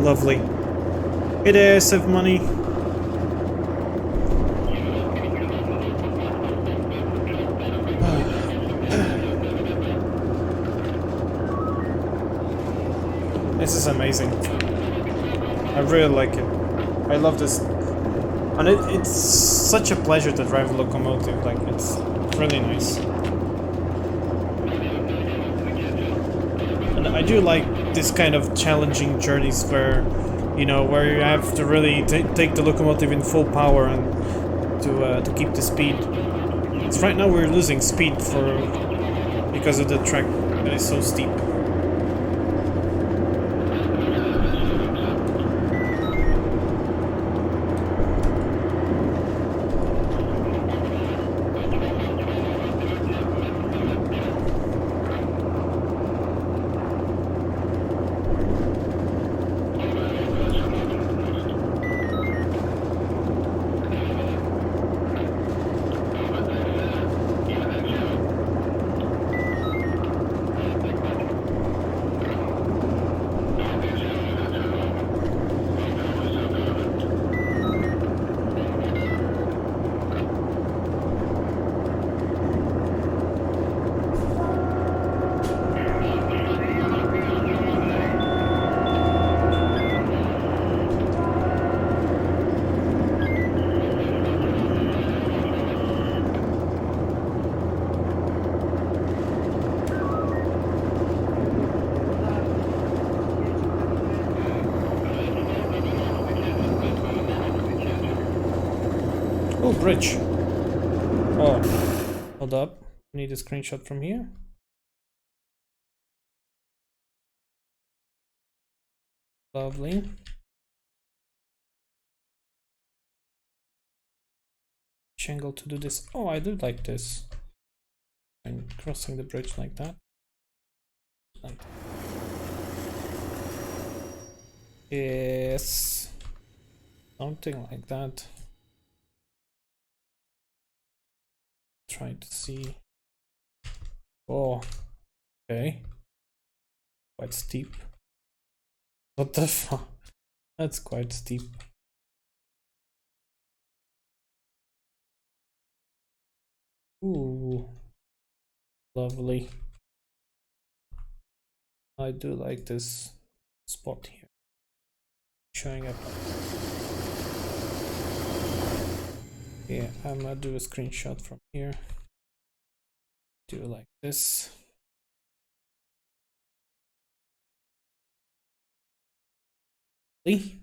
Lovely. It is of money. This is amazing. I really like it. I love this. And it's such a pleasure to drive a locomotive, like it's really nice. And I do like this kind of challenging journeys where, you know, where you have to really take the locomotive in full power and to keep the speed. Because right now we're losing speed because of the track that is so steep. Oh, bridge. Oh, hold up. Need a screenshot from here. Lovely. Angle to do this. Oh, I do like this. And crossing the bridge like that. Yes. Something like that. Try to see. Oh, okay. Quite steep. What the fuck? That's quite steep. Ooh, lovely. I do like this spot here. Showing up. Yeah, I'm gonna do a screenshot from here. Do like this. See?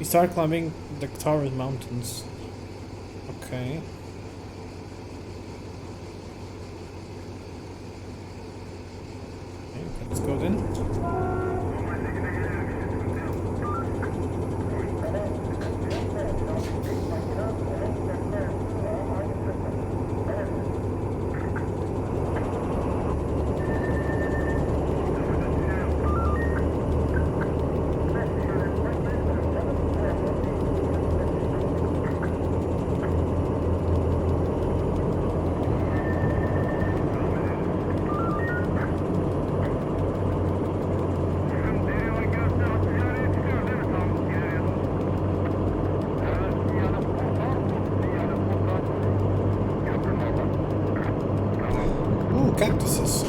We start climbing the Taurus Mountains. Okay. Okay, let's go then. Ooh, cactuses.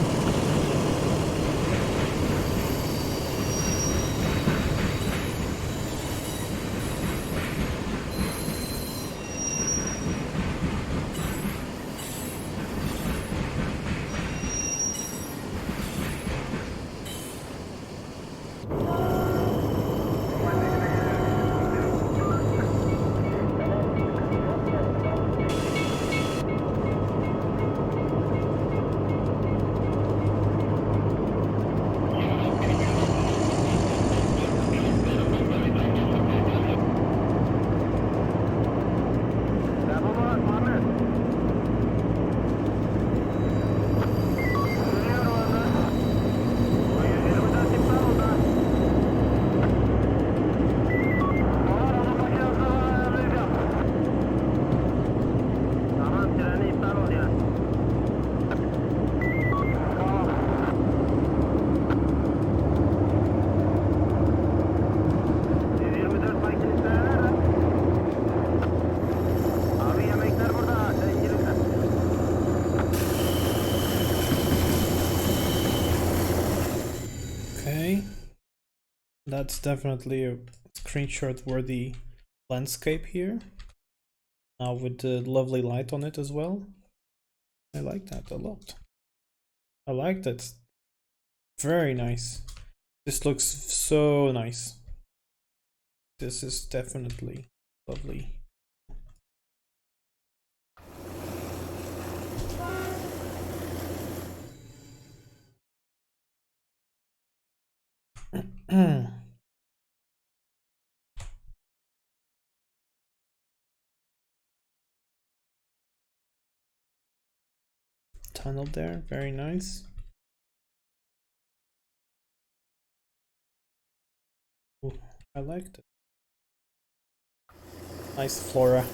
Okay. That's definitely a screenshot worthy landscape here. Now with the lovely light on it as well. I like that a lot. I like that. Very nice. This looks so nice. This is definitely lovely. Tunnel there, very nice. Ooh, I liked it. Nice flora.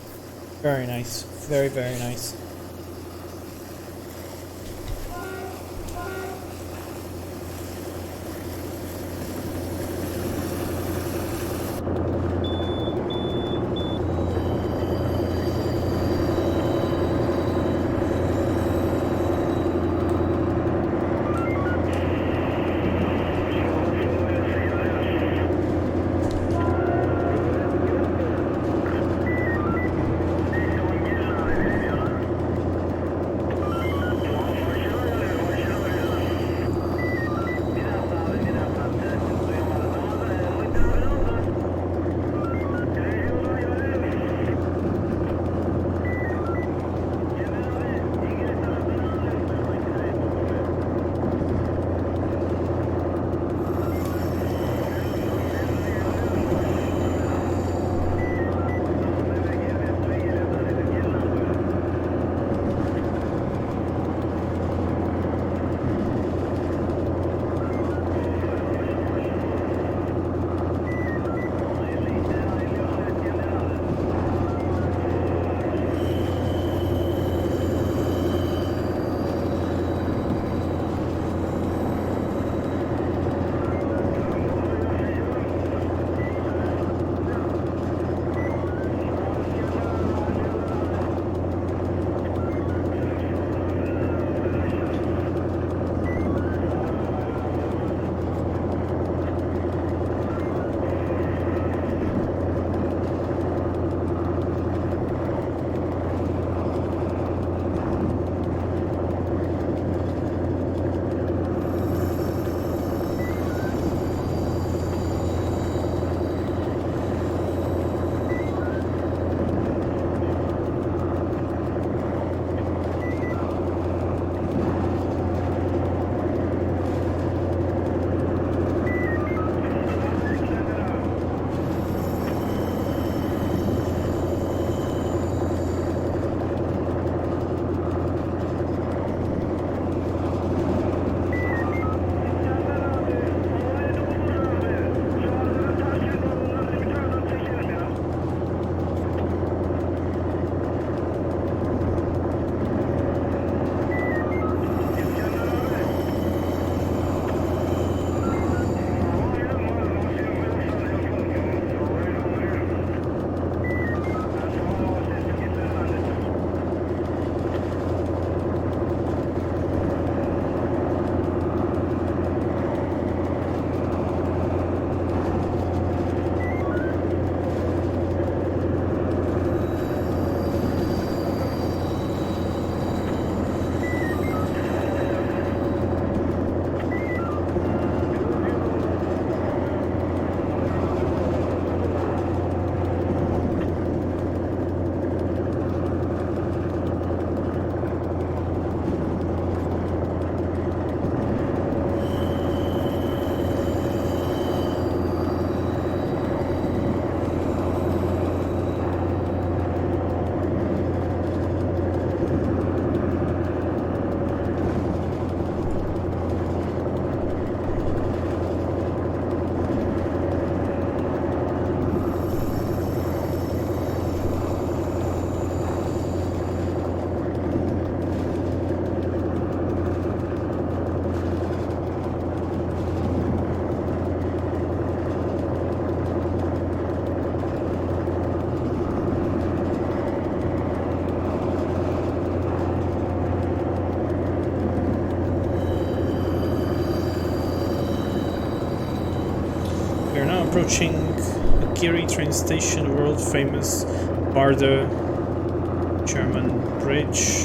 Very nice. Very, very nice. We are now approaching Akiri train station, world famous Barda German bridge.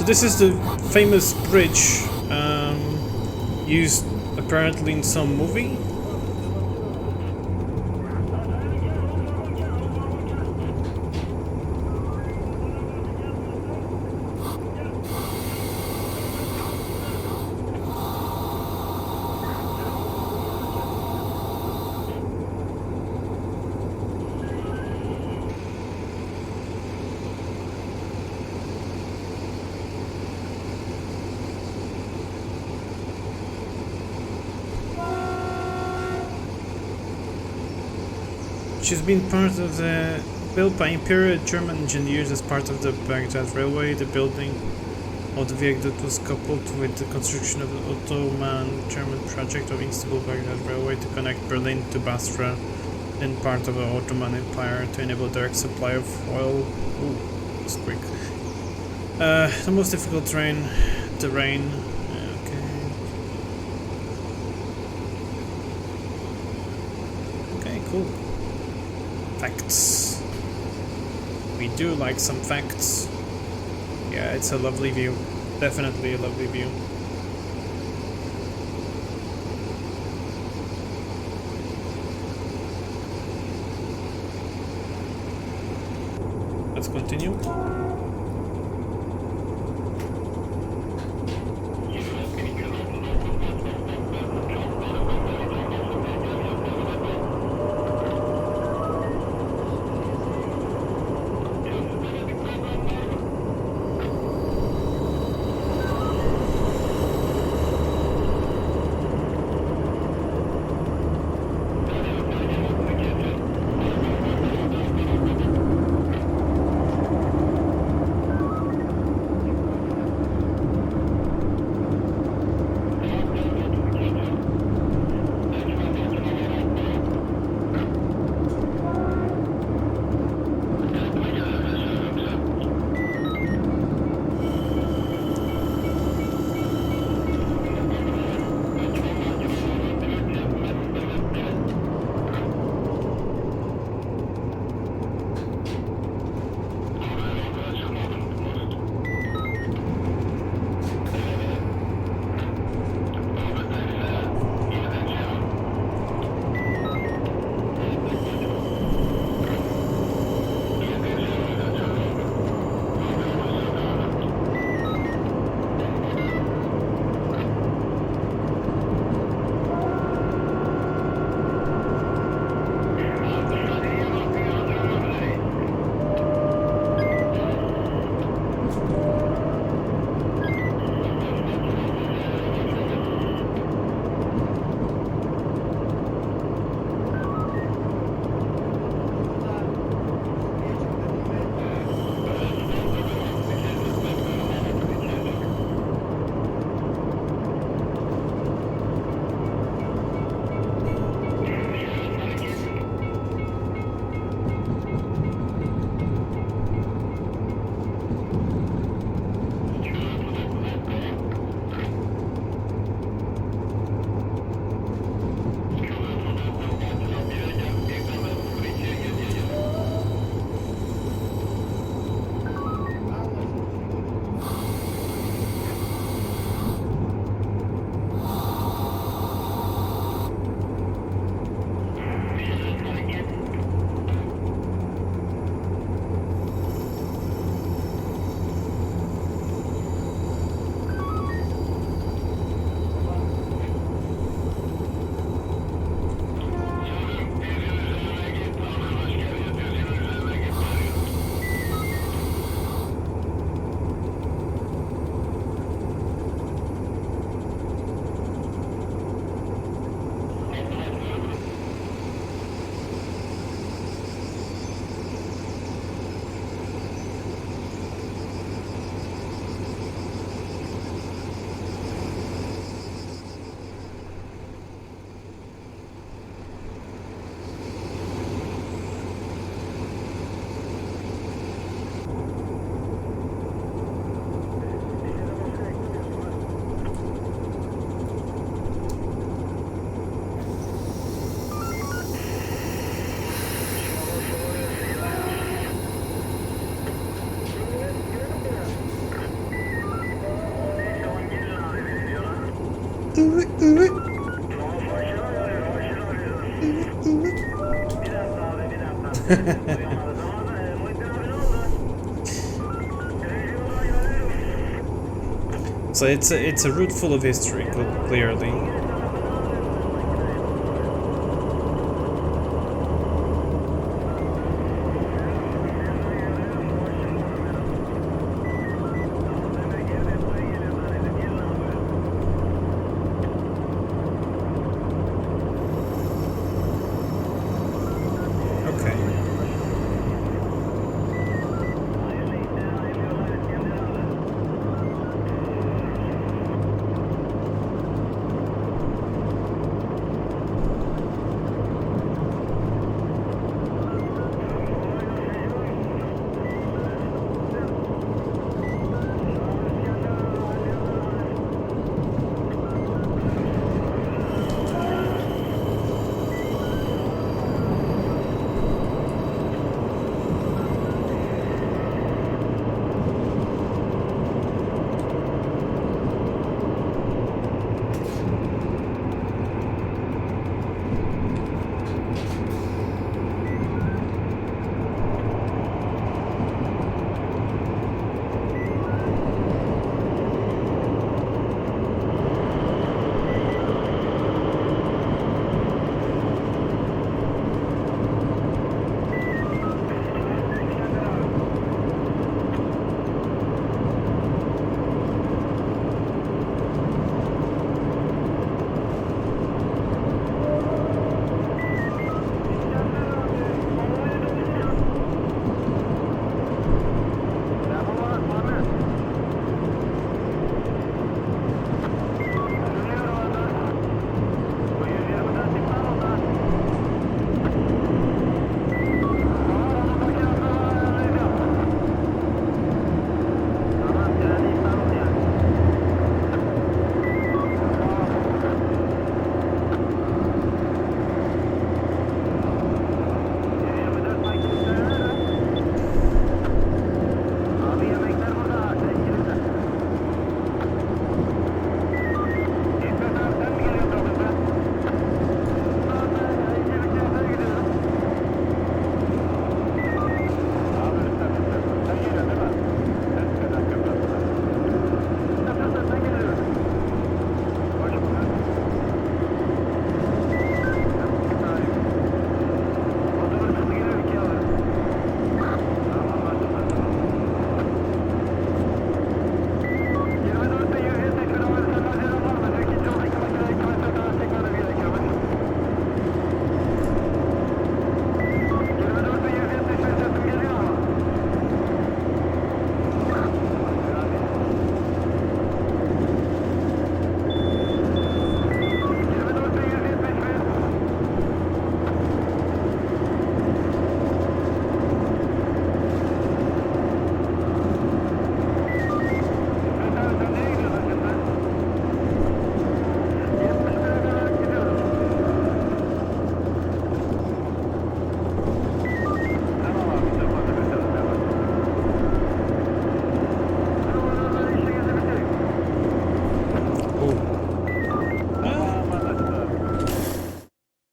This is the famous bridge used apparently in some movie. She's been part of the built by Imperial German engineers as part of the Baghdad Railway. The building of the viaduct was coupled with the construction of the Ottoman German project of Istanbul Baghdad Railway to connect Berlin to Basra and part of the Ottoman Empire to enable direct supply of oil. Ooh, that's quick. The most difficult terrain. Okay, cool. Facts. We do like some facts. Yeah, it's a lovely view. Definitely a lovely view. Let's continue. So it's a route full of history, clearly.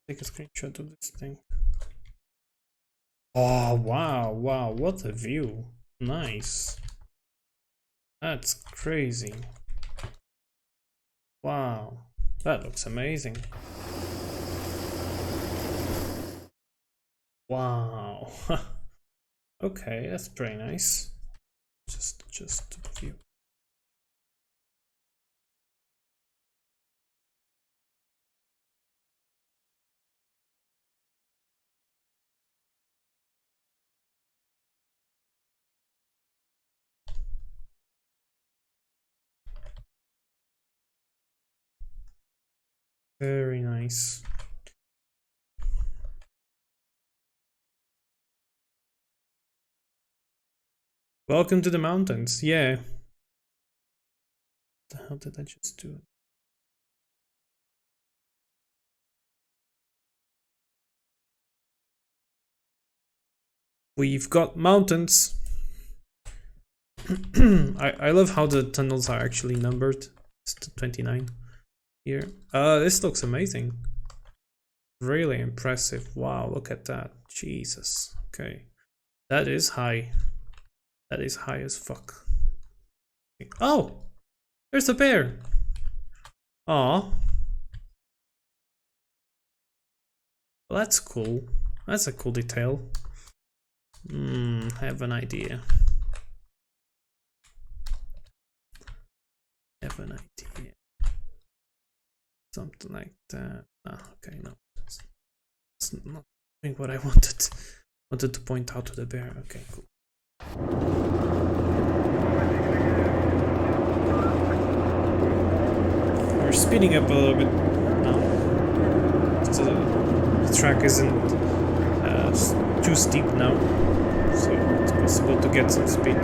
Take a screenshot of this thing. Oh, wow, wow, what a view. Nice. That's crazy. Wow, that looks amazing. Wow. Okay, that's pretty nice. Just a view. Very nice. Welcome to the mountains. Yeah. What the hell did I just do? We've got mountains. I love how the tunnels are actually numbered. It's 29 here. This looks amazing. really impressive. Wow, look at that. Jesus. Okay. That is high. That is high as fuck. Oh! There's a bear! Aw. Well, that's cool. That's a cool detail. Have an idea. Have an idea. Something like that. Ah, okay, no. That's not doing what I wanted. Wanted to point out to the bear. Okay, cool. We're speeding up a little bit now. The track isn't too steep now, so it's possible to get some speed.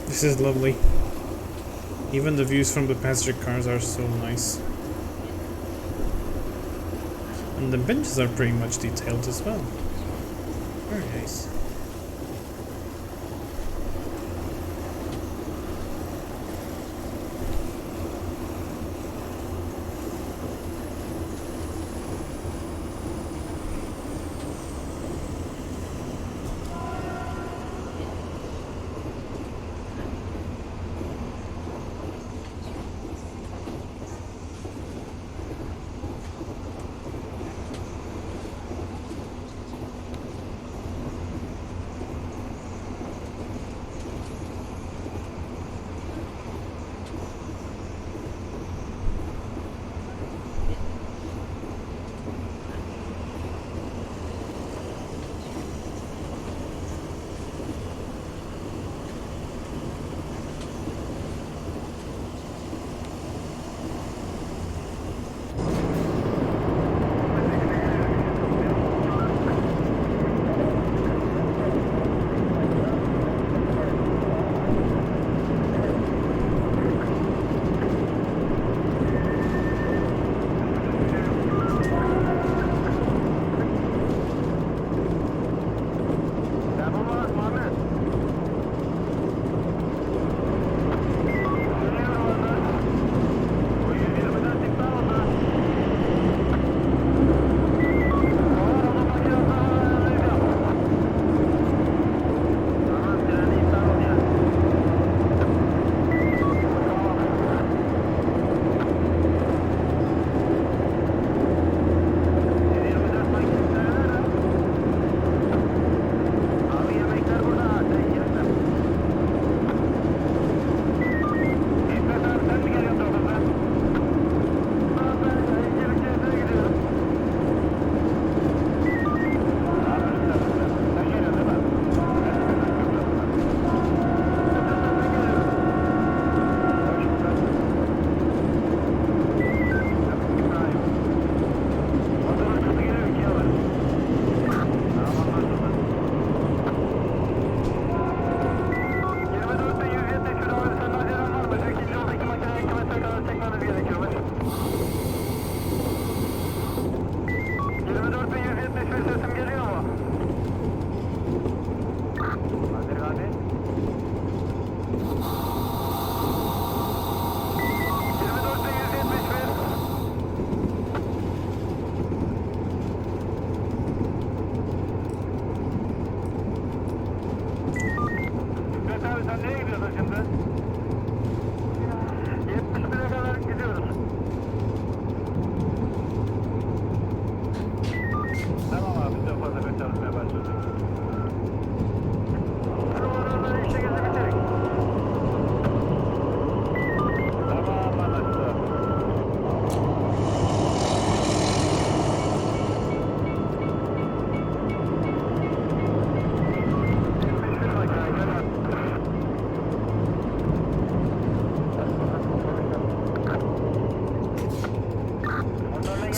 This is lovely. Even the views from the passenger cars are so nice. And the benches are pretty much detailed as well. Very nice.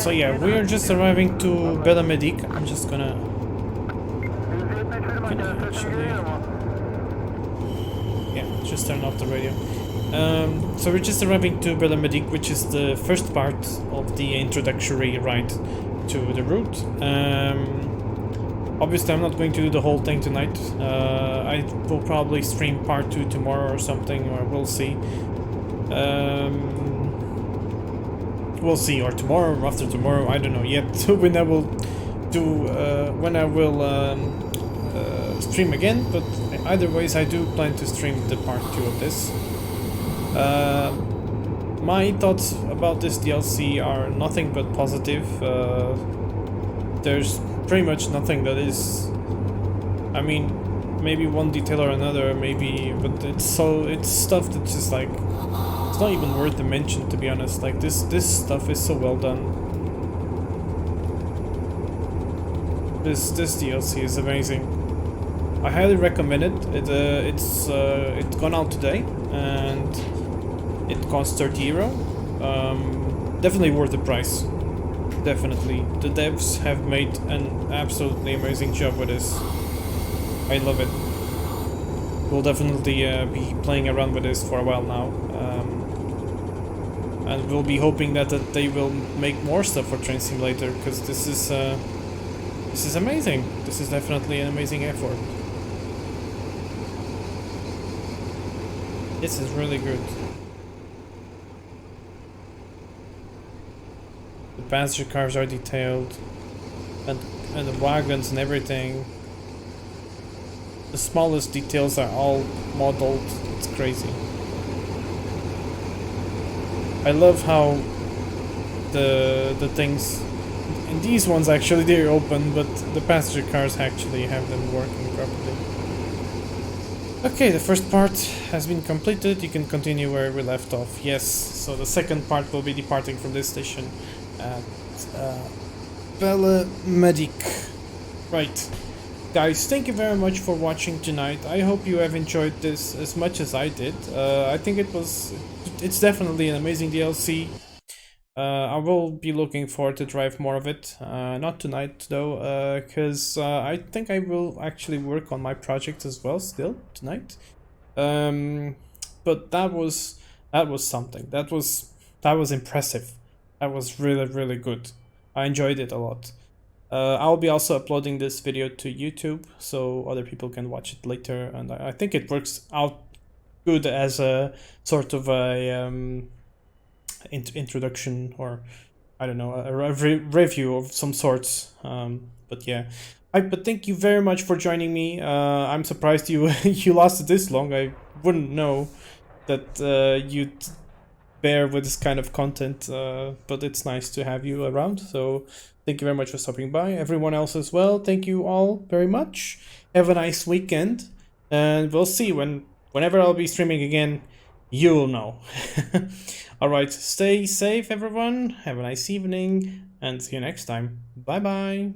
So yeah, we are just arriving to Bela Medic. I'm just gonna actually, yeah, just turn off the radio. So we're just arriving to Bela Medic, which is the first part of the introductory ride to the route. Obviously, I'm not going to do the whole thing tonight. I will probably stream part 2 tomorrow or something, or we'll see. We'll see, or tomorrow, or after tomorrow, I don't know yet. when I will do, when I will stream again. But either ways, I do plan to stream the part 2 of this. My thoughts about this DLC are nothing but positive. There's pretty much nothing that is, I mean, maybe one detail or another, maybe, but it's stuff that's just like, it's not even worth the mention, to be honest. Like this stuff is so well done. This DLC is amazing. I highly recommend it. It's gone out today and it costs €30. Definitely worth the price. Definitely. The devs have made an absolutely amazing job with this. I love it. We'll definitely be playing around with this for a while now. And we'll be hoping that they will make more stuff for Train Simulator, because this is amazing. This is definitely an amazing effort. This is really good. The passenger cars are detailed, and the wagons and everything. The smallest details are all modeled. It's crazy. I love how the things in these ones actually they're open, but the passenger cars actually have them working properly. Okay, the first part has been completed. You can continue where we left off. Yes, so the second part will be departing from this station at Bela Medic. Right. Guys, thank you very much for watching tonight. I hope you have enjoyed this as much as I did. I think it's definitely an amazing DLC. I will be looking forward to drive more of it. Not tonight though, because I think I will actually work on my project as well still tonight. But that was something. That was impressive. That was really good. I enjoyed it a lot. I'll be also uploading this video to YouTube so other people can watch it later, and I think it works out good as a sort of a introduction, or I don't know, a review of some sorts. But yeah, but thank you very much for joining me. I'm surprised you you lasted this long. I wouldn't know that you'd bear with this kind of content, but it's nice to have you around. So thank you very much for stopping by. Everyone else as well, thank you all very much. Have a nice weekend, and we'll see whenever I'll be streaming again. You'll know. Alright, stay safe everyone, have a nice evening, and see you next time. Bye bye.